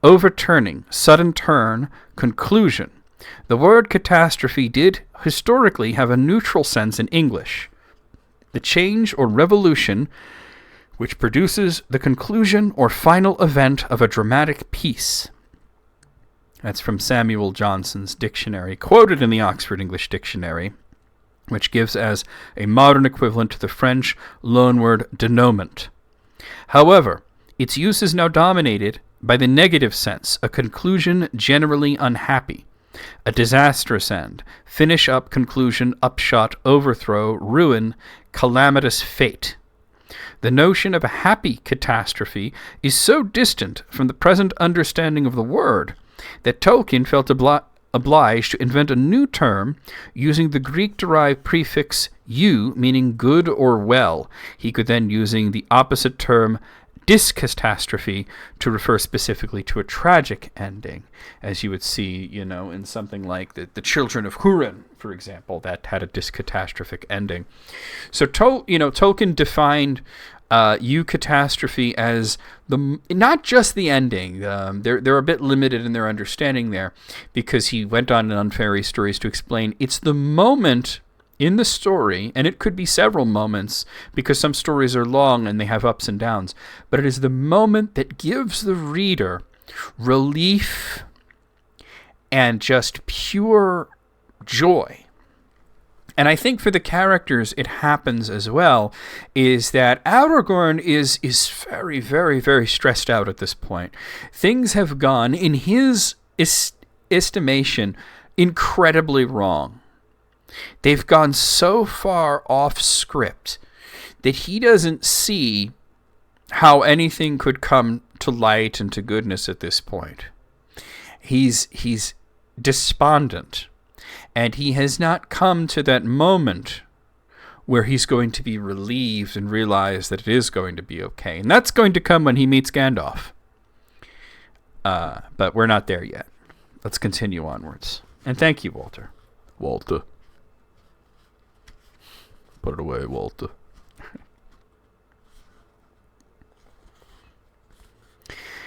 overturning, sudden turn, conclusion. The word catastrophe did historically have a neutral sense in English, the change or revolution which produces the conclusion or final event of a dramatic piece. That's from Samuel Johnson's dictionary, quoted in the Oxford English Dictionary, which gives as a modern equivalent to the French loanword denouement. However, its use is now dominated by the negative sense, a conclusion generally unhappy, a disastrous end, finish up, conclusion, upshot, overthrow, ruin, calamitous fate. The notion of a happy catastrophe is so distant from the present understanding of the word that Tolkien felt obliged to invent a new term using the Greek-derived prefix "eu," meaning good or well. He could then using the opposite term discatastrophe to refer specifically to a tragic ending, as you would see, in something like the Children of Húrin, for example, that had a discatastrophic ending. So, Tolkien defined eucatastrophe as not just the ending. They're a bit limited in their understanding there, because he went on in Unfairy Stories to explain it's the moment in the story, and it could be several moments because some stories are long and they have ups and downs, but it is the moment that gives the reader relief and just pure joy. And I think for the characters it happens as well, is that Aragorn is very, very, very stressed out at this point. Things have gone, in his estimation, incredibly wrong. They've gone so far off script that he doesn't see how anything could come to light and to goodness at this point. He's despondent, and he has not come to that moment where he's going to be relieved and realize that it is going to be okay. And that's going to come when he meets Gandalf. But we're not there yet. Let's continue onwards. And thank you, Walter. Walter. Put it away, Walter.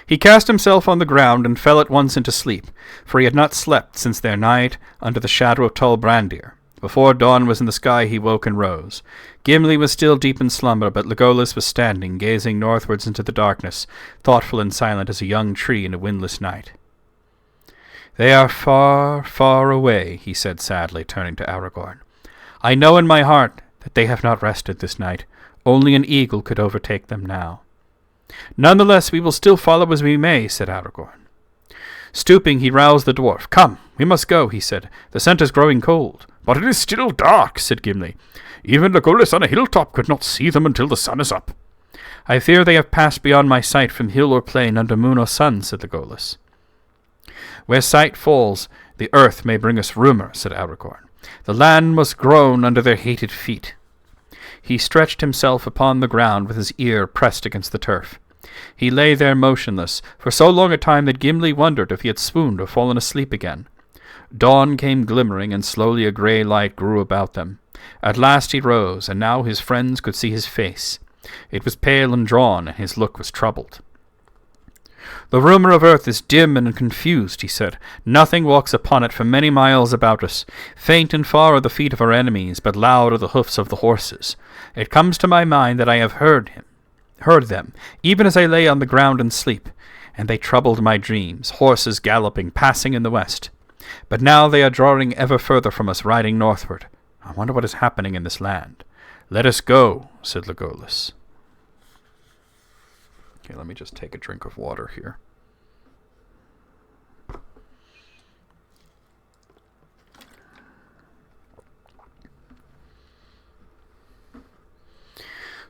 He cast himself on the ground and fell at once into sleep, for he had not slept since their night under the shadow of Tol Brandir. Before dawn was in the sky, he woke and rose. Gimli was still deep in slumber, but Legolas was standing, gazing northwards into the darkness, thoughtful and silent as a young tree in a windless night. "They are far, far away," he said sadly, turning to Aragorn. "I know in my heart that they have not rested this night. Only an eagle could overtake them now." "Nonetheless, we will still follow as we may," said Aragorn. Stooping, he roused the dwarf. "Come, we must go," he said. "The scent is growing cold." "But it is still dark," said Gimli. "Even Legolas on a hilltop could not see them until the sun is up." "I fear they have passed beyond my sight from hill or plain under moon or sun," said Legolas. "Where sight falls, the earth may bring us rumour," said Aragorn. "The land must groan under their hated feet." He stretched himself upon the ground with his ear pressed against the turf. He lay there motionless, for so long a time that Gimli wondered if he had swooned or fallen asleep again. Dawn came glimmering, and slowly a grey light grew about them. At last he rose, and now his friends could see his face. It was pale and drawn, and his look was troubled. "The rumour of earth is dim and confused," he said. "Nothing walks upon it for many miles about us. Faint and far are the feet of our enemies, but loud are the hoofs of the horses. It comes to my mind that I have heard them, even as I lay on the ground in sleep, and they troubled my dreams, horses galloping, passing in the west. But now they are drawing ever further from us, riding northward. I wonder what is happening in this land." "Let us go," said Legolas. Okay, let me just take a drink of water here.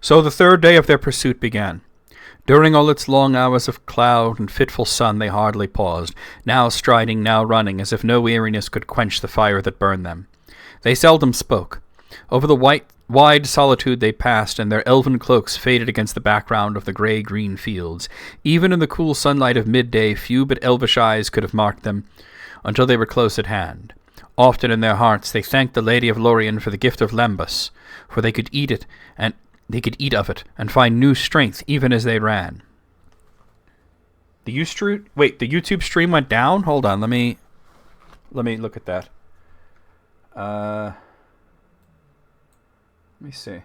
So the third day of their pursuit began. During all its long hours of cloud and fitful sun they hardly paused, now striding, now running, as if no weariness could quench the fire that burned them. They seldom spoke. Over the wide solitude they passed, and their elven cloaks faded against the background of the grey-green fields. Even in the cool sunlight of midday, few but elvish eyes could have marked them, until they were close at hand. Often in their hearts they thanked the Lady of Lorien for the gift of Lembas, for they could eat of it and find new strength even as they ran. The YouTube stream went down? Hold on, let me look at that. Let me see.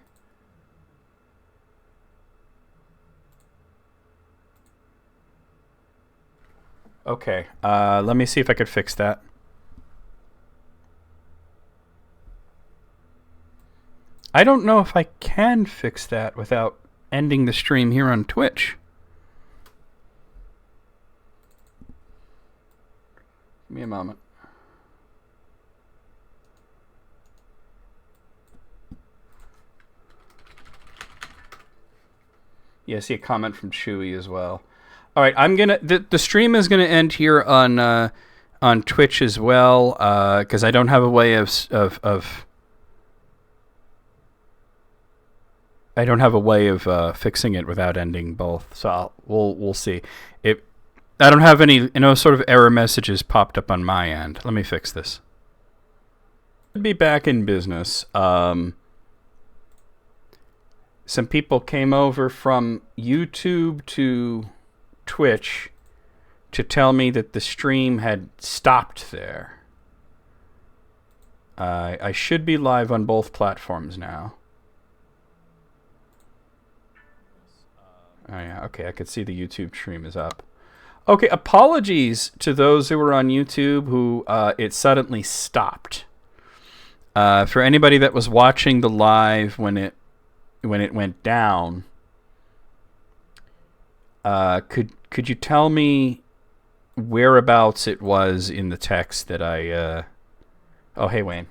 Okay, let me see if I could fix that. I don't know if I can fix that without ending the stream here on Twitch. Give me a moment. Yeah, I see a comment from Chewy as well. All right, the stream is gonna end here on on Twitch as well, because I don't have a way of I don't have a way of fixing it without ending both. So we'll see. I don't have any sort of error messages popped up on my end. Let me fix this. Should be back in business. Some people came over from YouTube to Twitch to tell me that the stream had stopped there. I should be live on both platforms now. Oh yeah, okay, I could see the YouTube stream is up. Okay, apologies to those who were on YouTube who it suddenly stopped. For anybody that was watching the live when it went down, could you tell me whereabouts it was in the text that I Oh, hey Wayne.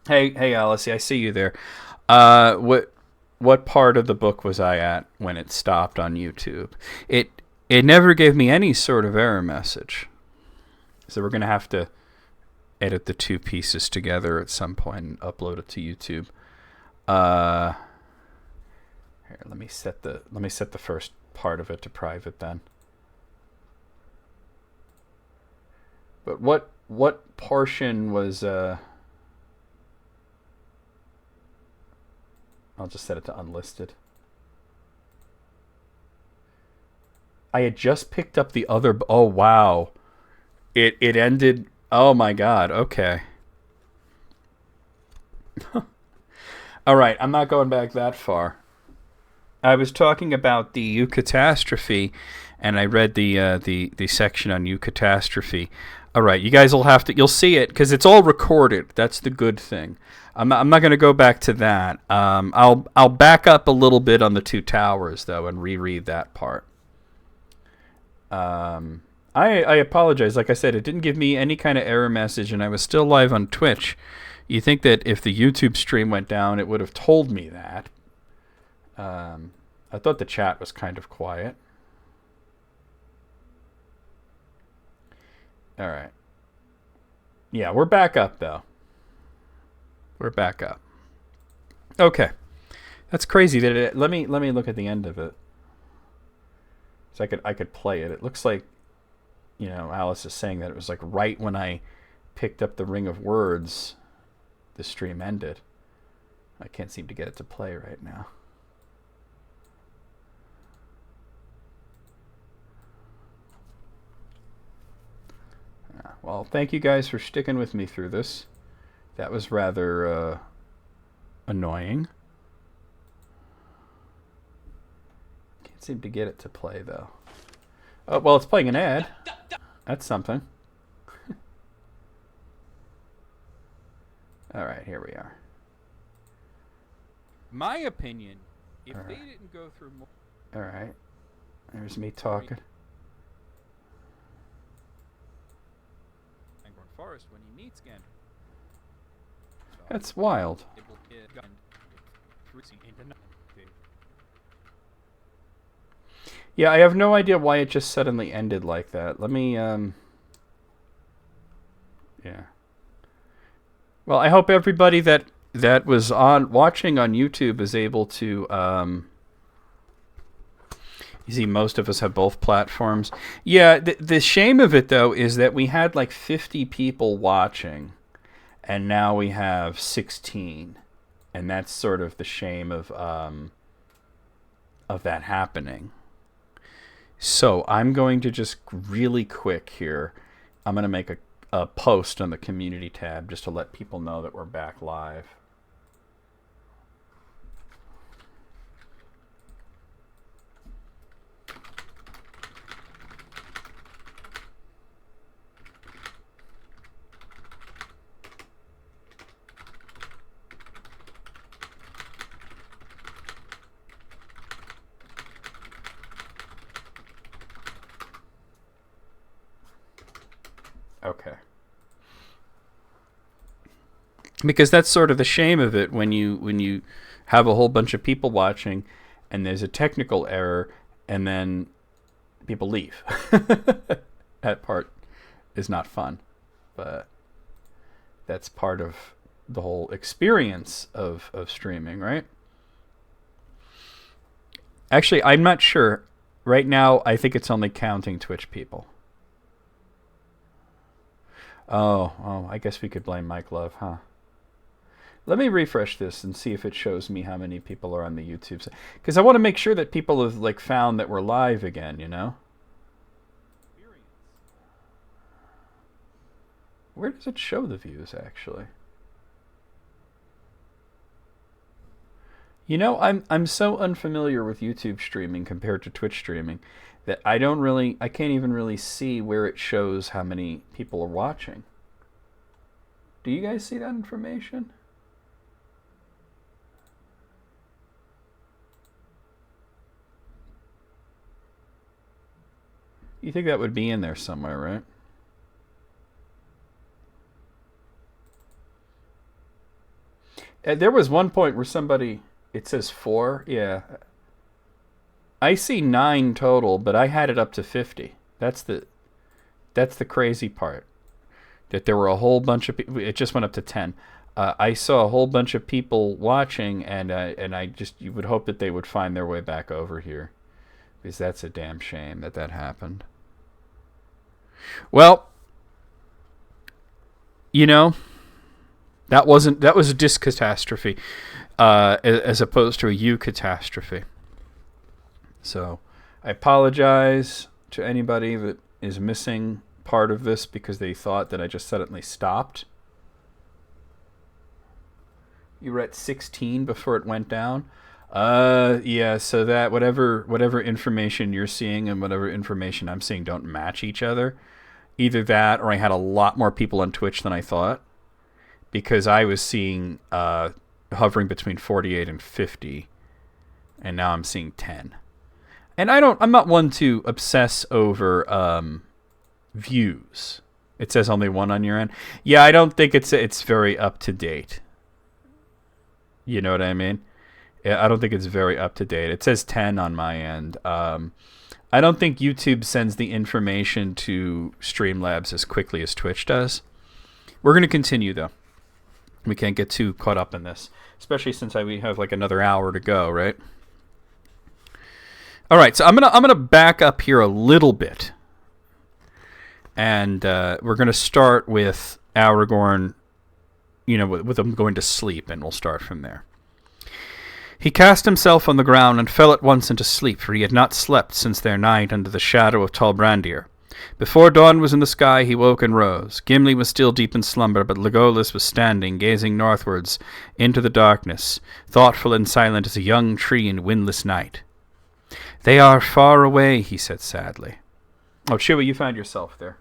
Hey Alice, I see you there. What part of the book was I at when it stopped on YouTube? It never gave me any sort of error message. So we're going to have to edit the two pieces together at some point and upload it to YouTube. Here, let me set the first part of it to private then. But what portion was I'll just set it to unlisted. I had just picked up the other... Oh, wow. It ended... Oh, my God. Okay. All right. I'm not going back that far. I was talking about the eucatastrophe, and I read the section on eucatastrophe. All right. You guys will have to... You'll see it, because it's all recorded. That's the good thing. I'm not going to go back to that. I'll back up a little bit on the two towers, though, and reread that part. I apologize. Like I said, it didn't give me any kind of error message, and I was still live on Twitch. You think that if the YouTube stream went down, it would have told me that. I thought the chat was kind of quiet. All right. Yeah, we're back up, though. We're back up. Okay. That's crazy. Let me look at the end of it. So I could play it. It looks like, Alice is saying that it was like right when I picked up the Ring of Words, the stream ended. I can't seem to get it to play right now. Well, thank you guys for sticking with me through this. That was rather annoying. Can't seem to get it to play, though. Oh, well, it's playing an ad. That's something. All right, here we are. My opinion, if they didn't go through more... All right. There's me talking. Aragorn Forest when he meets Gandalf. That's wild. Yeah, I have no idea why it just suddenly ended like that. Let me, yeah. Well, I hope everybody that was watching on YouTube is able to, you see, most of us have both platforms. Yeah, the shame of it, though, is that we had like 50 people watching, and now we have 16. And that's sort of the shame of that happening. So I'm going to just really quick here, I'm going to make a post on the community tab just to let people know that we're back live. Okay. Because that's sort of the shame of it when you have a whole bunch of people watching and there's a technical error and then people leave. That part is not fun. But that's part of the whole experience of streaming, right? Actually, I'm not sure. Right now, I think it's only counting Twitch people. Oh, I guess we could blame Mike Love, huh? Let me refresh this and see if it shows me how many people are on the YouTube side. Because I want to make sure that people have like found that we're live again, you know? Where does it show the views, actually? You know, I'm so unfamiliar with YouTube streaming compared to Twitch streaming that I can't even really see where it shows how many people are watching. Do you guys see that information? You think that would be in there somewhere, right? There was one point where somebody, it says 4, yeah. I see 9 total, but I had it up to 50. That's the crazy part. That there were a whole bunch of people. It just went up to 10. I saw a whole bunch of people watching, and you would hope that they would find their way back over here, because that's a damn shame that happened. Well, you know, that was a disc catastrophe, as opposed to a you catastrophe. So, I apologize to anybody that is missing part of this because they thought that I just suddenly stopped. You were at 16 before it went down? Yeah, so that whatever information you're seeing and whatever information I'm seeing don't match each other. Either that or I had a lot more people on Twitch than I thought, because I was seeing hovering between 48 and 50, and now I'm seeing 10. And I'm not one to obsess over views. It says only 1 on your end. Yeah, I don't think it's very up to date. You know what I mean? I don't think it's very up to date. It says 10 on my end. I don't think YouTube sends the information to Streamlabs as quickly as Twitch does. We're going to continue, though. We can't get too caught up in this, especially since we have like another hour to go, right? All right, so I'm gonna back up here a little bit, and we're gonna start with Aragorn, with him going to sleep, and we'll start from there. He cast himself on the ground and fell at once into sleep, for he had not slept since their night under the shadow of tall Brandir. Before dawn was in the sky, he woke and rose. Gimli was still deep in slumber, but Legolas was standing, gazing northwards into the darkness, thoughtful and silent as a young tree in windless night. "They are far away," he said sadly. Oh, Chewie, you found yourself there.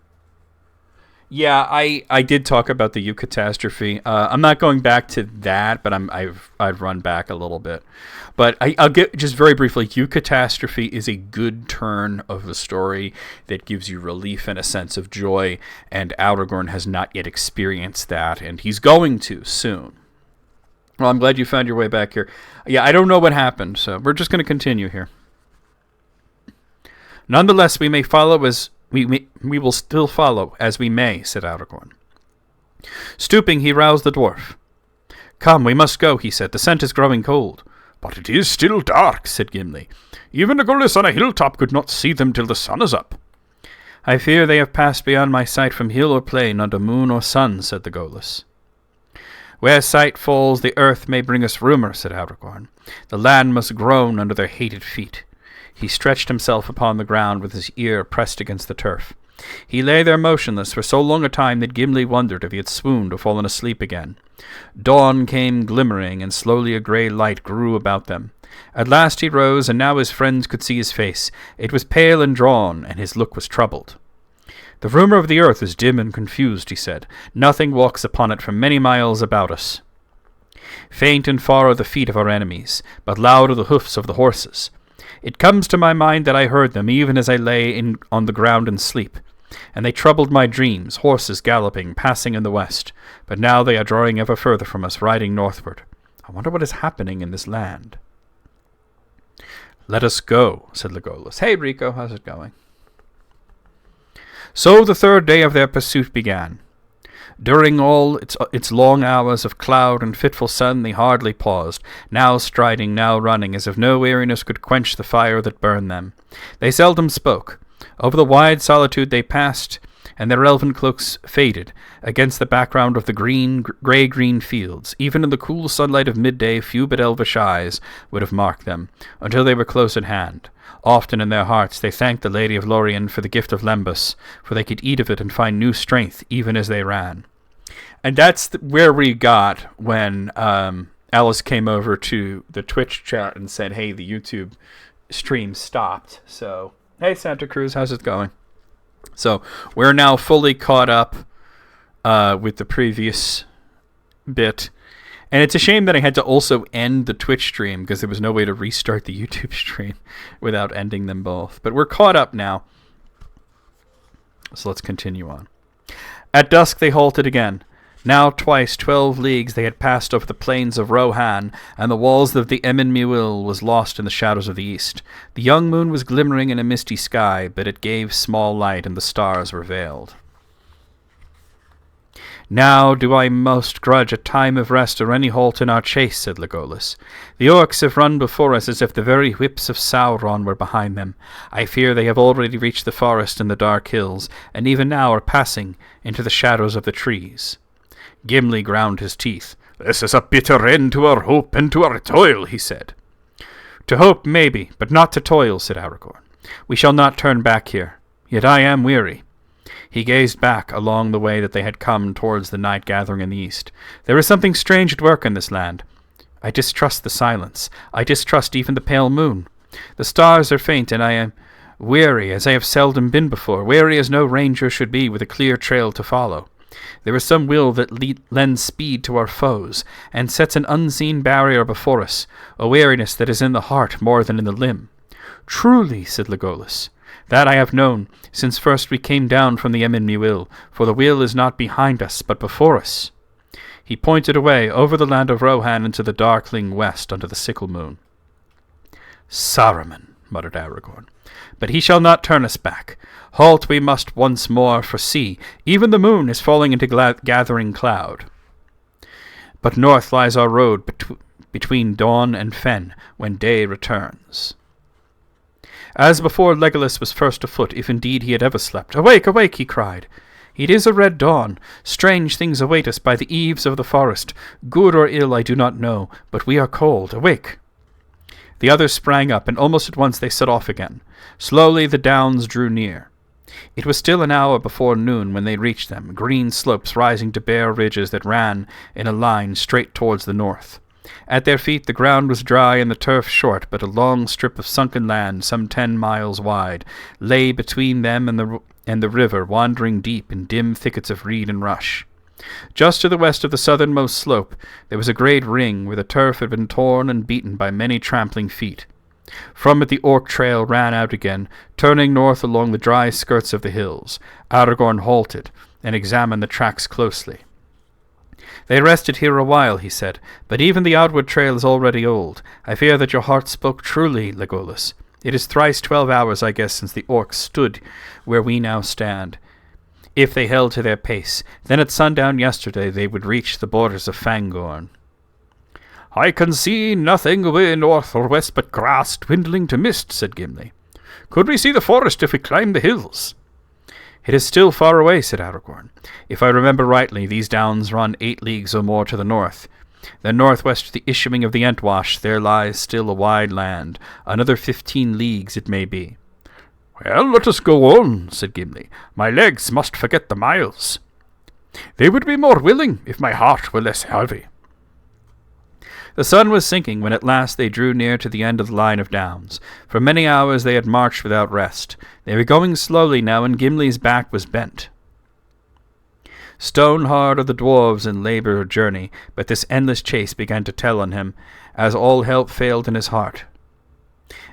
Yeah, I did talk about the U catastrophe. I'm not going back to that, but I've run back a little bit. But I'll get just very briefly. U catastrophe is a good turn of the story that gives you relief and a sense of joy. And Aragorn has not yet experienced that, and he's going to soon. Well, I'm glad you found your way back here. Yeah, I don't know what happened, so we're just going to continue here. "Nonetheless, we may follow as we will still follow as we may," said Aragorn. Stooping, he roused the dwarf. "Come, we must go," he said. "The scent is growing cold." "But it is still dark," said Gimli. "Even Legolas on a hilltop could not see them till the sun is up." "I fear they have passed beyond my sight from hill or plain, under moon or sun," said Legolas. "Where sight falls, the earth may bring us rumour," said Aragorn. "The land must groan under their hated feet." He stretched himself upon the ground with his ear pressed against the turf. He lay there motionless for so long a time that Gimli wondered if he had swooned or fallen asleep again. Dawn came glimmering, and slowly a grey light grew about them. At last he rose, and now his friends could see his face. It was pale and drawn, and his look was troubled. "The rumour of the earth is dim and confused," he said. "Nothing walks upon it for many miles about us. Faint and far are the feet of our enemies, but loud are the hoofs of the horses. It comes to my mind that I heard them even as I lay on the ground in sleep, and they troubled my dreams, horses galloping, passing in the west. But now they are drawing ever further from us, riding northward. I wonder what is happening in this land." "Let us go," said Legolas. "Hey, Rico, how's it going?" So the third day of their pursuit began. During all its long hours of cloud and fitful sun they hardly paused, now striding, now running, as if no weariness could quench the fire that burned them. They seldom spoke. Over the wide solitude they passed, and their elven cloaks faded against the background of the grey-green fields. Even in the cool sunlight of midday, few but elvish eyes would have marked them, until they were close at hand. Often in their hearts they thanked the Lady of Lorien for the gift of Lembas, for they could eat of it and find new strength even as they ran. And that's where we got when Alice came over to the Twitch chat and said, hey, the YouTube stream stopped. So, hey, Santa Cruz, how's it going? So, we're now fully caught up with the previous bit. And it's a shame that I had to also end the Twitch stream because there was no way to restart the YouTube stream without ending them both. But we're caught up now. So let's continue on. At dusk they halted again. Now twice 12 leagues they had passed over the plains of Rohan, and the walls of the Emin Muil was lost in the shadows of the east. The young moon was glimmering in a misty sky, but it gave small light and the stars were veiled. Now do I most grudge a time of rest or any halt in our chase, said Legolas. The orcs have run before us as if the very whips of Sauron were behind them. I fear they have already reached the forest and the dark hills, and even now are passing into the shadows of the trees. Gimli ground his teeth. This is a bitter end to our hope and to our toil, he said. To hope, maybe, but not to toil, said Aragorn. We shall not turn back here. Yet I am weary. He gazed back along the way that they had come towards the night gathering in the east. There is something strange at work in this land. I distrust the silence. I distrust even the pale moon. The stars are faint, and I am weary as I have seldom been before, weary as no ranger should be with a clear trail to follow. There is some will that lends speed to our foes, and sets an unseen barrier before us, a weariness that is in the heart more than in the limb. Truly, said Legolas, that I have known, since first we came down from the Emin Muil, for the will is not behind us, but before us. He pointed away, over the land of Rohan into the darkling west under the sickle moon. Saruman, muttered Aragorn, but he shall not turn us back. Halt we must once more, for see, even the moon is falling into gathering cloud. But north lies our road between dawn and fen, when day returns. As before, Legolas was first afoot, if indeed he had ever slept. Awake, awake, he cried. It is a red dawn. Strange things await us by the eaves of the forest. Good or ill I do not know, but we are cold. Awake. The others sprang up, and almost at once they set off again. Slowly the downs drew near. It was still an hour before noon when they reached them, green slopes rising to bare ridges that ran in a line straight towards the north. At their feet the ground was dry and the turf short, but a long strip of sunken land, some 10 miles wide, lay between them and the river, wandering deep in dim thickets of reed and rush. Just to the west of the southernmost slope there was a great ring where the turf had been torn and beaten by many trampling feet. From it the orc trail ran out again, turning north along the dry skirts of the hills. Aragorn halted and examined the tracks closely. They rested here a while, he said, but even the outward trail is already old. I fear that your heart spoke truly, Legolas. It is thrice 12 hours, I guess, since the orcs stood where we now stand. If they held to their pace, then at sundown yesterday they would reach the borders of Fangorn. I can see nothing away north or west but grass dwindling to mist, said Gimli. Could we see the forest if we climb the hills? It is still far away, said Aragorn. If I remember rightly, these downs run 8 leagues or more to the north. Then northwest to the issuing of the Entwash there lies still a wide land, another 15 leagues it may be. Well, let us go on, said Gimli. My legs must forget the miles. They would be more willing if my heart were less heavy. The sun was sinking when at last they drew near to the end of the line of downs. For many hours they had marched without rest. They were going slowly now, and Gimli's back was bent. Stone-hard are the dwarves in labour journey, but this endless chase began to tell on him, as all help failed in his heart.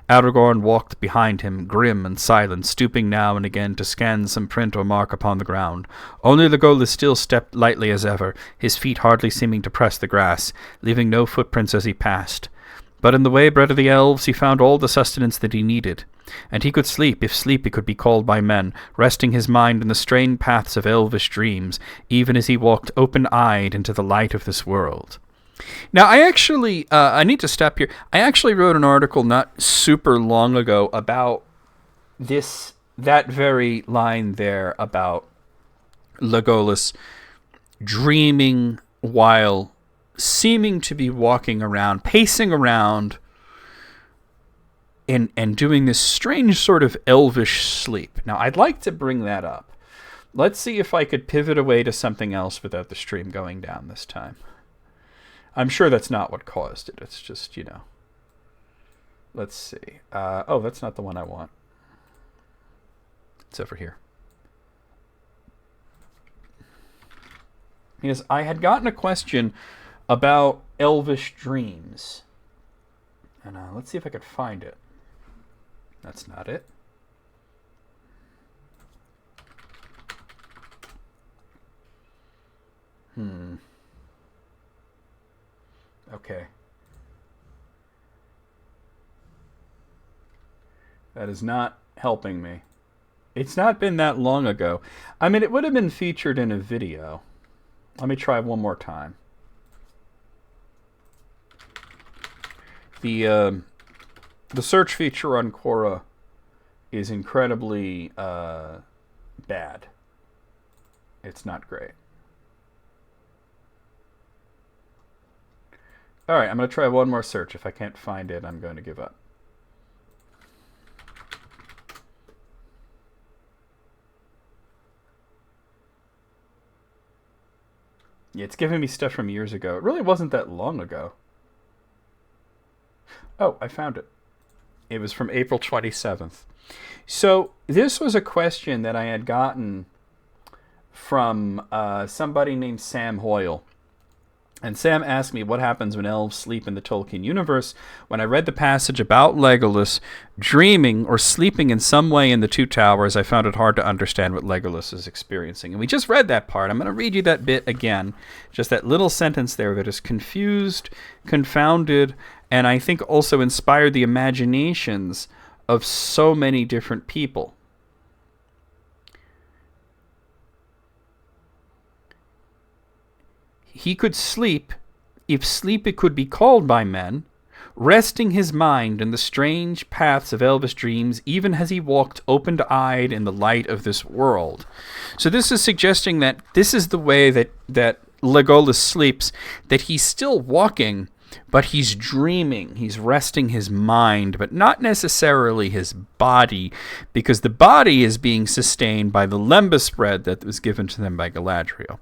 Aragorn walked behind him, grim and silent, stooping now and again to scan some print or mark upon the ground. Only Legolas still stepped lightly as ever, his feet hardly seeming to press the grass, leaving no footprints as he passed. But in the way bred of the elves he found all the sustenance that he needed. And he could sleep, if sleep it could be called by men, resting his mind in the strained paths of elvish dreams, even as he walked open-eyed into the light of this world. Now, I actually, I need to stop here. I actually wrote an article not super long ago about that very line there about Legolas dreaming while seeming to be walking around, pacing around, and doing this strange sort of elvish sleep. Now, I'd like to bring that up. Let's see if I could pivot away to something else without the stream going down this time. I'm sure that's not what caused it. It's just, let's see. Oh, that's not the one I want. It's over here. Because I had gotten a question about elvish dreams. And let's see if I could find it. That's not it. Okay. That is not helping me. It's not been that long ago. I mean, it would have been featured in a video. Let me try one more time. The search feature on Quora is incredibly bad. It's not great. All right, I'm going to try one more search. If I can't find it, I'm going to give up. Yeah, it's giving me stuff from years ago. It really wasn't that long ago. Oh, I found it. It was from April 27th. So this was a question that I had gotten from somebody named Sam Hoyle. And Sam asked me what happens when elves sleep in the Tolkien universe. When I read the passage about Legolas dreaming or sleeping in some way in the Two Towers, I found it hard to understand what Legolas is experiencing. And we just read that part. I'm going to read you that bit again. Just that little sentence there that is confused, confounded, and I think also inspired the imaginations of so many different people. He could sleep, if sleep it could be called by men, resting his mind in the strange paths of elvish dreams, even as he walked open-eyed in the light of this world. So this is suggesting that this is the way that Legolas sleeps, that he's still walking, but he's dreaming. He's resting his mind, but not necessarily his body, because the body is being sustained by the lembas bread that was given to them by Galadriel.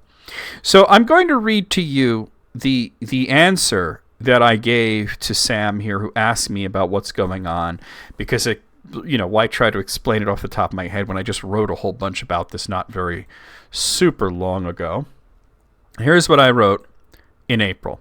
So I'm going to read to you the answer that I gave to Sam here, who asked me about what's going on, because why try to explain it off the top of my head when I just wrote a whole bunch about this not very super long ago. Here's what I wrote in April.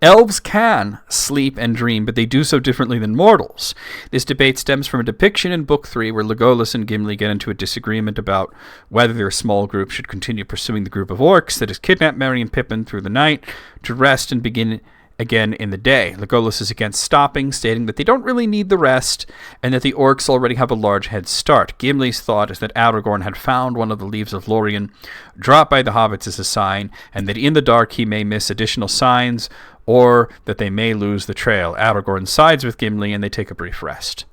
Elves can sleep and dream, but they do so differently than mortals. This debate stems from a depiction in Book 3 where Legolas and Gimli get into a disagreement about whether their small group should continue pursuing the group of orcs that has kidnapped Merry and Pippin through the night to rest and begin again in the day. Legolas is against stopping, stating that they don't really need the rest and that the orcs already have a large head start. Gimli's thought is that Aragorn had found one of the leaves of Lorien dropped by the hobbits as a sign, and that in the dark he may miss additional signs or that they may lose the trail. Aragorn sides with Gimli and they take a brief rest.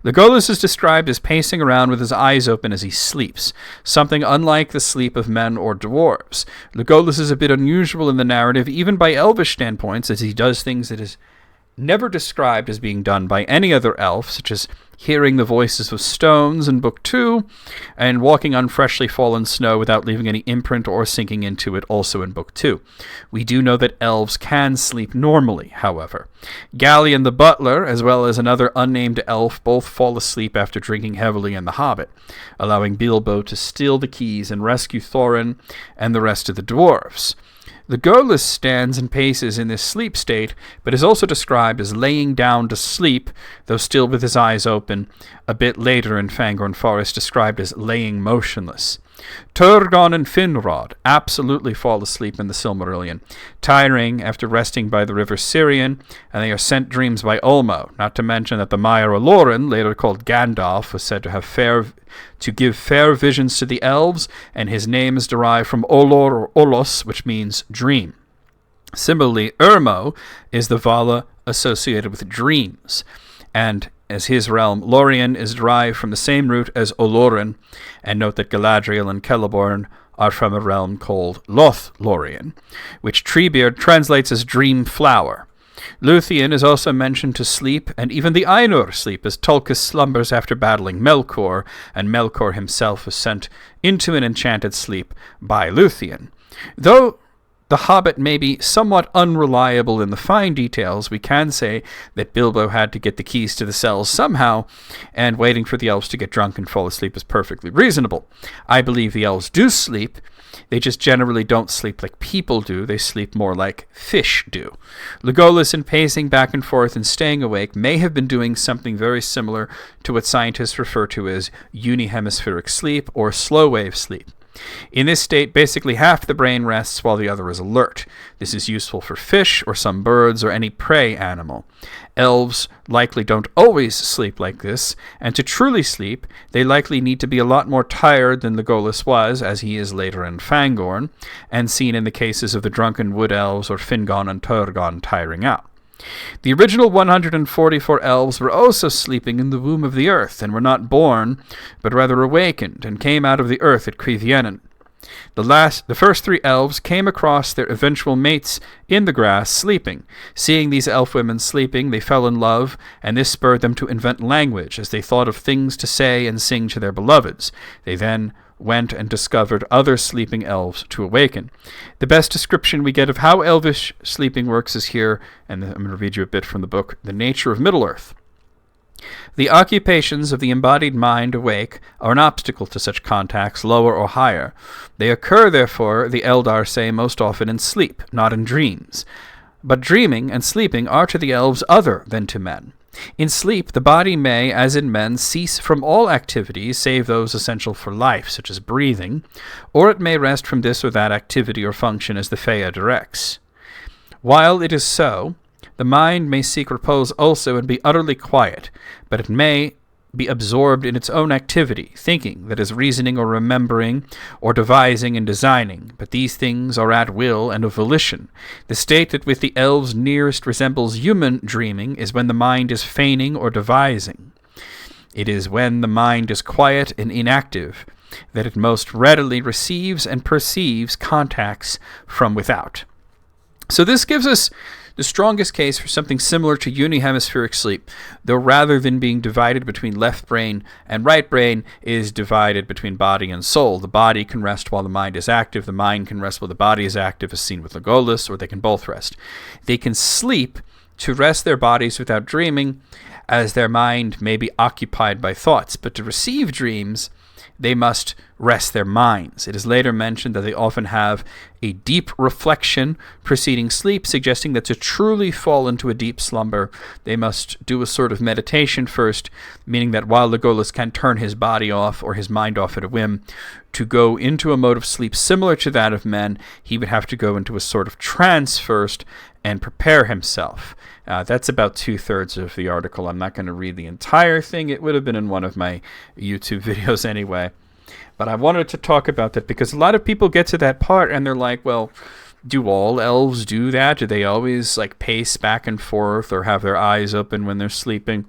Legolas is described as pacing around with his eyes open as he sleeps, something unlike the sleep of men or dwarves. Legolas is a bit unusual in the narrative, even by elvish standpoints, as he does things that is never described as being done by any other elf, such as hearing the voices of stones in Book 2, and walking on freshly fallen snow without leaving any imprint or sinking into it, also in Book 2. We do know that elves can sleep normally, however. Gallion the butler, as well as another unnamed elf, both fall asleep after drinking heavily in The Hobbit, allowing Bilbo to steal the keys and rescue Thorin and the rest of the dwarves. Legolas stands and paces in this sleep state, but is also described as laying down to sleep, though still with his eyes open, a bit later in Fangorn Forest described as laying motionless. Turgon and Finrod absolutely fall asleep in the Silmarillion, tiring after resting by the river Sirion, and they are sent dreams by Ulmo, not to mention that the Maiar Olorin, later called Gandalf, was said to give fair visions to the elves, and his name is derived from Olor or Olos, which means dream. Similarly, Urmo is the Vala associated with dreams, and as his realm, Lorien, is derived from the same root as Olorin, and note that Galadriel and Celeborn are from a realm called Lothlorien, which Treebeard translates as dream flower. Luthien is also mentioned to sleep, and even the Ainur sleep, as Tulkas slumbers after battling Melkor, and Melkor himself was sent into an enchanted sleep by Luthien. Though the Hobbit may be somewhat unreliable in the fine details, we can say that Bilbo had to get the keys to the cells somehow, and waiting for the elves to get drunk and fall asleep is perfectly reasonable. I believe the elves do sleep. They just generally don't sleep like people do. They sleep more like fish do. Legolas, in pacing back and forth and staying awake, may have been doing something very similar to what scientists refer to as unihemispheric sleep or slow-wave sleep. In this state, basically half the brain rests while the other is alert. This is useful for fish or some birds or any prey animal. Elves likely don't always sleep like this, and to truly sleep, they likely need to be a lot more tired than Legolas was, as he is later in Fangorn, and seen in the cases of the drunken wood elves or Fingon and Turgon tiring out. The original 144 elves were also sleeping in the womb of the earth, and were not born, but rather awakened, and came out of the earth at Cuithienin. The first 3 elves came across their eventual mates in the grass sleeping. Seeing these elf women sleeping, they fell in love, and this spurred them to invent language, as they thought of things to say and sing to their beloveds. They then went and discovered other sleeping elves to awaken. The best description we get of how elvish sleeping works is here, and I'm going to read you a bit from the book, The Nature of Middle-earth. The occupations of the embodied mind awake are an obstacle to such contacts, lower or higher. They occur, therefore, the Eldar say, most often in sleep, not in dreams. But dreaming and sleeping are to the elves other than to men. In sleep, the body may, as in men, cease from all activities save those essential for life, such as breathing, or it may rest from this or that activity or function as the Fea directs. While it is so, the mind may seek repose also and be utterly quiet, but it may be absorbed in its own activity, thinking, that is reasoning or remembering, or devising and designing, but these things are at will and of volition. The state that with the elves nearest resembles human dreaming is when the mind is feigning or devising. It is when the mind is quiet and inactive that it most readily receives and perceives contacts from without. So this gives us the strongest case for something similar to unihemispheric sleep, though rather than being divided between left brain and right brain, is divided between body and soul. The body can rest while the mind is active, the mind can rest while the body is active, as seen with Legolas, or they can both rest. They can sleep to rest their bodies without dreaming, as their mind may be occupied by thoughts, but to receive dreams, they must rest their minds. It is later mentioned that they often have a deep reflection preceding sleep, suggesting that to truly fall into a deep slumber, they must do a sort of meditation first, meaning that while Legolas can turn his body off or his mind off at a whim, to go into a mode of sleep similar to that of men, he would have to go into a sort of trance first and prepare himself. That's about 2/3 of the article. I'm not going to read the entire thing. It would have been in one of my YouTube videos anyway. But I wanted to talk about that because a lot of people get to that part and they're like, well, do all elves do that? Do they always pace back and forth or have their eyes open when they're sleeping?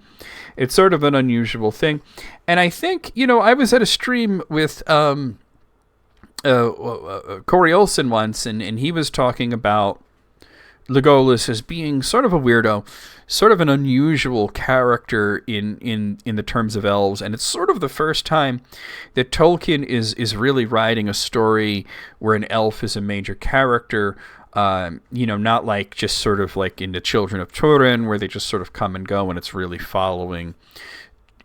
It's sort of an unusual thing. And I think, I was at a stream with Corey Olsen once, and he was talking about Legolas as being sort of a weirdo, sort of an unusual character in the terms of elves, and it's sort of the first time that Tolkien is really writing a story where an elf is a major character, not like just sort of like in the Children of Turin, where they just sort of come and go, and it's really following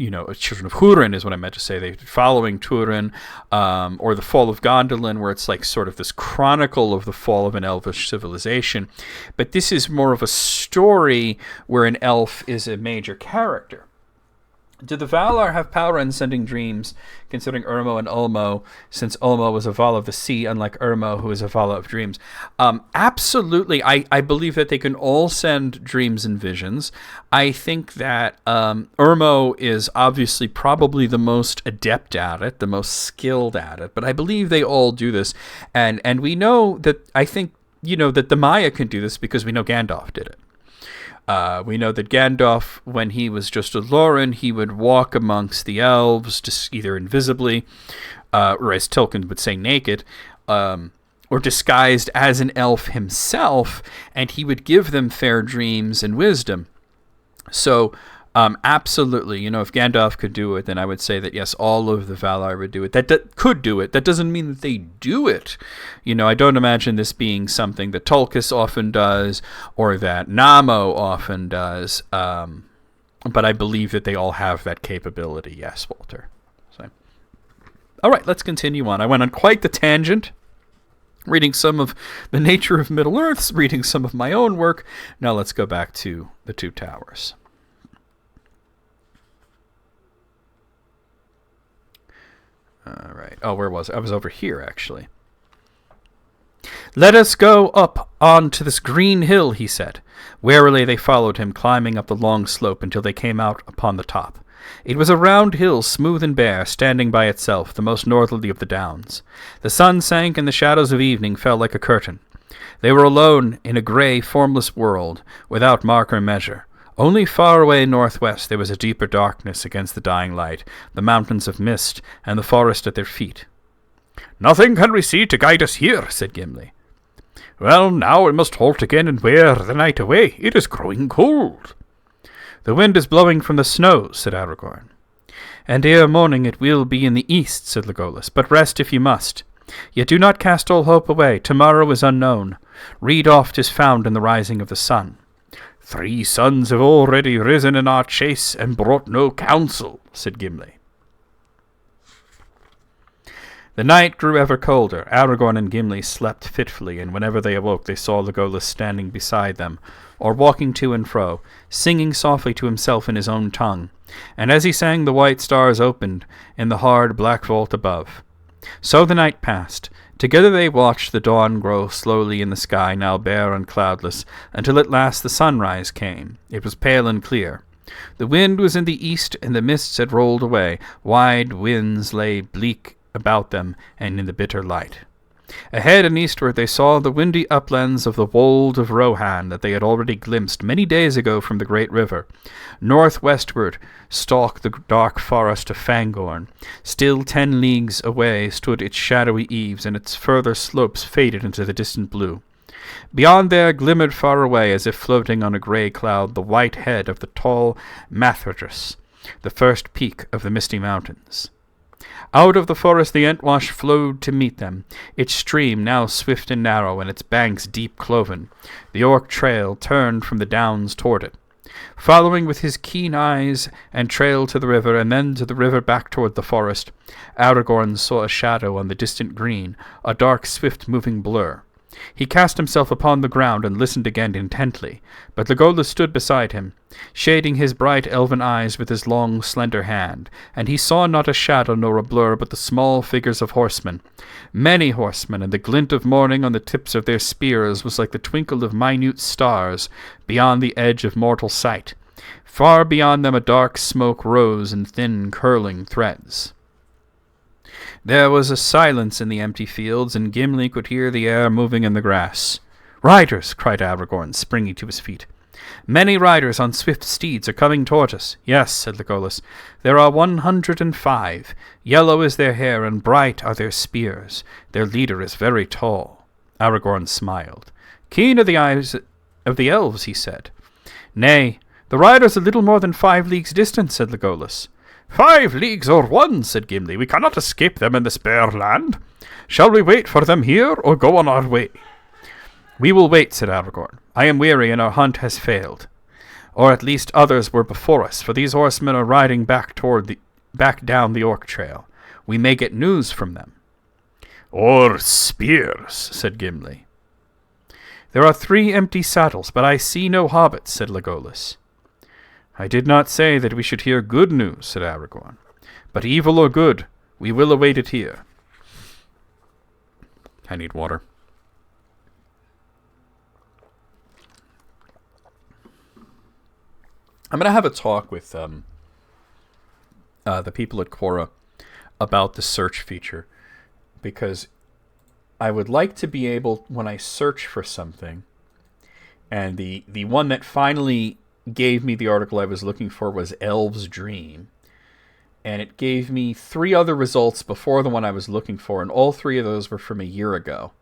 Children of Húrin is what I meant to say. They're following Turin, or the Fall of Gondolin, where it's like sort of this chronicle of the fall of an elvish civilization. But this is more of a story where an elf is a major character. Do the Valar have power in sending dreams, considering Urmo and Ulmo, since Ulmo was a Vala of the sea, unlike Urmo, who is a Vala of dreams? Absolutely. I believe that they can all send dreams and visions. I think that Urmo is obviously probably the most adept at it, the most skilled at it, but I believe they all do this. And we know that, I think, that the Maya can do this because we know Gandalf did it. We know that Gandalf, when he was just a Loren, he would walk amongst the elves, just either invisibly, or as Tolkien would say, naked, or disguised as an elf himself, and he would give them fair dreams and wisdom. So, absolutely, if Gandalf could do it, then I would say that, yes, all of the Valar would do it. That could do it. That doesn't mean that they do it. I don't imagine this being something that Tulkas often does or that Namo often does. But I believe that they all have that capability. Yes, Walter. So, all right, let's continue on. I went on quite the tangent, reading some of The Nature of Middle-earth, reading some of my own work. Now let's go back to The Two Towers. All right. Oh, where was I? I was over here, actually. "Let us go up on to this green hill," he said. Warily they followed him, climbing up the long slope until they came out upon the top. It was a round hill, smooth and bare, standing by itself, the most northerly of the downs. The sun sank, and the shadows of evening fell like a curtain. They were alone in a grey, formless world, without mark or measure. Only far away northwest there was a deeper darkness against the dying light, the mountains of mist, and the forest at their feet. "Nothing can we see to guide us here," said Gimli. "Well, now we must halt again and wear the night away. It is growing cold." "The wind is blowing from the snows," said Aragorn. "And ere morning it will be in the east," said Legolas. "But rest if you must. Yet do not cast all hope away. Tomorrow is unknown. Reed oft is found in the rising of the sun." "3 suns have already risen in our chase and brought no counsel," said Gimli. The night grew ever colder. Aragorn and Gimli slept fitfully, and whenever they awoke they saw Legolas standing beside them, or walking to and fro, singing softly to himself in his own tongue, and as he sang the white stars opened in the hard black vault above. So the night passed. Together they watched the dawn grow slowly in the sky, now bare and cloudless, until at last the sunrise came. It was pale and clear. The wind was in the east, and the mists had rolled away. Wide winds lay bleak about them, and in the bitter light. Ahead and eastward they saw the windy uplands of the wold of Rohan that they had already glimpsed many days ago from the great river. Northwestward stalked the dark forest of Fangorn. Still 10 leagues away stood its shadowy eaves, and its further slopes faded into the distant blue. Beyond there glimmered far away, as if floating on a grey cloud, the white head of the tall Mathradus, the first peak of the misty mountains. Out of the forest the Entwash flowed to meet them, its stream now swift and narrow, and its banks deep cloven. The orc trail turned from the downs toward it. Following with his keen eyes and trail to the river, and then to the river back toward the forest, Aragorn saw a shadow on the distant green, a dark, swift-moving blur. He cast himself upon the ground and listened again intently, but Legolas stood beside him, shading his bright elven eyes with his long, slender hand, and he saw not a shadow nor a blur, but the small figures of horsemen. Many horsemen, and the glint of morning on the tips of their spears was like the twinkle of minute stars beyond the edge of mortal sight. Far beyond them a dark smoke rose in thin, curling threads. There was a silence in the empty fields, and Gimli could hear the air moving in the grass. "Riders!" cried Aragorn, springing to his feet. "Many riders on swift steeds are coming toward us." "Yes," said Legolas. "There are 105. Yellow is their hair, and bright are their spears. Their leader is very tall." Aragorn smiled. "Keen are the eyes of the elves," he said. "Nay, the riders are little more than 5 leagues distant," said Legolas. 5 leagues or 1, said Gimli. "We cannot escape them in this bare land. Shall we wait for them here, or go on our way?" "We will wait," said Aragorn. "I am weary, and our hunt has failed. Or at least others were before us, for these horsemen are riding back down the orc trail. We may get news from them." "Or spears," said Gimli. "There are 3 empty saddles, but I see no hobbits," said Legolas. I did not say that we should hear good news, said Aragorn. But evil or good, we will await it here. I need water. I'm going to have a talk with the people at Quora about the search feature, because I would like to be able, when I search for something, and the one that finally gave me the article I was looking for was Elves Dream, and it gave me 3 other results before the one I was looking for, and all 3 of those were from a year ago.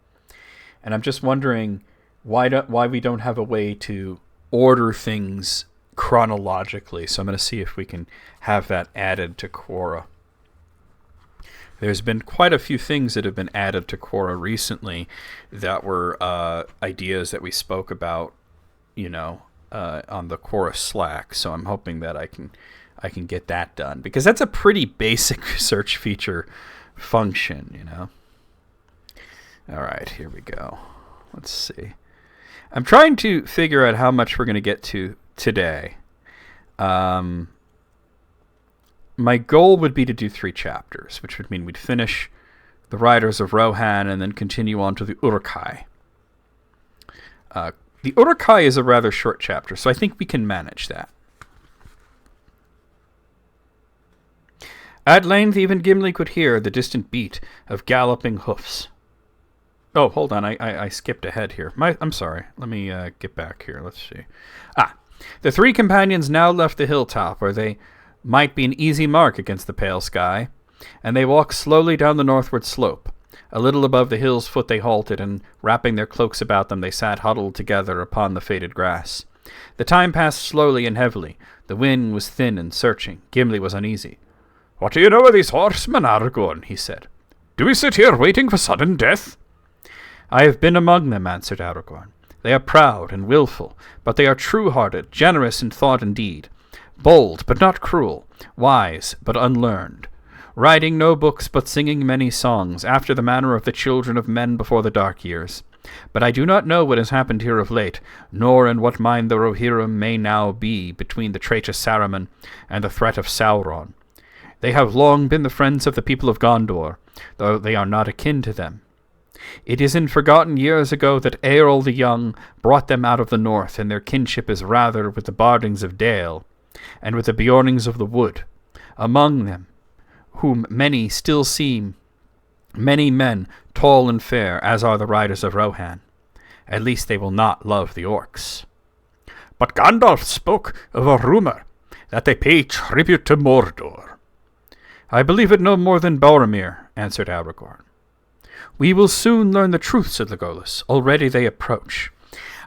And I'm just wondering why we don't have a way to order things chronologically. So I'm going to see if we can have that added to Quora. There's been quite a few things that have been added to Quora recently that were ideas that we spoke about, on the Quora Slack. So I'm hoping that I can get that done, because that's a pretty basic search feature function, All right, here we go. Let's see. I'm trying to figure out how much we're going to get to today. My goal would be to do 3 chapters, which would mean we'd finish the Riders of Rohan and then continue on to the Uruk-hai. The Uruk-hai is a rather short chapter, so I think we can manage that. At length even Gimli could hear the distant beat of galloping hoofs. Oh, hold on, I skipped ahead here. I'm sorry, let me get back here, let's see. The 3 companions now left the hilltop, where they might be an easy mark against the pale sky, and they walked slowly down the northward slope. A little above the hill's foot they halted, and wrapping their cloaks about them, they sat huddled together upon the faded grass. The time passed slowly and heavily. The wind was thin and searching. Gimli was uneasy. "What do you know of these horsemen, Aragorn?" he said. "Do we sit here waiting for sudden death?" "I have been among them," answered Aragorn. "They are proud and willful, but they are true-hearted, generous in thought and deed, bold but not cruel, wise but unlearned, writing no books but singing many songs, after the manner of the children of men before the dark years. But I do not know what has happened here of late, nor in what mind the Rohirrim may now be between the traitorous Saruman and the threat of Sauron. They have long been the friends of the people of Gondor, though they are not akin to them. It is in forgotten years ago that Eorl the Young brought them out of the north, and their kinship is rather with the Bardings of Dale, and with the Beornings of the wood. Among them, whom many still seem, many men, tall and fair, as are the Riders of Rohan. At least they will not love the orcs." "But Gandalf spoke of a rumour that they pay tribute to Mordor." "I believe it no more than Boromir," answered Aragorn. "We will soon learn the truth," said Legolas. "Already they approach."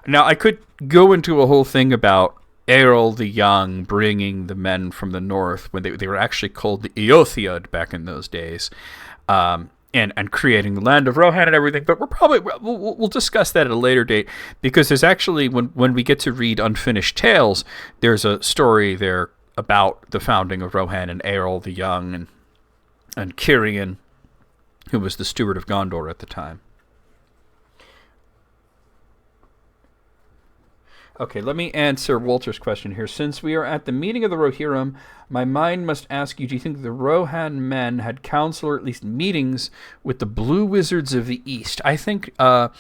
Now, I could go into a whole thing about Eorl the Young bringing the men from the north, when they were actually called the Eotheod back in those days, and creating the land of Rohan and everything. But we'll discuss that at a later date, because there's actually, when we get to read Unfinished Tales, there's a story there about the founding of Rohan and Eorl the Young and Cirion, who was the steward of Gondor at the time. Okay, let me answer Walter's question here. Since we are at the meeting of the Rohirrim, my mind must ask you, do you think the Rohan men had council or at least meetings with the Blue Wizards of the East? I think no.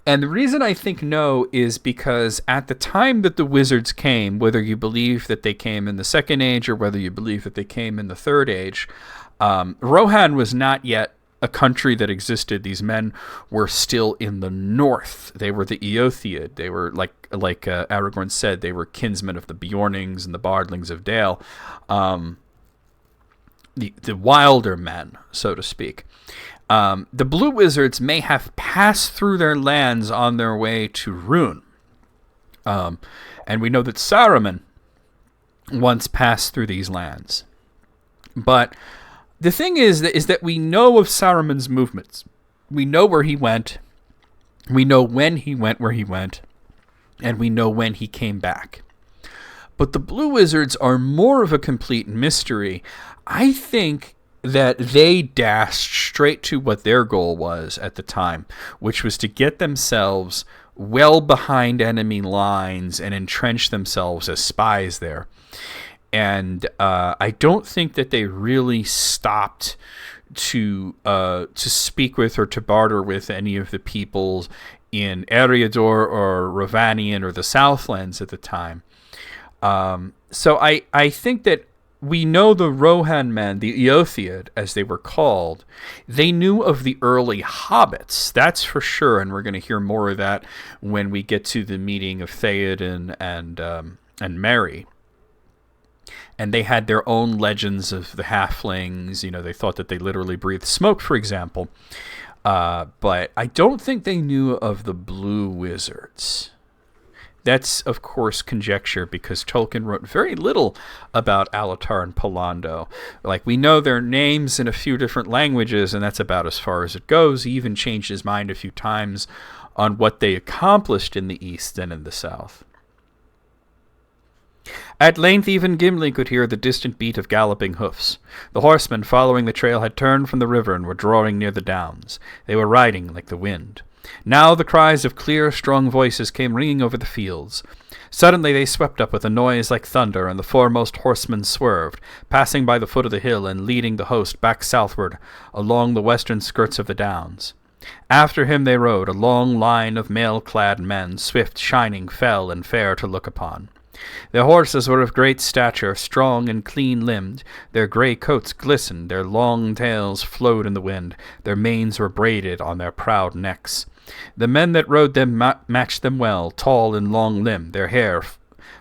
And the reason I think no is because at the time that the wizards came, whether you believe that they came in the Second Age or whether you believe that they came in the Third Age, Rohan was not yet a country that existed. These men were still in the north. They were the Eotheod. They were, like Aragorn said, they were kinsmen of the Beornings and the Bardlings of Dale, the wilder men, so to speak. The Blue Wizards may have passed through their lands on their way to Rhûn. And we know that Saruman once passed through these lands. But the thing is that we know of Saruman's movements. We know where he went. We know when he went where he went. And we know when he came back. But the Blue Wizards are more of a complete mystery. I think that they dashed straight to what their goal was at the time, which was to get themselves well behind enemy lines and entrenched themselves as spies there. And I don't think that they really stopped to speak with or to barter with any of the peoples in Eriador or Rovanion or the Southlands at the time. So I think that we know the Rohan men, the Eotheod, as they were called, they knew of the early hobbits, that's for sure, and we're going to hear more of that when we get to the meeting of Theoden and Merry. And they had their own legends of the halflings. You know, they thought that they literally breathed smoke, for example. But I don't think they knew of the blue wizards. That's, of course, conjecture, because Tolkien wrote very little about Alatar and Palando. Like, we know their names in a few different languages, and that's about as far as it goes. He even changed his mind a few times on what they accomplished in the East and in the South. At length even Gimli could hear the distant beat of galloping hoofs. The horsemen following the trail had turned from the river and were drawing near the downs. They were riding like the wind. Now the cries of clear, strong voices came ringing over the fields. Suddenly they swept up with a noise like thunder, and the foremost horseman swerved, passing by the foot of the hill and leading the host back southward along the western skirts of the downs. After him they rode, a long line of mail-clad men, swift, shining, fell, and fair to look upon. Their horses were of great stature, strong and clean-limbed. Their grey coats glistened, their long tails flowed in the wind, their manes were braided on their proud necks. The men that rode them matched them well, tall and long-limbed, their hair,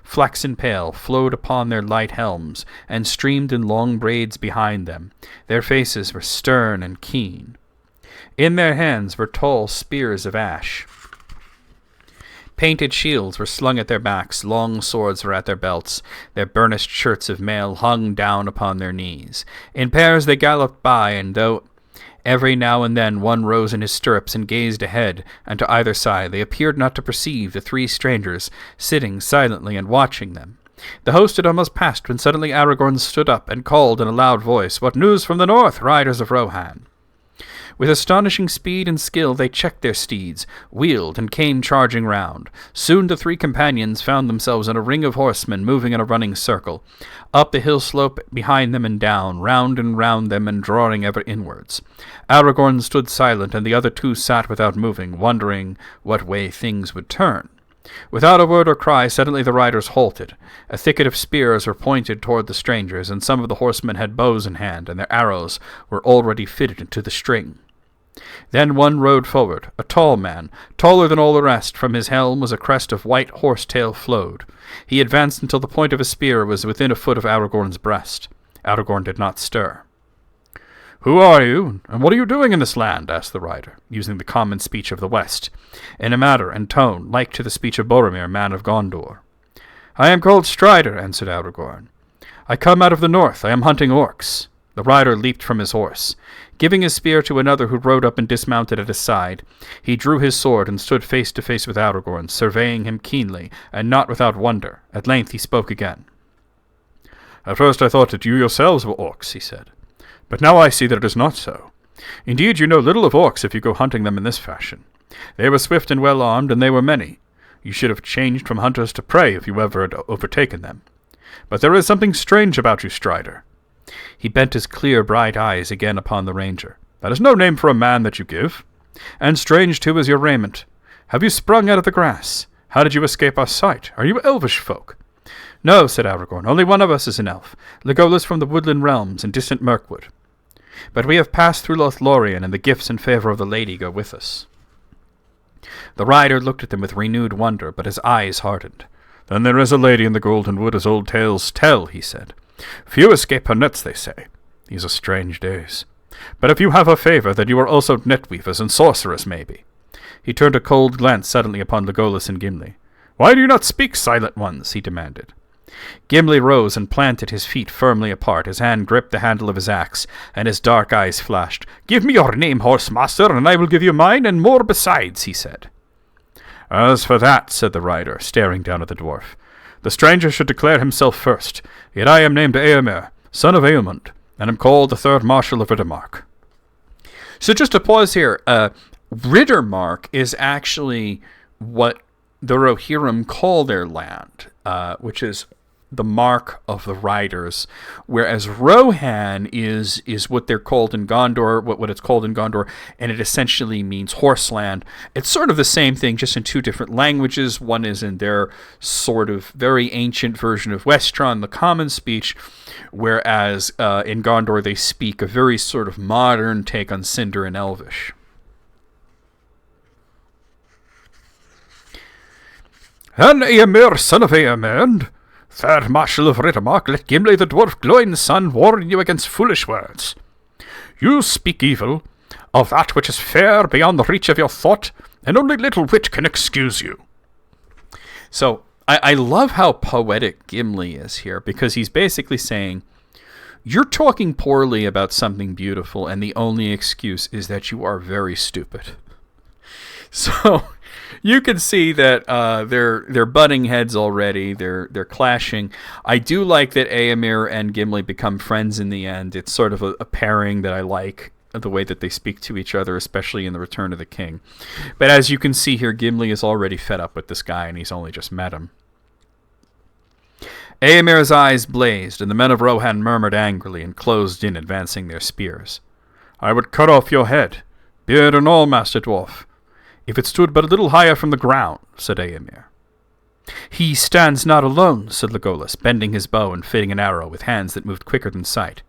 flaxen pale, flowed upon their light helms, and streamed in long braids behind them. Their faces were stern and keen. In their hands were tall spears of ash. Painted shields were slung at their backs, long swords were at their belts, their burnished shirts of mail hung down upon their knees. In pairs they galloped by, and though every now and then one rose in his stirrups and gazed ahead and to either side, they appeared not to perceive the three strangers sitting silently and watching them. The host had almost passed when suddenly Aragorn stood up and called in a loud voice, "What news from the north, riders of Rohan?" With astonishing speed and skill they checked their steeds, wheeled, and came charging round. Soon the three companions found themselves in a ring of horsemen moving in a running circle, up the hill slope behind them and down, round and round them, and drawing ever inwards. Aragorn stood silent, and the other two sat without moving, wondering what way things would turn. Without a word or cry, suddenly the riders halted. A thicket of spears were pointed toward the strangers, and some of the horsemen had bows in hand, and their arrows were already fitted into the string. Then one rode forward, a tall man, taller than all the rest. From his helm was a crest of white horsetail flowed. He advanced until the point of a spear was within a foot of Aragorn's breast. Aragorn did not stir. "Who are you, and what are you doing in this land?" asked the rider, using the common speech of the West, in a manner and tone like to the speech of Boromir, man of Gondor. "I am called Strider," answered Aragorn. "I come out of the north. I am hunting orcs." The rider leaped from his horse. Giving his spear to another who rode up and dismounted at his side, he drew his sword and stood face to face with Aragorn, surveying him keenly, and not without wonder. At length he spoke again. "At first I thought that you yourselves were orcs," he said. "But now I see that it is not so. Indeed, you know little of orcs if you go hunting them in this fashion. They were swift and well armed, and they were many. You should have changed from hunters to prey if you ever had overtaken them. But there is something strange about you, Strider." He bent his clear, bright eyes again upon the ranger. "That is no name for a man that you give. And strange, too, is your raiment. Have you sprung out of the grass? How did you escape our sight? Are you elvish folk?" "No," said Aragorn. "Only one of us is an elf, Legolas from the woodland realms in distant Mirkwood. But we have passed through Lothlorien, and the gifts and favour of the lady go with us." The rider looked at them with renewed wonder, but his eyes hardened. "Then there is a lady in the Golden Wood, as old tales tell," he said. "Few escape her nets, they say. These are strange days. But if you have her favour, then you are also net-weavers and sorcerers, maybe." He turned a cold glance suddenly upon Legolas and Gimli. "Why do you not speak, silent ones?" he demanded. Gimli rose and planted his feet firmly apart. His hand gripped the handle of his axe, and his dark eyes flashed. "Give me your name, horse-master, and I will give you mine, and more besides," he said. "As for that," said the rider, staring down at the dwarf, "the stranger should declare himself first. Yet I am named Eomer, son of Eomund, and am called the third Marshal of Riddermark." So just to pause here, Riddermark is actually what the Rohirrim call their land, which is the mark of the riders, whereas Rohan is what they're called in Gondor, what it's called in Gondor, and it essentially means horseland. It's sort of the same thing, just in two different languages. One is in their sort of very ancient version of Westron, the common speech, whereas in Gondor they speak a very sort of modern take on Cinder and Elvish. And Eomer, son of Eomer, Third Marshal of Riddermark, let Gimli the dwarf Gloin's son warn you against foolish words. You speak evil of that which is fair beyond the reach of your thought, and only little wit can excuse you. So I love how poetic Gimli is here, because he's basically saying, you're talking poorly about something beautiful, and the only excuse is that you are very stupid. So you can see that they're butting heads already. They're clashing. I do like that Eomer and Gimli become friends in the end. It's sort of a pairing that I like, the way that they speak to each other, especially in The Return of the King. But as you can see here, Gimli is already fed up with this guy, and he's only just met him. Eomer's eyes blazed, and the men of Rohan murmured angrily and closed in, advancing their spears. I would cut off your head, beard and all, Master Dwarf, if it stood but a little higher from the ground, said Eomer. He stands not alone, said Legolas, bending his bow and fitting an arrow with hands that moved quicker than sight.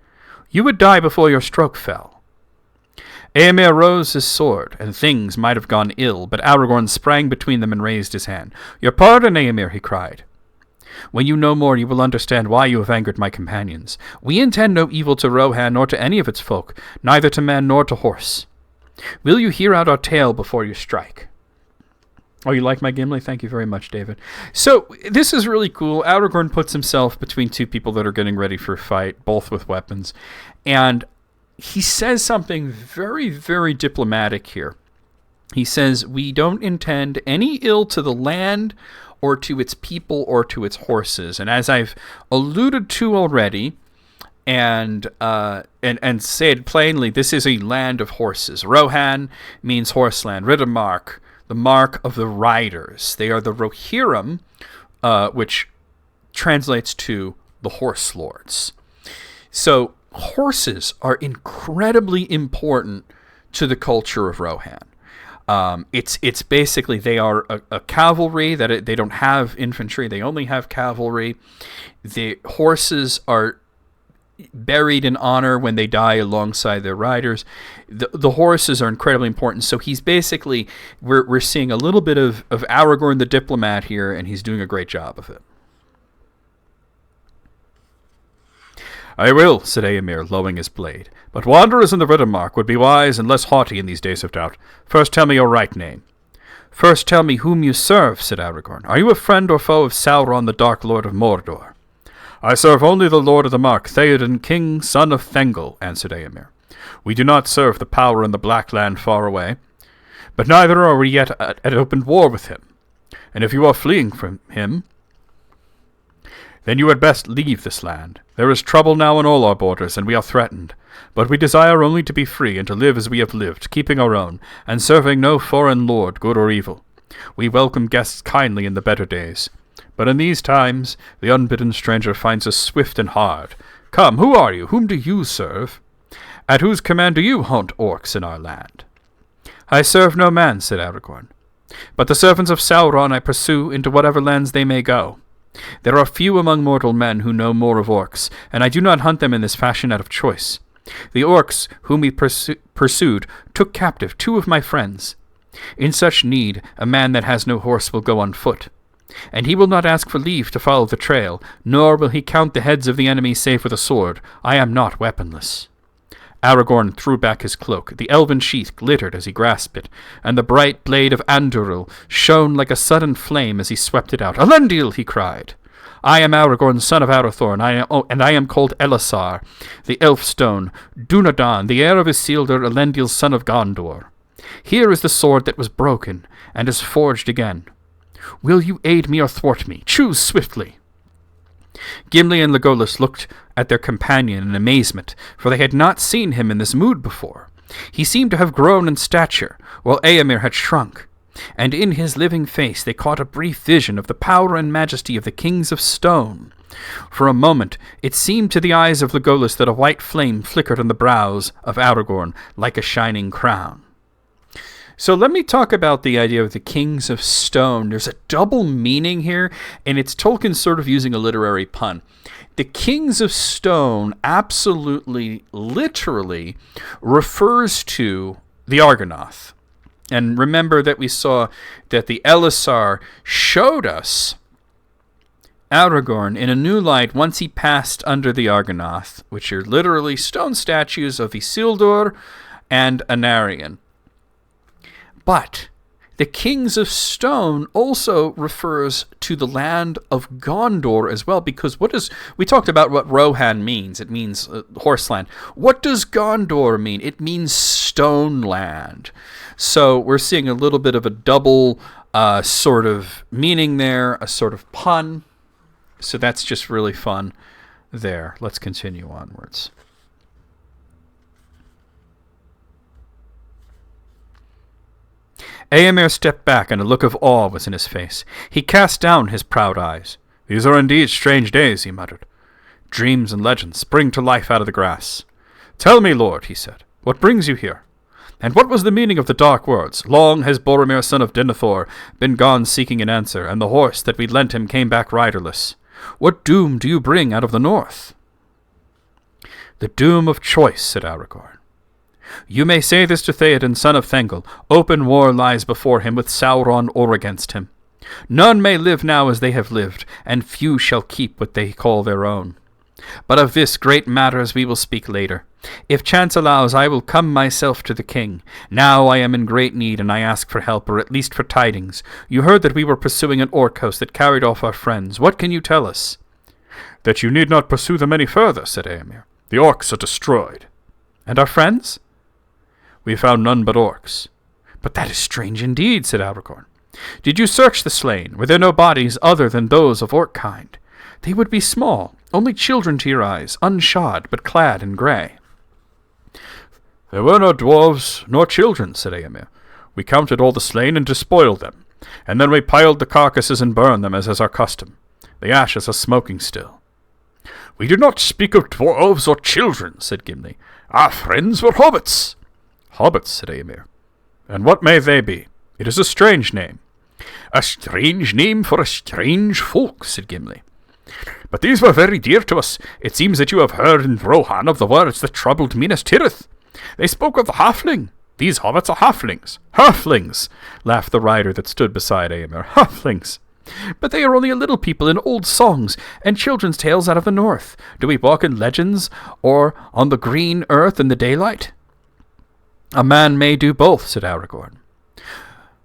You would die before your stroke fell. Eomer rose his sword, and things might have gone ill, but Aragorn sprang between them and raised his hand. Your pardon, Eomer, he cried. When you know more, you will understand why you have angered my companions. We intend no evil to Rohan nor to any of its folk, neither to man nor to horse. Will you hear out our tale before you strike? Oh, you like my Gimli? Thank you very much, David. So, this is really cool. Aragorn puts himself between two people that are getting ready for a fight, both with weapons. And he says something very, very diplomatic here. He says, we don't intend any ill to the land or to its people or to its horses. And as I've alluded to already, and said plainly, this is a land of horses. Rohan means horseland. Riddermark, the mark of the riders. They are the Rohirrim, which translates to the horse lords. So horses are incredibly important to the culture of Rohan. It's basically, they are a cavalry, that they don't have infantry, they only have cavalry. The horses are buried in honor when they die alongside their riders. The horses are incredibly important. So he's basically, we're seeing a little bit of Aragorn the diplomat here, and he's doing a great job of it. I will, said Eomer, lowering his blade. But wanderers in the Riddermark would be wise and less haughty in these days of doubt. First tell me your right name. First tell me whom you serve, said Aragorn. Are you a friend or foe of Sauron, the Dark Lord of Mordor? I serve only the Lord of the Mark, Theoden, king, son of Thengel, answered Eomer. We do not serve the power in the Black Land far away, but neither are we yet at open war with him. And if you are fleeing from him, then you had best leave this land. There is trouble now in all our borders, and we are threatened. But we desire only to be free and to live as we have lived, keeping our own, and serving no foreign lord, good or evil. We welcome guests kindly in the better days. But in these times, the unbidden stranger finds us swift and hard. Come, who are you? Whom do you serve? At whose command do you hunt orcs in our land? I serve no man, said Aragorn. But the servants of Sauron I pursue into whatever lands they may go. There are few among mortal men who know more of orcs, and I do not hunt them in this fashion out of choice. The orcs whom we pursued took captive 2 of my friends. In such need, a man that has no horse will go on foot. And he will not ask for leave to follow the trail, nor will he count the heads of the enemy save with a sword. I am not weaponless. Aragorn threw back his cloak. The elven sheath glittered as he grasped it, and the bright blade of Andúril shone like a sudden flame as he swept it out. Elendil, he cried. I am Aragorn, son of Arathorn, and I am called Elisar, the Elfstone, Dunadan, the heir of Isildur, Elendil, son of Gondor. Here is the sword that was broken, and is forged again. Will you aid me or thwart me? Choose swiftly. Gimli and Legolas looked at their companion in amazement, for they had not seen him in this mood before. He seemed to have grown in stature, while Eomer had shrunk. and in his living face they caught a brief vision of the power and majesty of the kings of stone. For a moment it seemed to the eyes of Legolas that a white flame flickered on the brows of Aragorn like a shining crown. So let me talk about the idea of the kings of stone. There's a double meaning here, and it's Tolkien sort of using a literary pun. The kings of stone absolutely, literally refers to the Argonath. And remember that we saw that the Elisar showed us Aragorn in a new light once he passed under the Argonath, which are literally stone statues of Isildur and Anarion. But the Kings of Stone also refers to the land of Gondor as well, because we talked about what Rohan means. It means horse land. What does Gondor mean? It means stone land. So we're seeing a little bit of a double sort of meaning there, a sort of pun. So that's just really fun there. Let's continue onwards. Eomer stepped back, and a look of awe was in his face. He cast down his proud eyes. "These are indeed strange days," he muttered. "Dreams and legends spring to life out of the grass. Tell me, Lord," he said, "what brings you here? And what was the meaning of the dark words? Long has Boromir, son of Denethor, been gone seeking an answer, and the horse that we lent him came back riderless. What doom do you bring out of the north?" "The doom of choice," said Aragorn. "You may say this to Theoden, son of Thengel. Open war lies before him, with Sauron or against him. None may live now as they have lived, and few shall keep what they call their own. But of this great matters we will speak later. If chance allows, I will come myself to the king. Now I am in great need, and I ask for help, or at least for tidings. You heard that we were pursuing an orc host that carried off our friends. What can you tell us?" "That you need not pursue them any further," said Eomer. "The orcs are destroyed." "And our friends?" "We found none but orcs." "But that is strange indeed," said Aragorn. "Did you search the slain? Were there no bodies other than those of orc kind? They would be small, only children to your eyes, unshod, but clad in grey." "There were no dwarves nor children," said Eomer. "We counted all the slain and despoiled them, and then we piled the carcasses and burned them, as is our custom. The ashes are smoking still." "We did not speak of dwarves or children," said Gimli. "Our friends were hobbits." "Hobbits," said Eomer. "And what may they be? It is a strange name." "A strange name for a strange folk," said Gimli. "But these were very dear to us. It seems that you have heard in Rohan of the words that troubled Minas Tirith. They spoke of the halfling. These hobbits are halflings." "Halflings!" laughed the rider that stood beside Eomer. "Halflings! But they are only a little people in old songs and children's tales out of the north. Do we walk in legends, or on the green earth in the daylight?" "A man may do both," said Aragorn.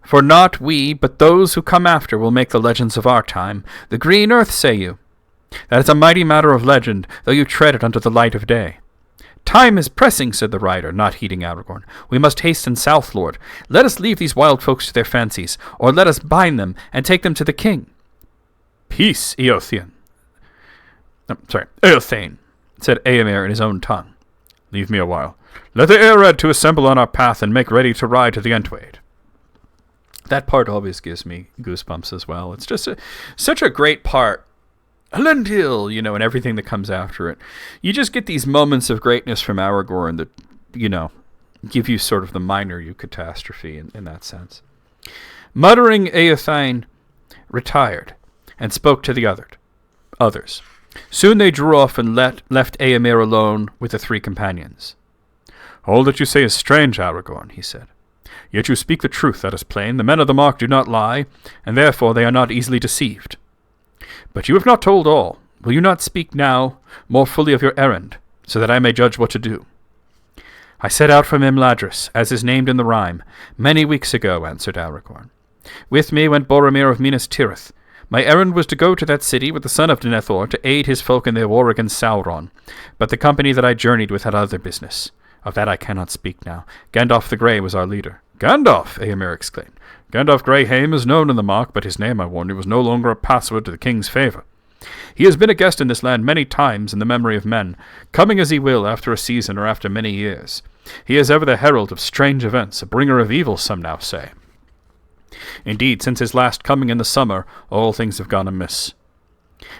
"For not we, but those who come after will make the legends of our time. The green earth, say you? That is a mighty matter of legend, though you tread it under the light of day." "Time is pressing," said the rider, not heeding Aragorn. "We must hasten south, Lord. Let us leave these wild folks to their fancies, or let us bind them and take them to the king." "Peace, Eothane," said Eomer in his own tongue. "Leave me a while. Let the Ered to assemble on our path and make ready to ride to the Entwade." That part always gives me goosebumps as well. It's just such a great part. Elendil, and everything that comes after it. You just get these moments of greatness from Aragorn that, give you sort of the minor catastrophe in that sense. Muttering, Eothane retired and spoke to the others. Soon they drew off and left Eomer alone with the three companions. "All that you say is strange, Aragorn," he said. "Yet you speak the truth, that is plain. The men of the Mark do not lie, and therefore they are not easily deceived. But you have not told all. Will you not speak now more fully of your errand, so that I may judge what to do?" "I set out from Imladris, as is named in the rhyme, many weeks ago," answered Aragorn. "With me went Boromir of Minas Tirith. My errand was to go to that city with the son of Denethor to aid his folk in their war against Sauron. But the company that I journeyed with had other business. Of that I cannot speak now. Gandalf the Grey was our leader." "Gandalf!" Eomer exclaimed. "Gandalf Greyhame is known in the Mark, but his name, I warn you, was no longer a password to the king's favour. He has been a guest in this land many times in the memory of men, coming as he will after a season or after many years. He is ever the herald of strange events, a bringer of evil, some now say. Indeed, since his last coming in the summer, all things have gone amiss.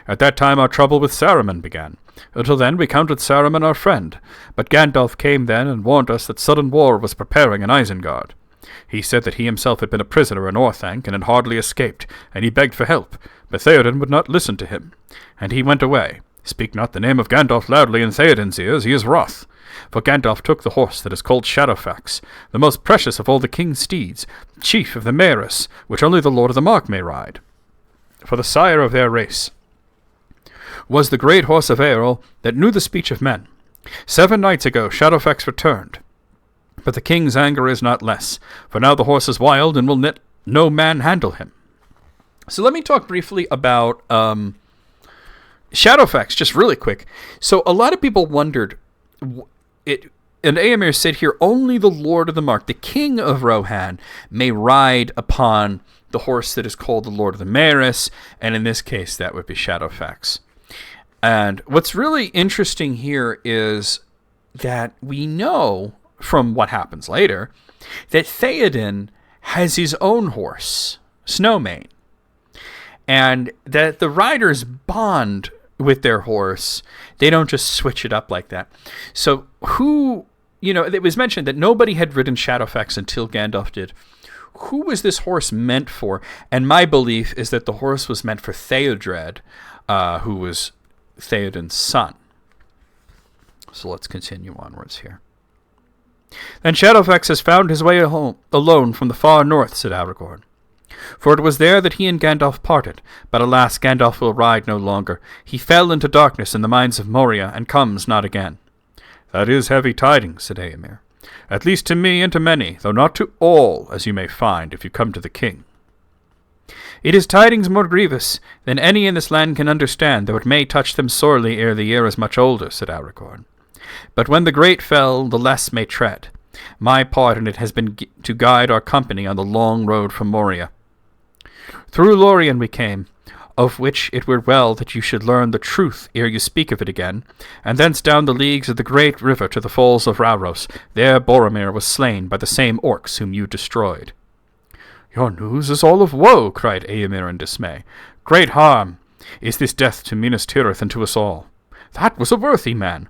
At that time our trouble with Saruman began. Until then we counted Saruman our friend, but Gandalf came then and warned us that sudden war was preparing in Isengard. He said that he himself had been a prisoner in Orthanc and had hardly escaped, and he begged for help, but Theoden would not listen to him, and he went away. Speak not the name of Gandalf loudly in Theoden's ears, he is wroth. For Gandalf took the horse that is called Shadowfax, the most precious of all the king's steeds, chief of the Maris, which only the Lord of the Mark may ride. For the sire of their race was the great horse of Eorl that knew the speech of men. 7 nights ago Shadowfax returned, but the king's anger is not less, for now the horse is wild and will let no man handle him. So let me talk briefly about Shadowfax, just really quick. So a lot of people wondered, and Eomer said here, only the Lord of the Mark, the king of Rohan, may ride upon the horse that is called the Lord of the Maris, and in this case that would be Shadowfax. And what's really interesting here is that we know from what happens later that Theoden has his own horse, Snowmane, and that the riders bond with their horse. They don't just switch it up like that. So it was mentioned that nobody had ridden Shadowfax until Gandalf did. Who was this horse meant for? And my belief is that the horse was meant for Theodred, who was Theoden's son. So let's continue onwards here. Then Shadowfax has found his way home alone from the far north, said Aragorn. For it was there that he and Gandalf parted, but alas, Gandalf will ride no longer. He fell into darkness in the mines of Moria, and comes not again. That is heavy tidings, said Eomer. At least to me and to many, though not to all, as you may find if you come to the king. It is tidings more grievous than any in this land can understand, though it may touch them sorely ere the year is much older, said Aragorn. But when the great fell, the less may tread. My part in it has been to guide our company on the long road from Moria. Through Lorien we came, of which it were well that you should learn the truth ere you speak of it again, and thence down the leagues of the great river to the falls of Rauros. There Boromir was slain by the same orcs whom you destroyed. Your news is all of woe, cried Eomer in dismay. Great harm is this death to Minas Tirith and to us all. That was a worthy man.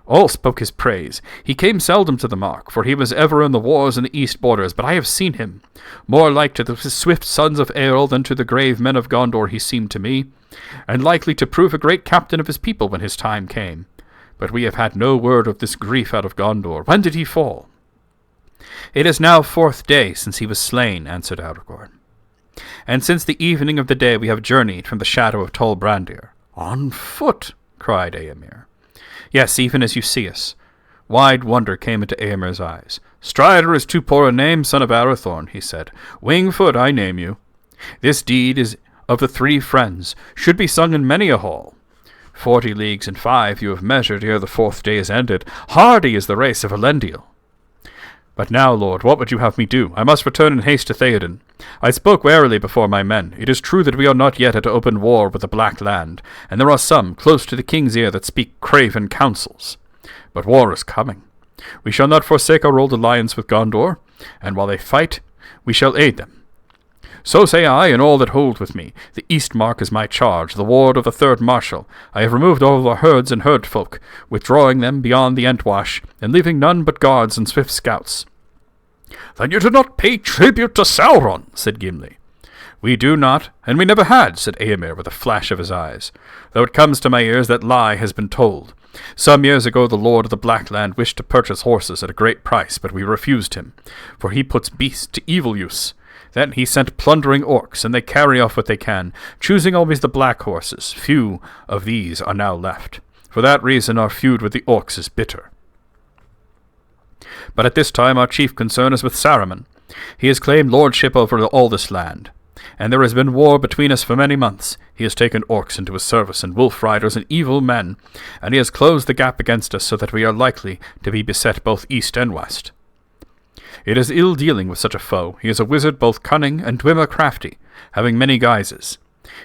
All spoke his praise. He came seldom to the Mark, for he was ever in the wars in the east borders, but I have seen him. More like to the swift sons of Eorl than to the grave men of Gondor he seemed to me, and likely to prove a great captain of his people when his time came. But we have had no word of this grief out of Gondor. When did he fall? It is now 4th day since he was slain, answered Aragorn. And since the evening of the day we have journeyed from the shadow of Tol Brandir. On foot, cried Eomer. Yes, even as you see us. Wide wonder came into Eomer's eyes. Strider is too poor a name, son of Arathorn, he said. Wingfoot I name you. This deed is of the 3 friends, should be sung in many a hall. 40 leagues and 5 you have measured ere the 4th day is ended. Hardy is the race of Elendil. But now, Lord, what would you have me do? I must return in haste to Theoden. I spoke warily before my men. It is true that we are not yet at open war with the Black Land, and there are some, close to the king's ear, that speak craven counsels. But war is coming. We shall not forsake our old alliance with Gondor, and while they fight, we shall aid them. So say I, and all that hold with me. The East Mark is my charge, the ward of the 3rd Marshal. I have removed all our herds and herdfolk, withdrawing them beyond the Entwash, and leaving none but guards and swift scouts. Then you do not pay tribute to Sauron, said Gimli. We do not, and we never had, said Eomer with a flash of his eyes. Though it comes to my ears that lie has been told. Some years ago the Lord of the Black Land wished to purchase horses at a great price, but we refused him, for he puts beasts to evil use. Then he sent plundering orcs, and they carry off what they can, choosing always the black horses. Few of these are now left. For that reason our feud with the orcs is bitter. But at this time our chief concern is with Saruman. He has claimed lordship over all this land, and there has been war between us for many months. He has taken orcs into his service, and wolf riders and evil men, and he has closed the gap against us so that we are likely to be beset both east and west. It is ill dealing with such a foe. He is a wizard both cunning and dwemer crafty, having many guises.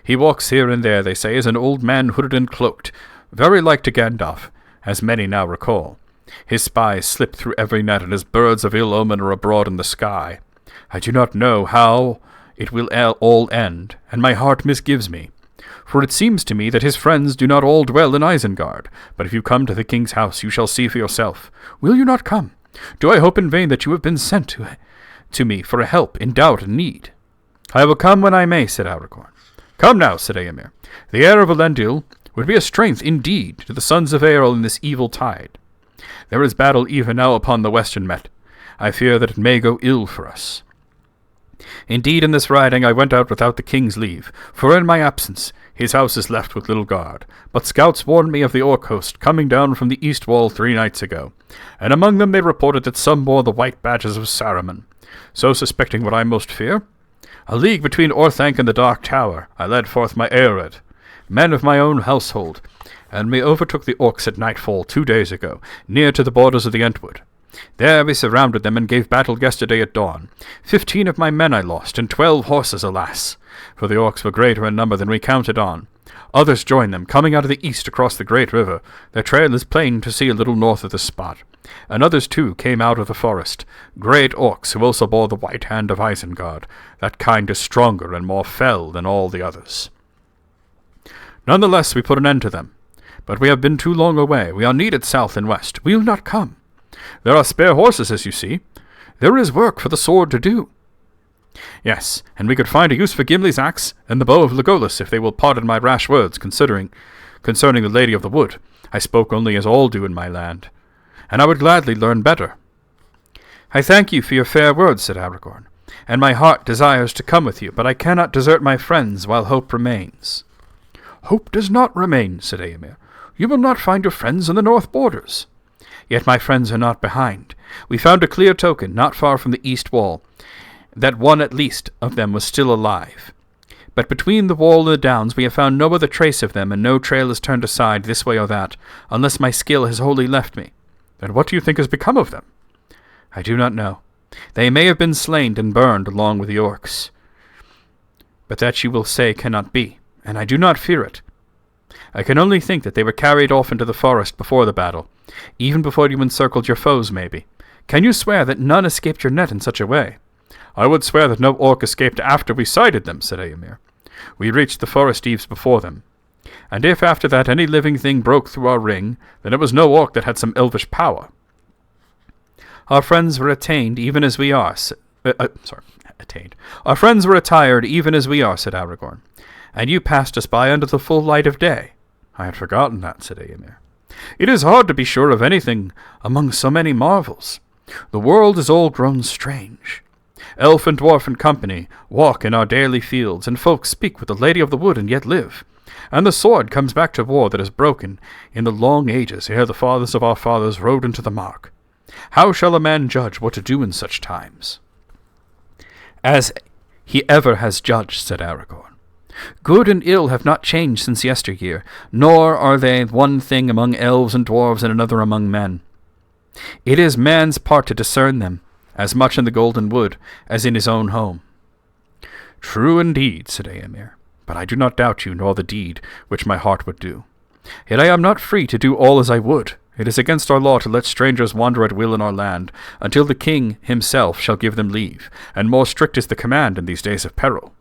He walks here and there, they say, as an old man hooded and cloaked, very like to Gandalf, as many now recall. His spies slip through every net, and his birds of ill omen are abroad in the sky. I do not know how it will all end, and my heart misgives me. For it seems to me that his friends do not all dwell in Isengard, but if you come to the king's house you shall see for yourself. Will you not come? Do I hope in vain that you have been sent to me for a help in doubt and need?" "I will come when I may," said Aragorn. "Come now," said Eomer. "The heir of Elendil would be a strength indeed to the sons of Eorl in this evil tide. There is battle even now upon the western met. I fear that it may go ill for us. Indeed, in this riding I went out without the king's leave, for in my absence his house is left with little guard. But scouts warned me of the orc host coming down from the east wall 3 nights ago, and among them they reported that some bore the white badges of Saruman. So, suspecting what I most fear, a league between Orthanc and the Dark Tower, I led forth my Eored, men of my own household, and we overtook the orcs at nightfall 2 days ago, near to the borders of the Entwood. There we surrounded them and gave battle yesterday at dawn. 15 of my men I lost, and 12 horses, alas, for the orcs were greater in number than we counted on. Others joined them, coming out of the east across the great river. Their trail is plain to see a little north of the spot. And others, too, came out of the forest, great orcs who also bore the white hand of Isengard. That kind is stronger and more fell than all the others. Nonetheless, we put an end to them. But we have been too long away. We are needed south and west. Will you not come? There are spare horses, as you see. There is work for the sword to do. Yes, and we could find a use for Gimli's axe and the bow of Legolas, if they will pardon my rash words concerning the Lady of the Wood. I spoke only as all do in my land, and I would gladly learn better. I thank you for your fair words, said Aragorn, and my heart desires to come with you, but I cannot desert my friends while hope remains. Hope does not remain, said Eomer. You will not find your friends on the north borders. Yet my friends are not behind. We found a clear token, not far from the east wall, that one at least of them was still alive. But between the wall and the downs we have found no other trace of them, and no trail has turned aside this way or that, unless my skill has wholly left me. Then what do you think has become of them? I do not know. They may have been slain and burned along with the orcs. But that you will say cannot be, and I do not fear it. I can only think that they were carried off into the forest before the battle, even before you encircled your foes, maybe. Can you swear that none escaped your net in such a way? I would swear that no orc escaped after we sighted them, said Eomer. We reached the forest eaves before them. And if after that any living thing broke through our ring, then it was no orc that had some elvish power. Our friends were attained even as we are, Our friends were attired even as we are, said Aragorn, and you passed us by under the full light of day. I had forgotten that, said Eomer. It is hard to be sure of anything among so many marvels. The world is all grown strange. Elf and dwarf and company walk in our daily fields, and folk speak with the Lady of the Wood and yet live. And the sword comes back to war that is broken in the long ages ere the fathers of our fathers rode into the mark. How shall a man judge what to do in such times? As he ever has judged, said Aragorn. Good and ill have not changed since yesteryear, nor are they one thing among elves and dwarves and another among men. It is man's part to discern them, as much in the Golden Wood as in his own home. True indeed, said Eomer, but I do not doubt you nor the deed which my heart would do. Yet I am not free to do all as I would. It is against our law to let strangers wander at will in our land, until the king himself shall give them leave, and more strict is the command in these days of peril.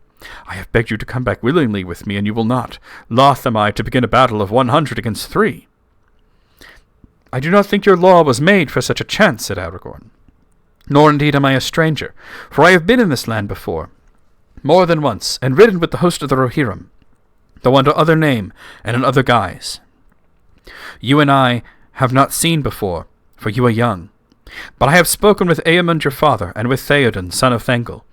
I have begged you to come back willingly with me, and you will not. Loth am I to begin a battle of 100 against 3. I do not think your law was made for such a chance, said Aragorn. Nor indeed am I a stranger, for I have been in this land before, more than once, and ridden with the host of the Rohirrim, though under other name and in other guise. You and I have not seen before, for you are young. But I have spoken with Eamund your father, and with Theoden, son of Thengel.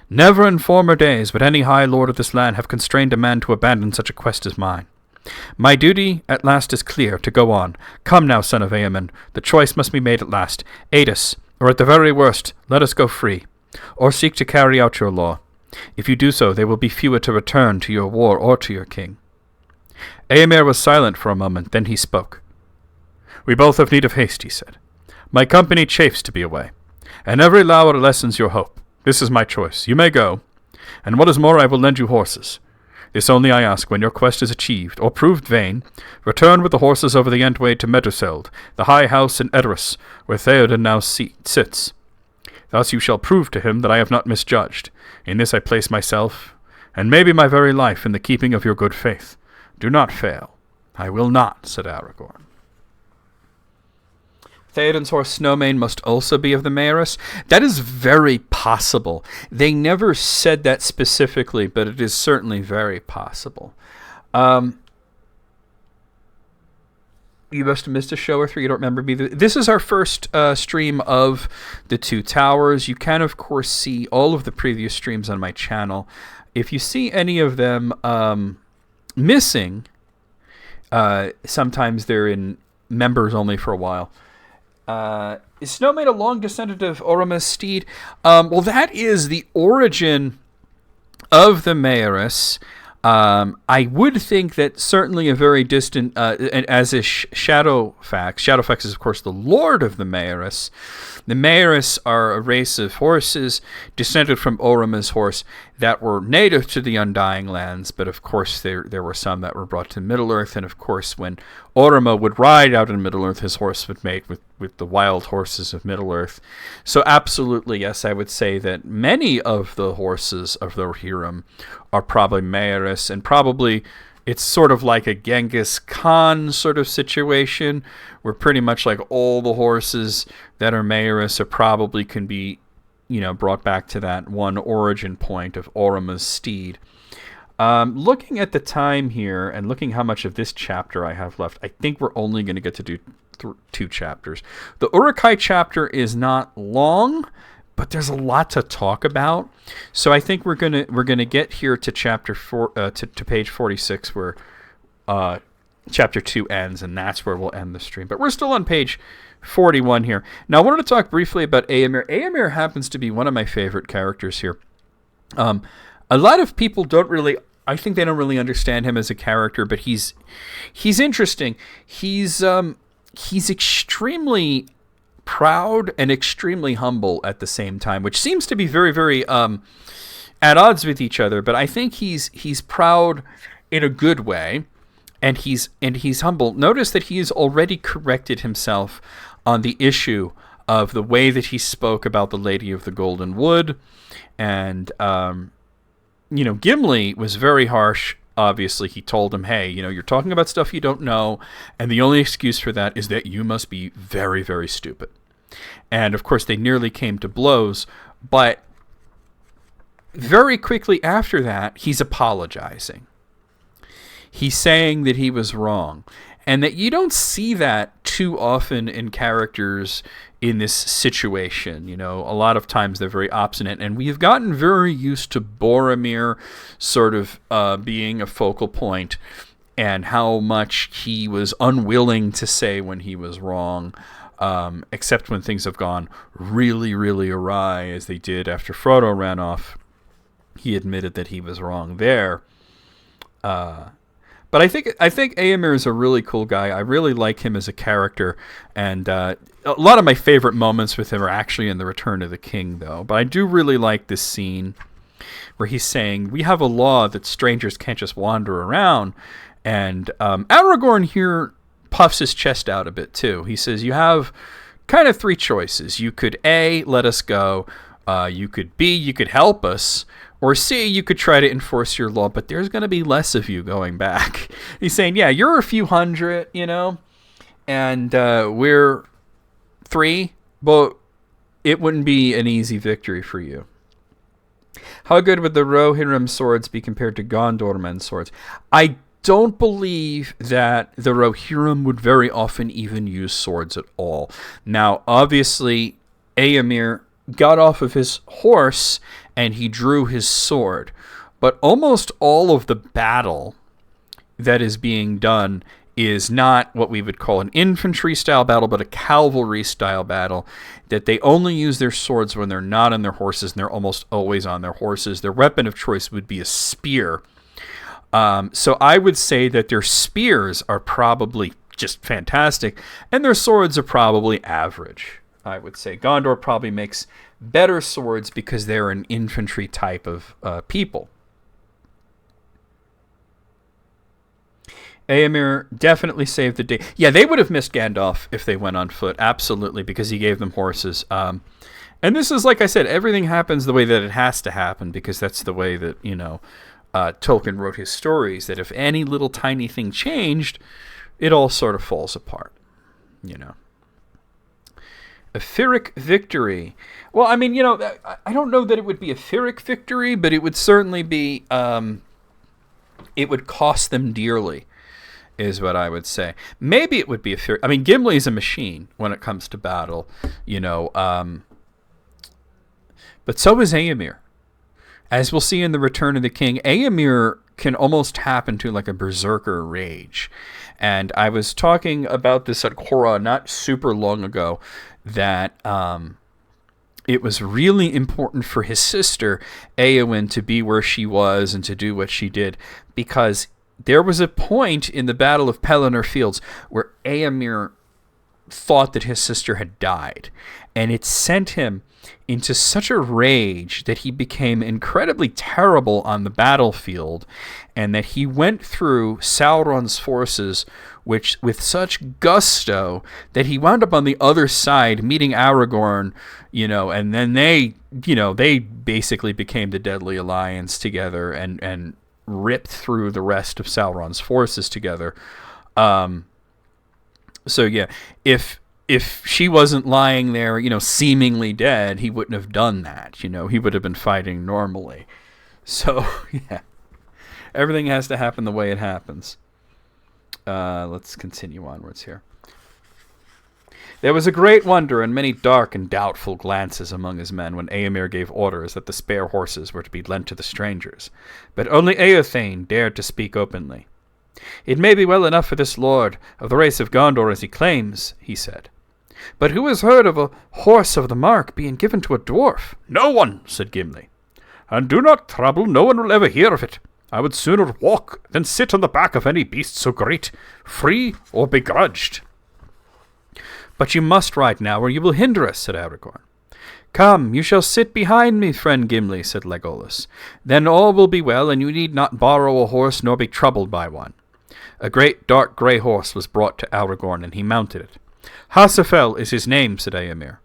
Never in former days would any high lord of this land have constrained a man to abandon such a quest as mine. My duty at last is clear, to go on. Come now, son of Eamund, the choice must be made at last. Aid us, or at the very worst, let us go free, or seek to carry out your law. If you do so, there will be fewer to return to your war or to your king. Eomer was silent for a moment, then he spoke. We both have need of haste, he said. My company chafes to be away, and every hour lessens your hope. This is my choice. You may go, and what is more, I will lend you horses. This only I ask, when your quest is achieved, or proved vain, return with the horses over the Entway to Meduseld, the high house in Edoras, where Theoden now sits. Thus you shall prove to him that I have not misjudged. In this I place myself, and maybe my very life, in the keeping of your good faith. Do not fail. I will not, said Aragorn. Theoden's horse Snowmane must also be of the Maorus. That is very possible. They never said that specifically, but it is certainly very possible. You must have missed a show or three. You don't remember me. This is our first stream of the Two Towers. You can, of course, see all of the previous streams on my channel. If you see any of them missing, sometimes they're in members only for a while. Is Snowmane a long descendant of Oroma's steed? Well, that is the origin of the Maorus. I would think that certainly a very distant, as is Shadowfax. Shadowfax is, of course, the lord of the Maorus. The Maorus are a race of horses descended from Oroma's horse that were native to the Undying Lands, but of course there were some that were brought to Middle-earth, and of course when Oroma would ride out in Middle-earth, his horse would mate with the wild horses of Middle-earth. So absolutely, yes, I would say that many of the horses of the Rohirrim are probably Maorus, and probably it's sort of like a Genghis Khan sort of situation, where pretty much like all the horses that are Maorus are probably can be, brought back to that one origin point of Oroma's steed. Looking at the time here and looking how much of this chapter I have left, I think we're only going to get to do 2 chapters. The Uruk-hai chapter is not long, but there's a lot to talk about. So I think we're gonna get here to chapter 4, to page 46, where chapter 2 ends, and that's where we'll end the stream. But we're still on page 41 here. Now I wanted to talk briefly about Eomer. Eomer happens to be one of my favorite characters here. A lot of people don't really understand him as a character, but he's interesting. He's extremely proud and extremely humble at the same time, which seems to be very, very at odds with each other. But I think he's proud in a good way, and he's humble. Notice that he has already corrected himself on the issue of the way that he spoke about the Lady of the Golden Wood, and Gimli was very harsh. Obviously, he told him, hey, you're talking about stuff you don't know, and the only excuse for that is that you must be very, very stupid. And, of course, they nearly came to blows, but very quickly after that, he's apologizing. He's saying that he was wrong, and that you don't see that too often in characters in this situation. A lot of times they're very obstinate, and we've gotten very used to Boromir sort of being a focal point, and how much he was unwilling to say when he was wrong, except when things have gone really, really awry, as they did after Frodo ran off. He admitted that he was wrong there. But I think Eomer is a really cool guy. I really like him as a character, and a lot of my favorite moments with him are actually in The Return of the King, though. But I do really like this scene where he's saying, we have a law that strangers can't just wander around. And Aragorn here puffs his chest out a bit, too. He says, you have kind of 3 choices. You could A, let us go. You could B, you could help us. Or C, you could try to enforce your law, but there's going to be less of you going back. He's saying, yeah, you're a few hundred, and we're 3, but it wouldn't be an easy victory for you. How good would the Rohirrim swords be compared to Gondormen's swords? I don't believe that the Rohirrim would very often even use swords at all. Now, obviously, Eomer got off of his horse and he drew his sword, but almost all of the battle that is being done is not what we would call an infantry style battle, but a cavalry style battle, that they only use their swords when they're not on their horses, and they're almost always on their horses. Their weapon of choice would be a spear. So I would say that their spears are probably just fantastic, and their swords are probably average. I would say Gondor probably makes better swords because they're an infantry type of people. Eomer definitely saved the day. Yeah, they would have missed Gandalf if they went on foot, absolutely, because he gave them horses. And this is, like I said, everything happens the way that it has to happen, because that's the way that, Tolkien wrote his stories, that if any little tiny thing changed, it all sort of falls apart, A Pyrrhic victory. Well, I mean, I don't know that it would be a Pyrrhic victory, but it would certainly be, it would cost them dearly, is what I would say. Maybe it would be a Pyrrhic. I mean, Gimli's a machine when it comes to battle, but so is Eomer. As we'll see in The Return of the King, Eomer can almost tap into like a berserker rage. And I was talking about this at Quora not super long ago, that it was really important for his sister, Eowyn, to be where she was and to do what she did, because there was a point in the Battle of Pelennor Fields where Eomer thought that his sister had died, and it sent him into such a rage that he became incredibly terrible on the battlefield, and that he went through Sauron's forces with such gusto that he wound up on the other side meeting Aragorn, and then they basically became the Deadly Alliance together and ripped through the rest of Sauron's forces together. So yeah, if she wasn't lying there, seemingly dead, he wouldn't have done that. He would have been fighting normally. So yeah, everything has to happen the way it happens. Let's continue onwards here. There was a great wonder and many dark and doubtful glances among his men when Eomer gave orders that the spare horses were to be lent to the strangers, but only Eothane dared to speak openly. "It may be well enough for this lord of the race of Gondor as he claims," he said. "But who has heard of a horse of the mark being given to a dwarf?" "No one," said Gimli. "And do not trouble, no one will ever hear of it. I would sooner walk than sit on the back of any beast so great, free or begrudged." "But you must ride now, or you will hinder us," said Aragorn. "Come, you shall sit behind me, friend Gimli," said Legolas. "Then all will be well, and you need not borrow a horse nor be troubled by one." A great dark grey horse was brought to Aragorn, and he mounted it. "Hasafel is his name," said Eomer.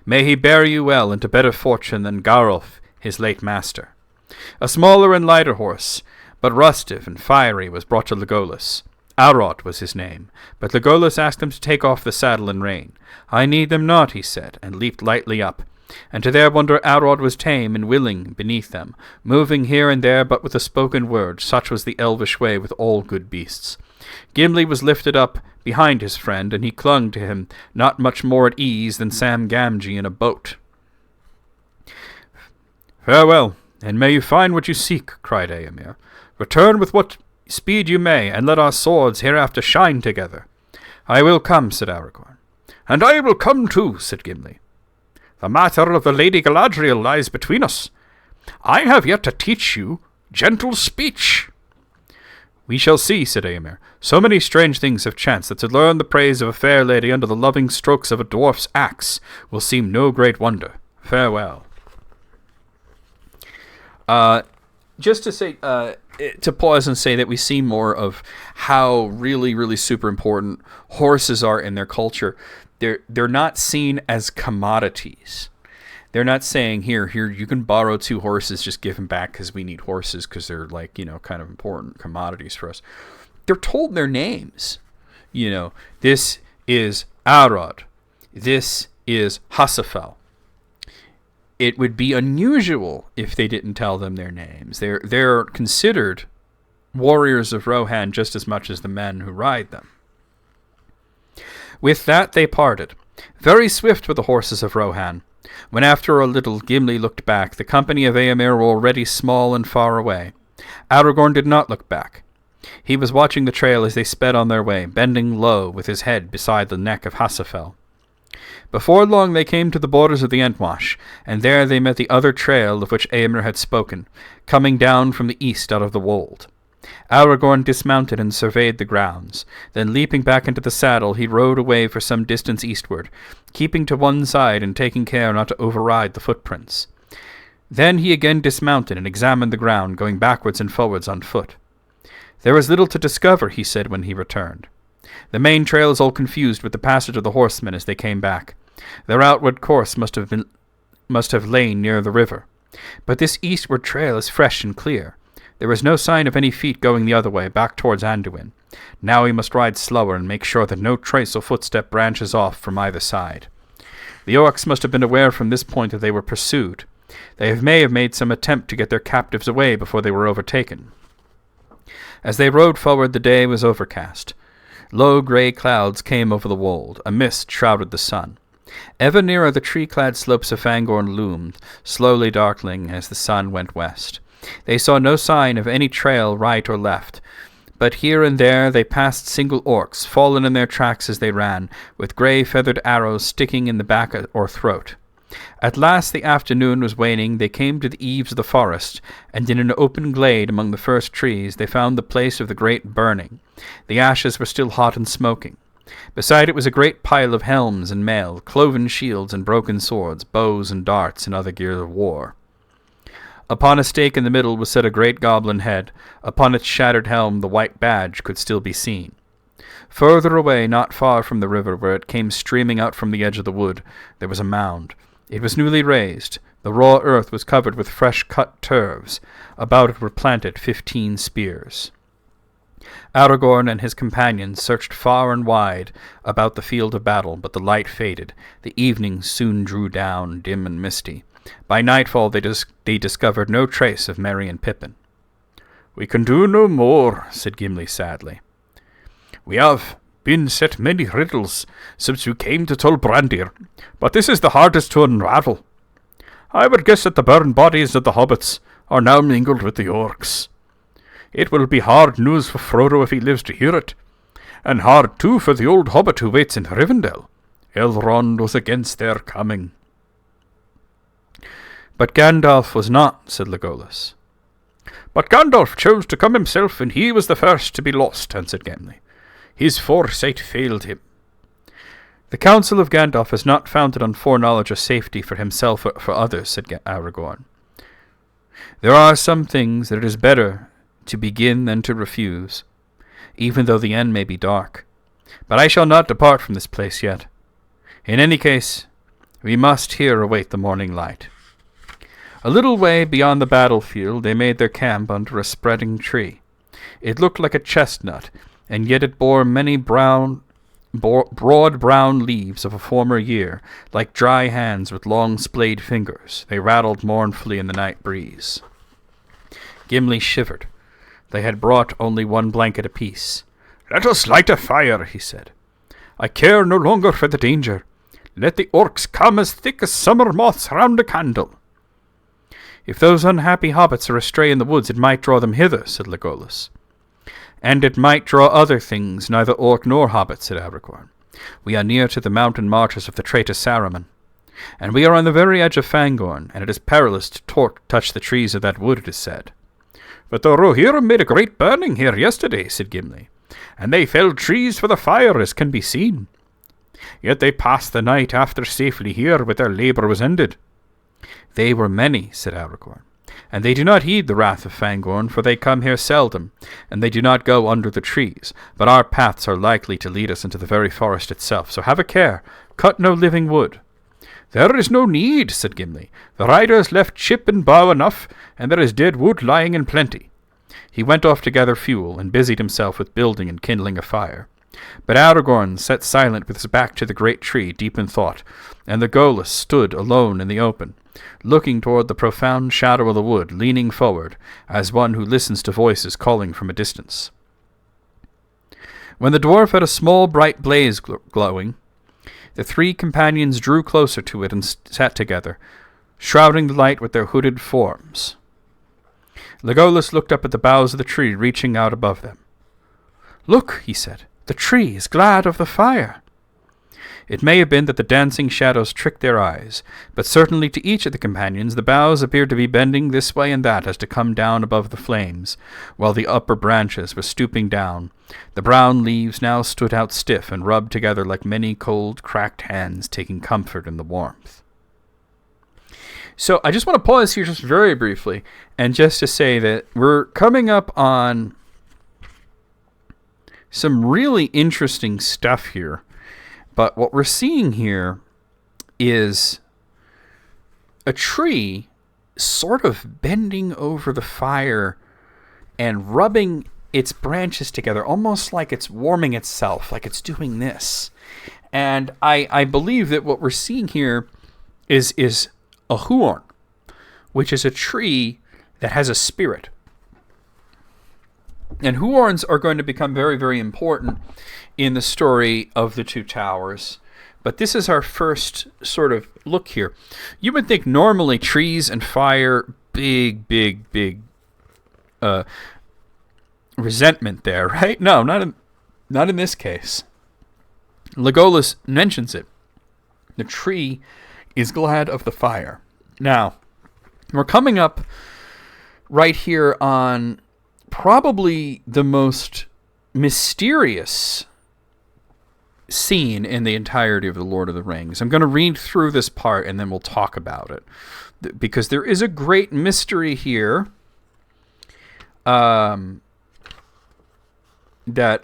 "May he bear you well into better fortune than Gandalf, his late master." A smaller and lighter horse, but restive and fiery, was brought to Legolas. Arod was his name, but Legolas asked him to take off the saddle and rein. "I need them not," he said, and leaped lightly up. And to their wonder Arod was tame and willing beneath them, moving here and there but with a spoken word. Such was the elvish way with all good beasts. Gimli was lifted up behind his friend, and he clung to him, not much more at ease than Sam Gamgee in a boat. "Farewell, and may you find what you seek," cried Eomer. "Return with what speed you may, and let our swords hereafter shine together." "I will come," said Aragorn. "And I will come too," said Gimli. "The matter of the Lady Galadriel lies between us. I have yet to teach you gentle speech." "We shall see," said Eomer. "So many strange things have chanced that to learn the praise of a fair lady under the loving strokes of a dwarf's axe will seem no great wonder. Farewell." Just to say, to pause and say that we see more of how really, really super important horses are in their culture. They're not seen as commodities. They're not saying, here, you can borrow 2 horses, just give them back because we need horses because they're like, kind of important commodities for us. They're told their names. This is Arod. This is Hasafel. It would be unusual if they didn't tell them their names. They're considered warriors of Rohan just as much as the men who ride them. With that they parted. Very swift were the horses of Rohan. When after a little Gimli looked back, the company of Eomer were already small and far away. Aragorn did not look back. He was watching the trail as they sped on their way, bending low with his head beside the neck of Hasafel. Before long they came to the borders of the Entwash, and there they met the other trail of which Eomer had spoken, coming down from the east out of the wold. Aragorn dismounted and surveyed the grounds. Then leaping back into the saddle, he rode away for some distance eastward, keeping to one side and taking care not to override the footprints. Then he again dismounted and examined the ground, going backwards and forwards on foot. "There is little to discover," he said when he returned. "The main trail is all confused with the passage of the horsemen as they came back. Their outward course must have been must have lain near the river. But this eastward trail is fresh and clear. There is no sign of any feet going the other way, back towards Anduin. Now we must ride slower and make sure that no trace or footstep branches off from either side. The orcs must have been aware from this point that they were pursued. They may have made some attempt to get their captives away before they were overtaken. As they rode forward, the day was overcast. Low grey clouds came over the wold. A mist shrouded the sun. Ever nearer the tree-clad slopes of Fangorn loomed, slowly darkening as the sun went west. They saw no sign of any trail right or left, but here and there they passed single orcs, fallen in their tracks as they ran, with grey feathered arrows sticking in the back or throat. At last the afternoon was waning. They came to the eaves of the forest, and in an open glade among the first trees they found the place of the great burning. The ashes were still hot and smoking. Beside it was a great pile of helms and mail, cloven shields and broken swords, bows and darts and other gear of war. Upon a stake in the middle was set a great goblin head. Upon its shattered helm the white badge could still be seen. Further away, not far from the river, where it came streaming out from the edge of the wood, there was a mound. It was newly raised. The raw earth was covered with fresh-cut turves. About it were planted 15 spears. Aragorn and his companions searched far and wide about the field of battle, but the light faded. The evening soon drew down, dim and misty. By nightfall they discovered no trace of Merry and Pippin. "We can do no more," said Gimli sadly. "We have been set many riddles since we came to Tol Brandir, but this is the hardest to unravel. I would guess that the burned bodies of the hobbits are now mingled with the orcs. It will be hard news for Frodo if he lives to hear it, and hard too for the old hobbit who waits in Rivendell. Elrond was against their coming." "But Gandalf was not," said Legolas. "But Gandalf chose to come himself, and he was the first to be lost," answered Gimli. "His foresight failed him." "The counsel of Gandalf is not founded on foreknowledge of safety for himself or for others," said Aragorn. "There are some things that it is better to begin than to refuse, even though the end may be dark. But I shall not depart from this place yet. In any case, we must here await the morning light." A little way beyond the battlefield they made their camp under a spreading tree. It looked like a chestnut, and yet it bore many broad brown leaves of a former year, like dry hands with long splayed fingers. They rattled mournfully in the night breeze. Gimli shivered. They had brought only one blanket apiece. "Let us light a fire," he said. "I care no longer for the danger. Let the orcs come as thick as summer moths round a candle." "If those unhappy hobbits are astray in the woods, it might draw them hither," said Legolas. "And it might draw other things, neither orc nor hobbit," said Aragorn. "We are near to the mountain marches of the traitor Saruman, and we are on the very edge of Fangorn, and it is perilous to touch the trees of that wood, it is said." "But the Rohirrim made a great burning here yesterday," said Gimli, "and they felled trees for the fire, as can be seen. Yet they passed the night after safely here, but their labour was ended." "They were many," said Aragorn, "and they do not heed the wrath of Fangorn, for they come here seldom, and they do not go under the trees. But our paths are likely to lead us into the very forest itself, so have a care. Cut no living wood." "There is no need," said Gimli. "The riders left chip and bough enough, and there is dead wood lying in plenty." He went off to gather fuel, and busied himself with building and kindling a fire. But Aragorn sat silent with his back to the great tree, deep in thought, and Legolas stood alone in the open, looking toward the profound shadow of the wood, leaning forward, as one who listens to voices calling from a distance. When the dwarf had a small bright blaze glowing, the three companions drew closer to it and sat together, shrouding the light with their hooded forms. Legolas looked up at the boughs of the tree reaching out above them. "Look," he said, "the tree is glad of the fire." It may have been that the dancing shadows tricked their eyes, but certainly to each of the companions the boughs appeared to be bending this way and that as to come down above the flames, while the upper branches were stooping down. The brown leaves now stood out stiff and rubbed together like many cold, cracked hands taking comfort in the warmth. So I just want to pause here just very briefly, and just to say that we're coming up on some really interesting stuff here. But what we're seeing here is a tree sort of bending over the fire and rubbing its branches together, almost like it's warming itself, like it's doing this. And I believe that what we're seeing here is a huorn, which is a tree that has a spirit. And huorns are going to become very, very important in the story of the Two Towers. But this is our first sort of look here. You would think normally trees and fire, big resentment there, right? No, not in this case. Legolas mentions it. The tree is glad of the fire. Now, we're coming up right here on probably the most mysterious scene in the entirety of The Lord of the Rings. I'm going to read through this part and then we'll talk about it. Because there is a great mystery here that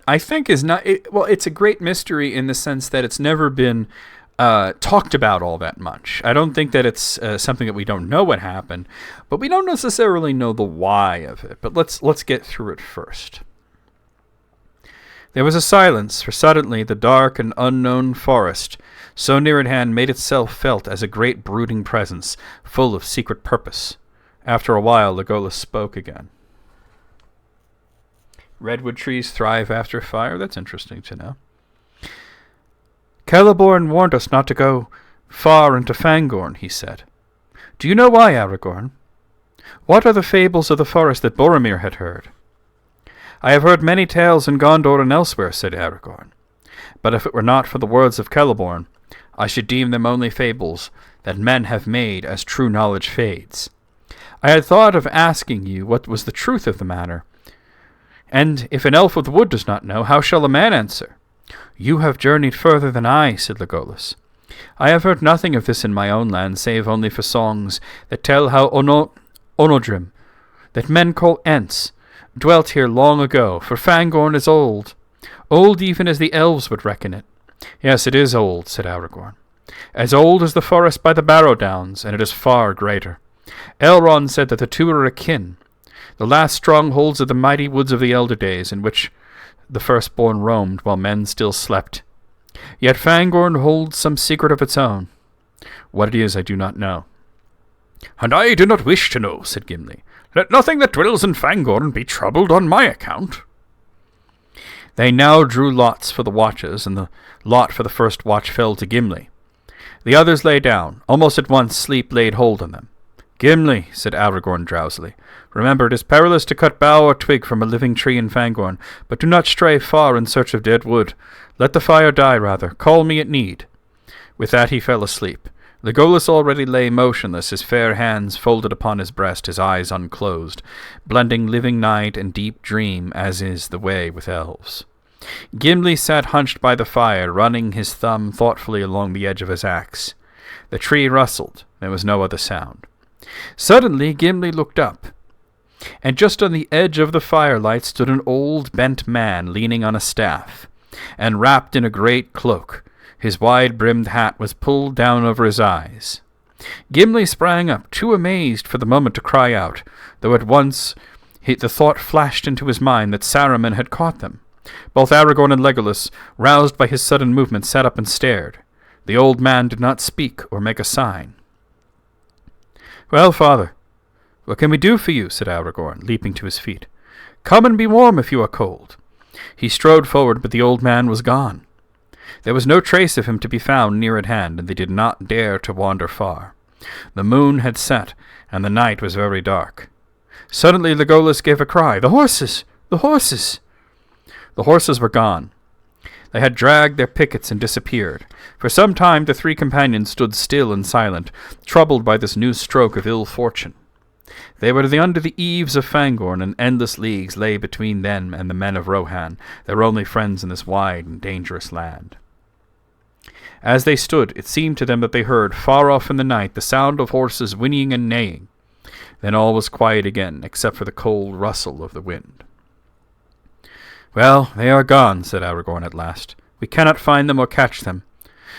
I think is not... it's a great mystery in the sense that it's never been talked about all that much. I don't think that it's something that we don't know what happened, but we don't necessarily know the why of it. But let's get through it first. There was a silence, for suddenly the dark and unknown forest, so near at hand, made itself felt as a great brooding presence, full of secret purpose. After a while, Legolas spoke again. Redwood trees thrive after fire? That's interesting to know. Celeborn warned us not to go far into Fangorn, he said. Do you know why, Aragorn? What are the fables of the forest that Boromir had heard? I have heard many tales in Gondor and elsewhere, said Aragorn. But if it were not for the words of Celeborn, I should deem them only fables that men have made as true knowledge fades. I had thought of asking you what was the truth of the matter. And if an elf of the wood does not know, how shall a man answer? You have journeyed further than I, said Legolas. I have heard nothing of this in my own land, save only for songs that tell how Onodrim, that men call Ents, dwelt here long ago, for Fangorn is old even as the elves would reckon it. Yes, it is old, said Aragorn. As old as the forest by the Barrow Downs, and it is far greater. Elrond said that the two are akin, the last strongholds of the mighty woods of the elder days, in which the firstborn roamed while men still slept. Yet Fangorn holds some secret of its own. What it is I do not know. And I do not wish to know, said Gimli. Let nothing that dwells in Fangorn be troubled on my account. They now drew lots for the watches, and the lot for the first watch fell to Gimli. The others lay down. Almost at once sleep laid hold on them. Gimli, said Aragorn drowsily, remember it is perilous to cut bough or twig from a living tree in Fangorn, but do not stray far in search of dead wood. Let the fire die, rather. Call me at need. With that he fell asleep. Legolas already lay motionless, his fair hands folded upon his breast, his eyes unclosed, blending living night and deep dream, as is the way with elves. Gimli sat hunched by the fire, running his thumb thoughtfully along the edge of his axe. The tree rustled. There was no other sound. Suddenly Gimli looked up, and just on the edge of the firelight stood an old bent man leaning on a staff, and wrapped in a great cloak. His wide-brimmed hat was pulled down over his eyes. Gimli sprang up, too amazed for the moment to cry out, though at once the thought flashed into his mind that Saruman had caught them. Both Aragorn and Legolas, roused by his sudden movement, sat up and stared. The old man did not speak or make a sign. Well, father, what can we do for you? Said Aragorn, leaping to his feet. Come and be warm if you are cold. He strode forward, but the old man was gone. There was no trace of him to be found near at hand, and they did not dare to wander far. The moon had set, and the night was very dark. Suddenly Legolas gave a cry. The horses! The horses! The horses were gone. They had dragged their pickets and disappeared. For some time the three companions stood still and silent, troubled by this new stroke of ill fortune. They were under the eaves of Fangorn, and endless leagues lay between them and the men of Rohan, their only friends in this wide and dangerous land. As they stood, it seemed to them that they heard, far off in the night, the sound of horses whinnying and neighing. Then all was quiet again, except for the cold rustle of the wind. Well, they are gone, said Aragorn at last. We cannot find them or catch them,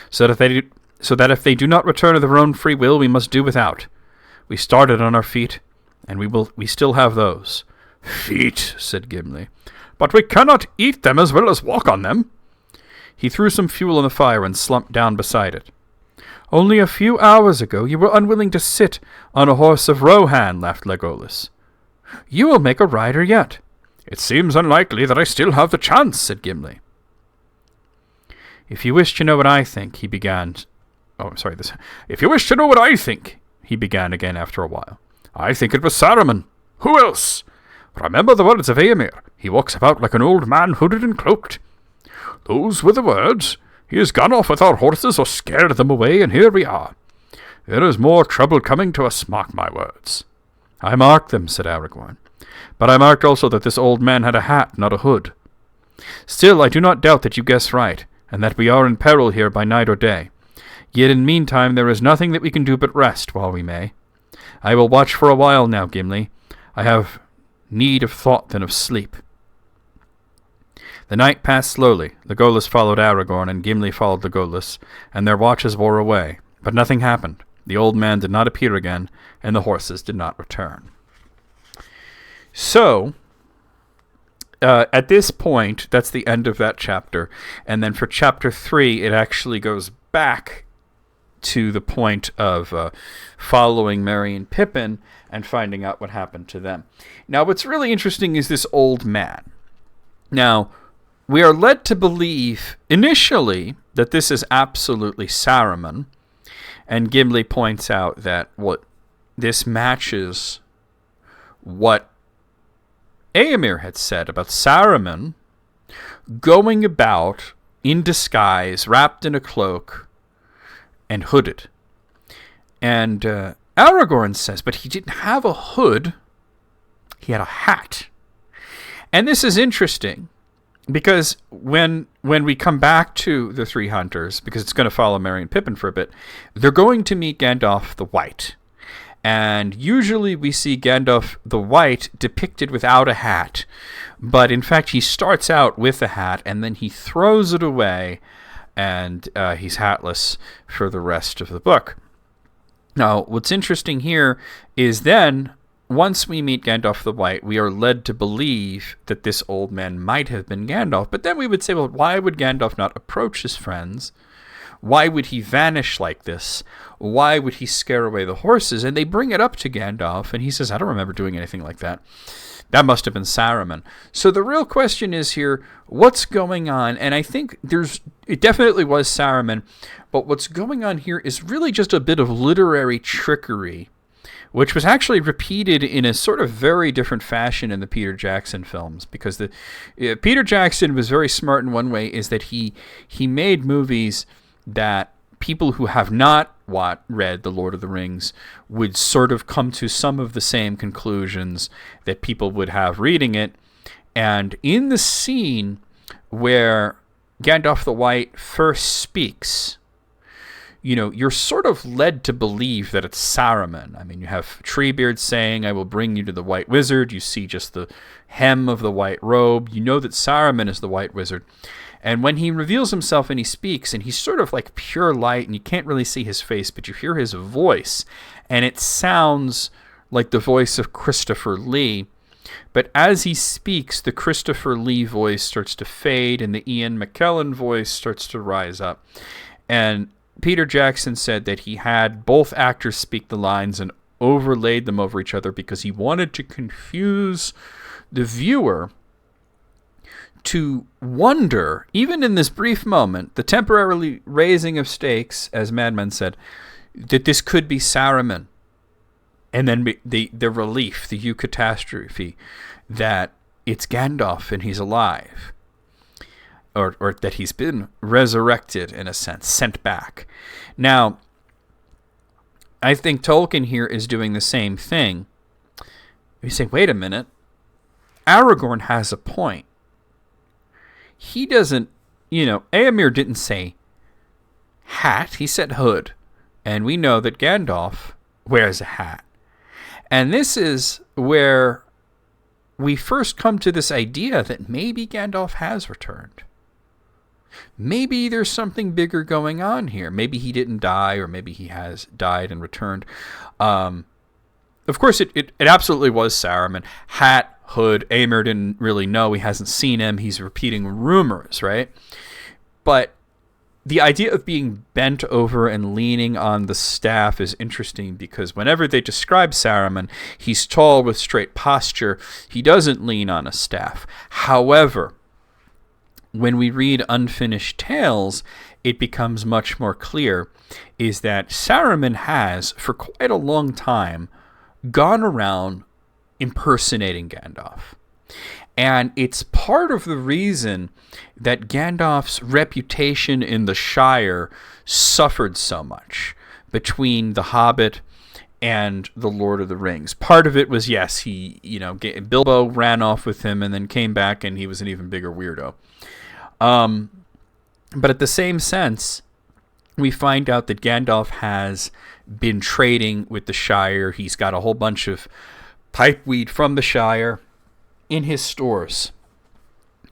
so that if they do not return of their own free will, we must do without. We started on our feet, and we still have those. Feet, said Gimli. But we cannot eat them as well as walk on them. He threw some fuel on the fire and slumped down beside it. Only a few hours ago you were unwilling to sit on a horse of Rohan, laughed Legolas. You will make a rider yet. It seems unlikely that I still have the chance, said Gimli. If you wish to know what I think, he began. If you wish to know what I think, he began again after a while. I think it was Saruman. Who else? Remember the words of Eomer. He walks about like an old man hooded and cloaked. Those were the words. He has gone off with our horses or scared them away, and here we are. There is more trouble coming to us, mark my words. I marked them, said Aragorn. But I marked also that this old man had a hat, not a hood. Still, I do not doubt that you guess right, and that we are in peril here by night or day. Yet in meantime there is nothing that we can do but rest while we may. I will watch for a while now, Gimli. I have need of thought than of sleep. The night passed slowly. Legolas followed Aragorn, and Gimli followed Legolas, and their watches wore away. But nothing happened. The old man did not appear again, and the horses did not return. So, at this point, that's the end of that chapter. And then for chapter 3, it actually goes back to the point of following Merry and Pippin and finding out what happened to them. Now, what's really interesting is this old man. Now, we are led to believe initially that this is absolutely Saruman, and Gimli points out that this matches what Eomer had said about Saruman going about in disguise, wrapped in a cloak, and hooded. And Aragorn says, but he didn't have a hood, he had a hat. And this is interesting, because when we come back to the Three Hunters, because it's going to follow Merry and Pippin for a bit, they're going to meet Gandalf the White. And usually we see Gandalf the White depicted without a hat. But in fact, he starts out with a hat, and then he throws it away, and he's hatless for the rest of the book. Now, what's interesting here is then, once we meet Gandalf the White, we are led to believe that this old man might have been Gandalf. But then we would say, well, why would Gandalf not approach his friends? Why would he vanish like this? Why would he scare away the horses? And they bring it up to Gandalf, and he says, I don't remember doing anything like that. That must have been Saruman. So the real question is here, what's going on? And I think it definitely was Saruman, but what's going on here is really just a bit of literary trickery, which was actually repeated in a sort of very different fashion in the Peter Jackson films, because Peter Jackson was very smart in one way, is that he made movies that people who have not read The Lord of the Rings would sort of come to some of the same conclusions that people would have reading it. And in the scene where Gandalf the White first speaks, you're sort of led to believe that it's Saruman. I mean, you have Treebeard saying, I will bring you to the White Wizard. You see just the hem of the white robe. You know that Saruman is the White Wizard. And when he reveals himself and he speaks, and he's sort of like pure light, and you can't really see his face, but you hear his voice, and it sounds like the voice of Christopher Lee. But as he speaks, the Christopher Lee voice starts to fade, and the Ian McKellen voice starts to rise up. And Peter Jackson said that he had both actors speak the lines and overlaid them over each other because he wanted to confuse the viewer to wonder, even in this brief moment, the temporarily raising of stakes, as Madman said, that this could be Saruman. And then the relief, the eucatastrophe, that it's Gandalf and he's alive. Or that he's been resurrected, in a sense, sent back. Now, I think Tolkien here is doing the same thing. You say, wait a minute, Aragorn has a point. He doesn't, Eomer didn't say hat, he said hood. And we know that Gandalf wears a hat. And this is where we first come to this idea that maybe Gandalf has returned. Maybe there's something bigger going on here. Maybe he didn't die, or maybe he has died and returned. of course, it absolutely was Saruman. Hat, hood, Eomer didn't really know. He hasn't seen him. He's repeating rumors, right? But the idea of being bent over and leaning on the staff is interesting because whenever they describe Saruman, he's tall with straight posture. He doesn't lean on a staff. However, when we read Unfinished Tales, it becomes much more clear is that Saruman has, for quite a long time, gone around impersonating Gandalf. And it's part of the reason that Gandalf's reputation in the Shire suffered so much between The Hobbit and The Lord of the Rings. Part of it was, yes, Bilbo ran off with him and then came back and he was an even bigger weirdo. But at the same sense, we find out that Gandalf has been trading with the Shire. He's got a whole bunch of pipeweed from the Shire in his stores.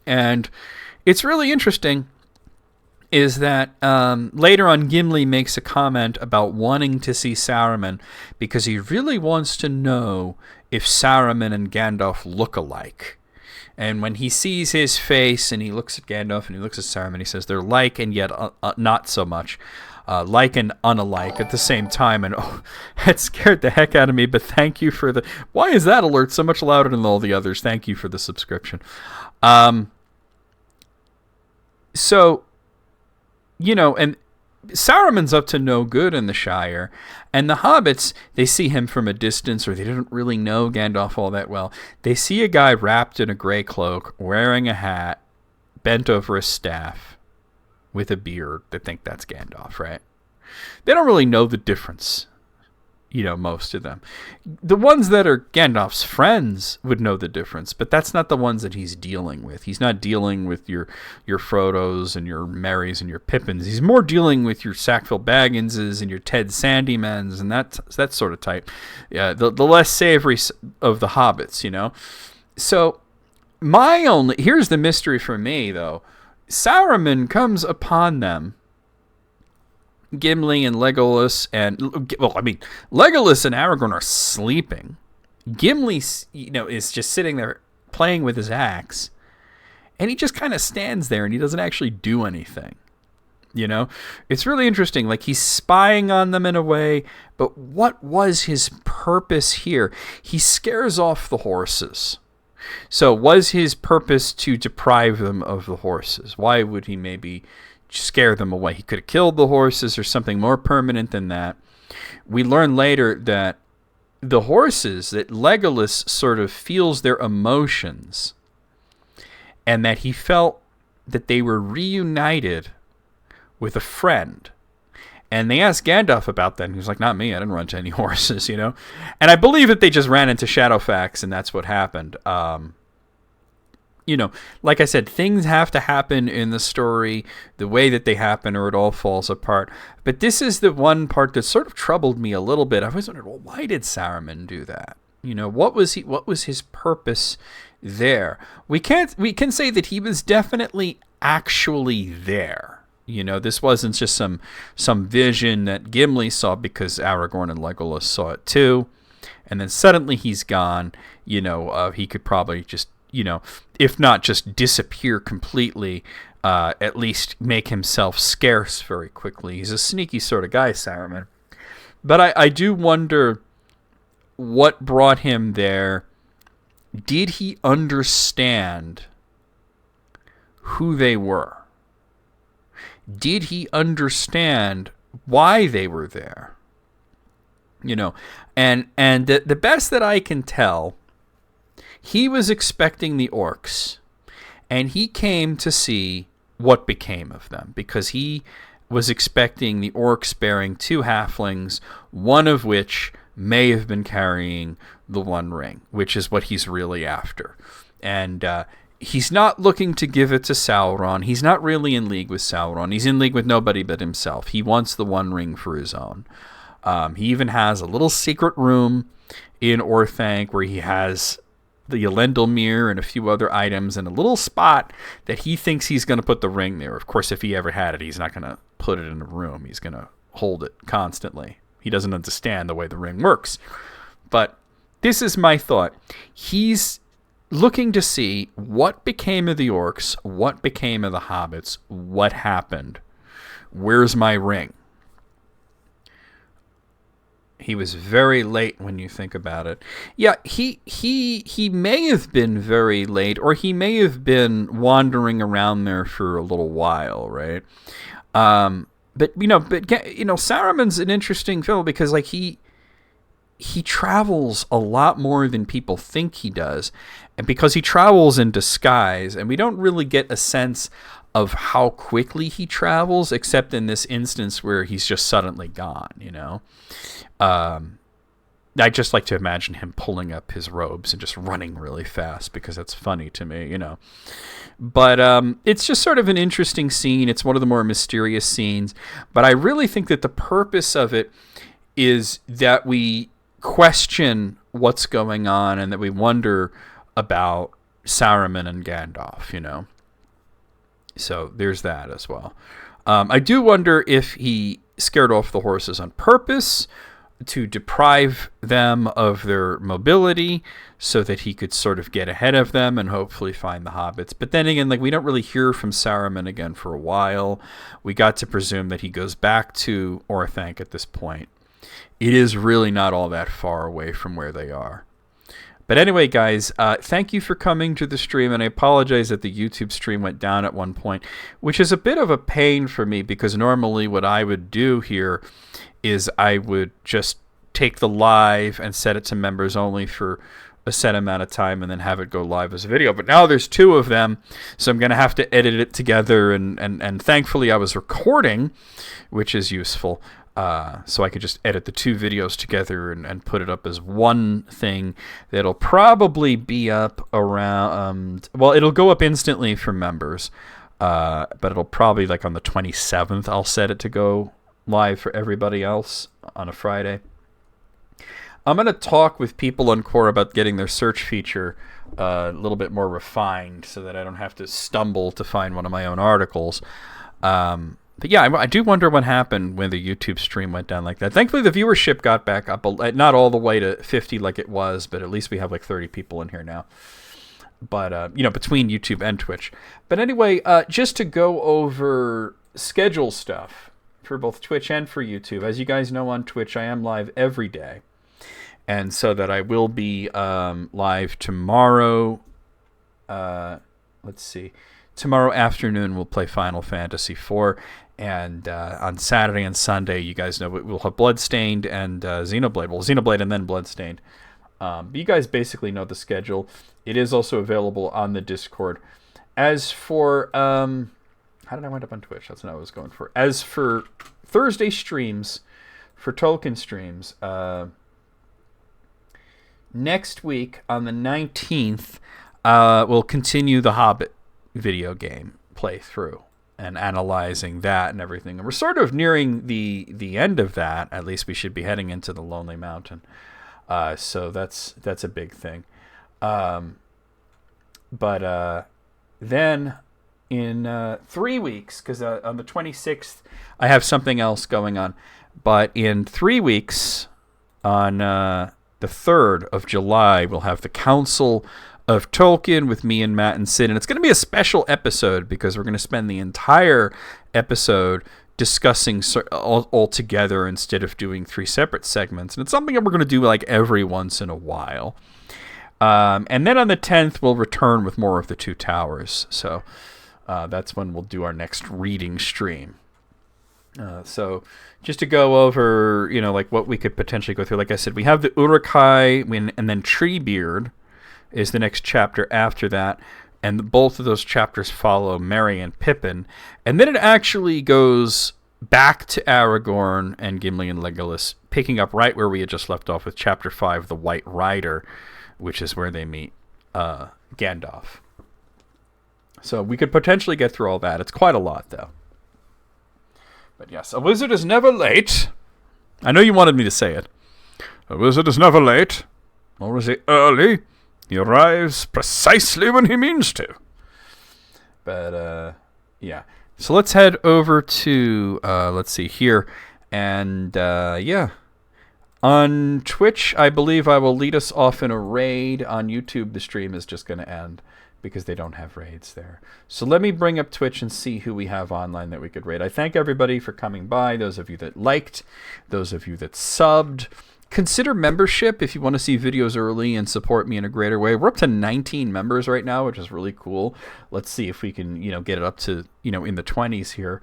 And it's really interesting is that later on Gimli makes a comment about wanting to see Saruman because he really wants to know if Saruman and Gandalf look alike. And when he sees his face and he looks at Gandalf and he looks at Saruman, he says they're like and yet not so much. Like and unalike at the same time. And it scared the heck out of me, but thank you for the... Why is that alert so much louder than all the others? Thank you for the subscription. So, and Saruman's up to no good in the Shire, and the hobbits, they see him from a distance, or they didn't really know Gandalf all that well. They see a guy wrapped in a gray cloak, wearing a hat, bent over a staff, with a beard. They think that's Gandalf, right? They don't really know the difference, most of them. The ones that are Gandalf's friends would know the difference, but that's not the ones that he's dealing with. He's not dealing with your Frodos and your Merrys and your Pippins. He's more dealing with your Sackville Bagginses and your Ted Sandymans and that sort of type. Yeah, the less savory of the hobbits, So here's the mystery for me, though. Saruman comes upon them, Gimli and Legolas, Legolas and Aragorn are sleeping. Gimli, is just sitting there playing with his axe, and he just kind of stands there and he doesn't actually do anything. It's really interesting. Like, he's spying on them in a way, but what was his purpose here? He scares off the horses. So was his purpose to deprive them of the horses? Why would he maybe scare them away? He could have killed the horses or something more permanent than that. We learn later that the horses, that Legolas sort of feels their emotions and that he felt that they were reunited with a friend. And they asked Gandalf about that, and he was like, not me, I didn't run to any horses, And I believe that they just ran into Shadowfax, and that's what happened. Like I said, things have to happen in the story the way that they happen, or it all falls apart. But this is the one part that sort of troubled me a little bit. I was wondering, well, why did Saruman do that? What was his purpose there? We can say that he was definitely actually there. This wasn't just some vision that Gimli saw because Aragorn and Legolas saw it too. And then suddenly he's gone. He could probably just, if not just disappear completely, at least make himself scarce very quickly. He's a sneaky sort of guy, Saruman. But I do wonder what brought him there. Did he understand who they were? Did he understand why they were there? And the best that I can tell, he was expecting the orcs, and he came to see what became of them, because he was expecting the orcs bearing two halflings, one of which may have been carrying the One Ring, which is what he's really after. And he's not looking to give it to Sauron. He's not really in league with Sauron. He's in league with nobody but himself. He wants the One Ring for his own. He even has a little secret room in Orthanc where he has the Elendil mirror and a few other items and a little spot that he thinks he's going to put the ring there. Of course, if he ever had it, he's not going to put it in a room. He's going to hold it constantly. He doesn't understand the way the ring works. But this is my thought. He's looking to see what became of the orcs, what became of the hobbits, what happened. Where's my ring? He was very late when you think about it. Yeah, he may have been very late, or he may have been wandering around there for a little while, right? But Saruman's an interesting fellow because like he travels a lot more than people think he does, and because he travels in disguise, and we don't really get a sense of how quickly he travels, except in this instance where he's just suddenly gone, I just like to imagine him pulling up his robes and just running really fast because that's funny to me, But it's just sort of an interesting scene. It's one of the more mysterious scenes. But I really think that the purpose of it is that we question what's going on and that we wonder about Saruman and Gandalf, So there's that as well. I do wonder if he scared off the horses on purpose to deprive them of their mobility so that he could sort of get ahead of them and hopefully find the hobbits. But then again, like, we don't really hear from Saruman again for a while. We got to presume that he goes back to Orthanc at this point. It is really not all that far away from where they are. But anyway, guys, thank you for coming to the stream, and I apologize that the YouTube stream went down at one point, which is a bit of a pain for me because normally what I would do here is I would just take the live and set it to members only for a set amount of time and then have it go live as a video. But now there's two of them, so I'm going to have to edit it together, and thankfully I was recording, which is useful. So I could just edit the two videos together and put it up as one thing that'll probably be up around, it'll go up instantly for members, but it'll probably, like, on the 27th, I'll set it to go live for everybody else on a Friday. I'm going to talk with people on Quora about getting their search feature a little bit more refined so that I don't have to stumble to find one of my own articles. But yeah, I do wonder what happened when the YouTube stream went down like that. Thankfully, the viewership got back up, not all the way to 50 like it was, but at least we have like 30 people in here now. But, between YouTube and Twitch. But anyway, just to go over schedule stuff for both Twitch and for YouTube. As you guys know, on Twitch, I am live every day. And so that I will be live tomorrow. Let's see. Tomorrow afternoon, we'll play Final Fantasy IV. And on Saturday and Sunday, you guys know we'll have Bloodstained and Xenoblade. Well, Xenoblade and then Bloodstained. But you guys basically know the schedule. It is also available on the Discord. As for... how did I wind up on Twitch? That's what I was going for. As for Thursday streams, for Tolkien streams, next week on the 19th, we'll continue the Hobbit video game playthrough and analyzing that and everything. And we're sort of nearing the end of that. At least we should be heading into the Lonely Mountain. So that's a big thing. But then in 3 weeks, because on the 26th I have something else going on, but in 3 weeks on the 3rd of July we'll have the Council of Tolkien with me and Matt and Sid, and it's going to be a special episode because we're going to spend the entire episode discussing all together instead of doing 3 separate segments, and it's something that we're going to do like every once in a while. And then on the 10th we'll return with more of the Two Towers, so that's when we'll do our next reading stream. So just to go over, like what we could potentially go through. Like I said, we have the Uruk-hai, and then Treebeard is the next chapter after that. And both of those chapters follow Merry and Pippin. And then it actually goes back to Aragorn and Gimli and Legolas, picking up right where we had just left off with Chapter 5, The White Rider, which is where they meet Gandalf. So we could potentially get through all that. It's quite a lot, though. But yes, a wizard is never late. I know you wanted me to say it. A wizard is never late, nor is he early. He arrives precisely when he means to. But, yeah. So let's head over to, let's see here. And, yeah. On Twitch, I believe I will lead us off in a raid. On YouTube, the stream is just going to end because they don't have raids there. So let me bring up Twitch and see who we have online that we could raid. I thank everybody for coming by, those of you that liked, those of you that subbed. Consider membership if you want to see videos early and support me in a greater way. We're up to 19 members right now, which is really cool. Let's see if we can, get it up to, in the 20s here.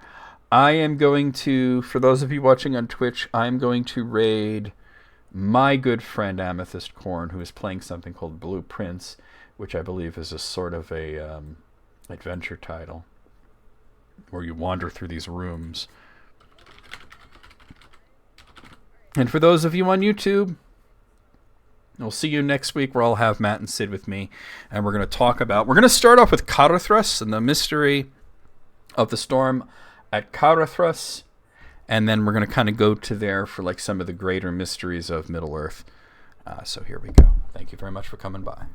I am going to, for those of you watching on Twitch, I'm going to raid my good friend Amethyst Corn, who is playing something called Blueprints, which I believe is a sort of a adventure title where you wander through these rooms. And for those of you on YouTube, we'll see you next week where I'll have Matt and Sid with me, and we're going to start off with Caradhras and the mystery of the storm at Caradhras, and then we're going to kind of go to there for like some of the greater mysteries of Middle-earth. So here we go. Thank you very much for coming by.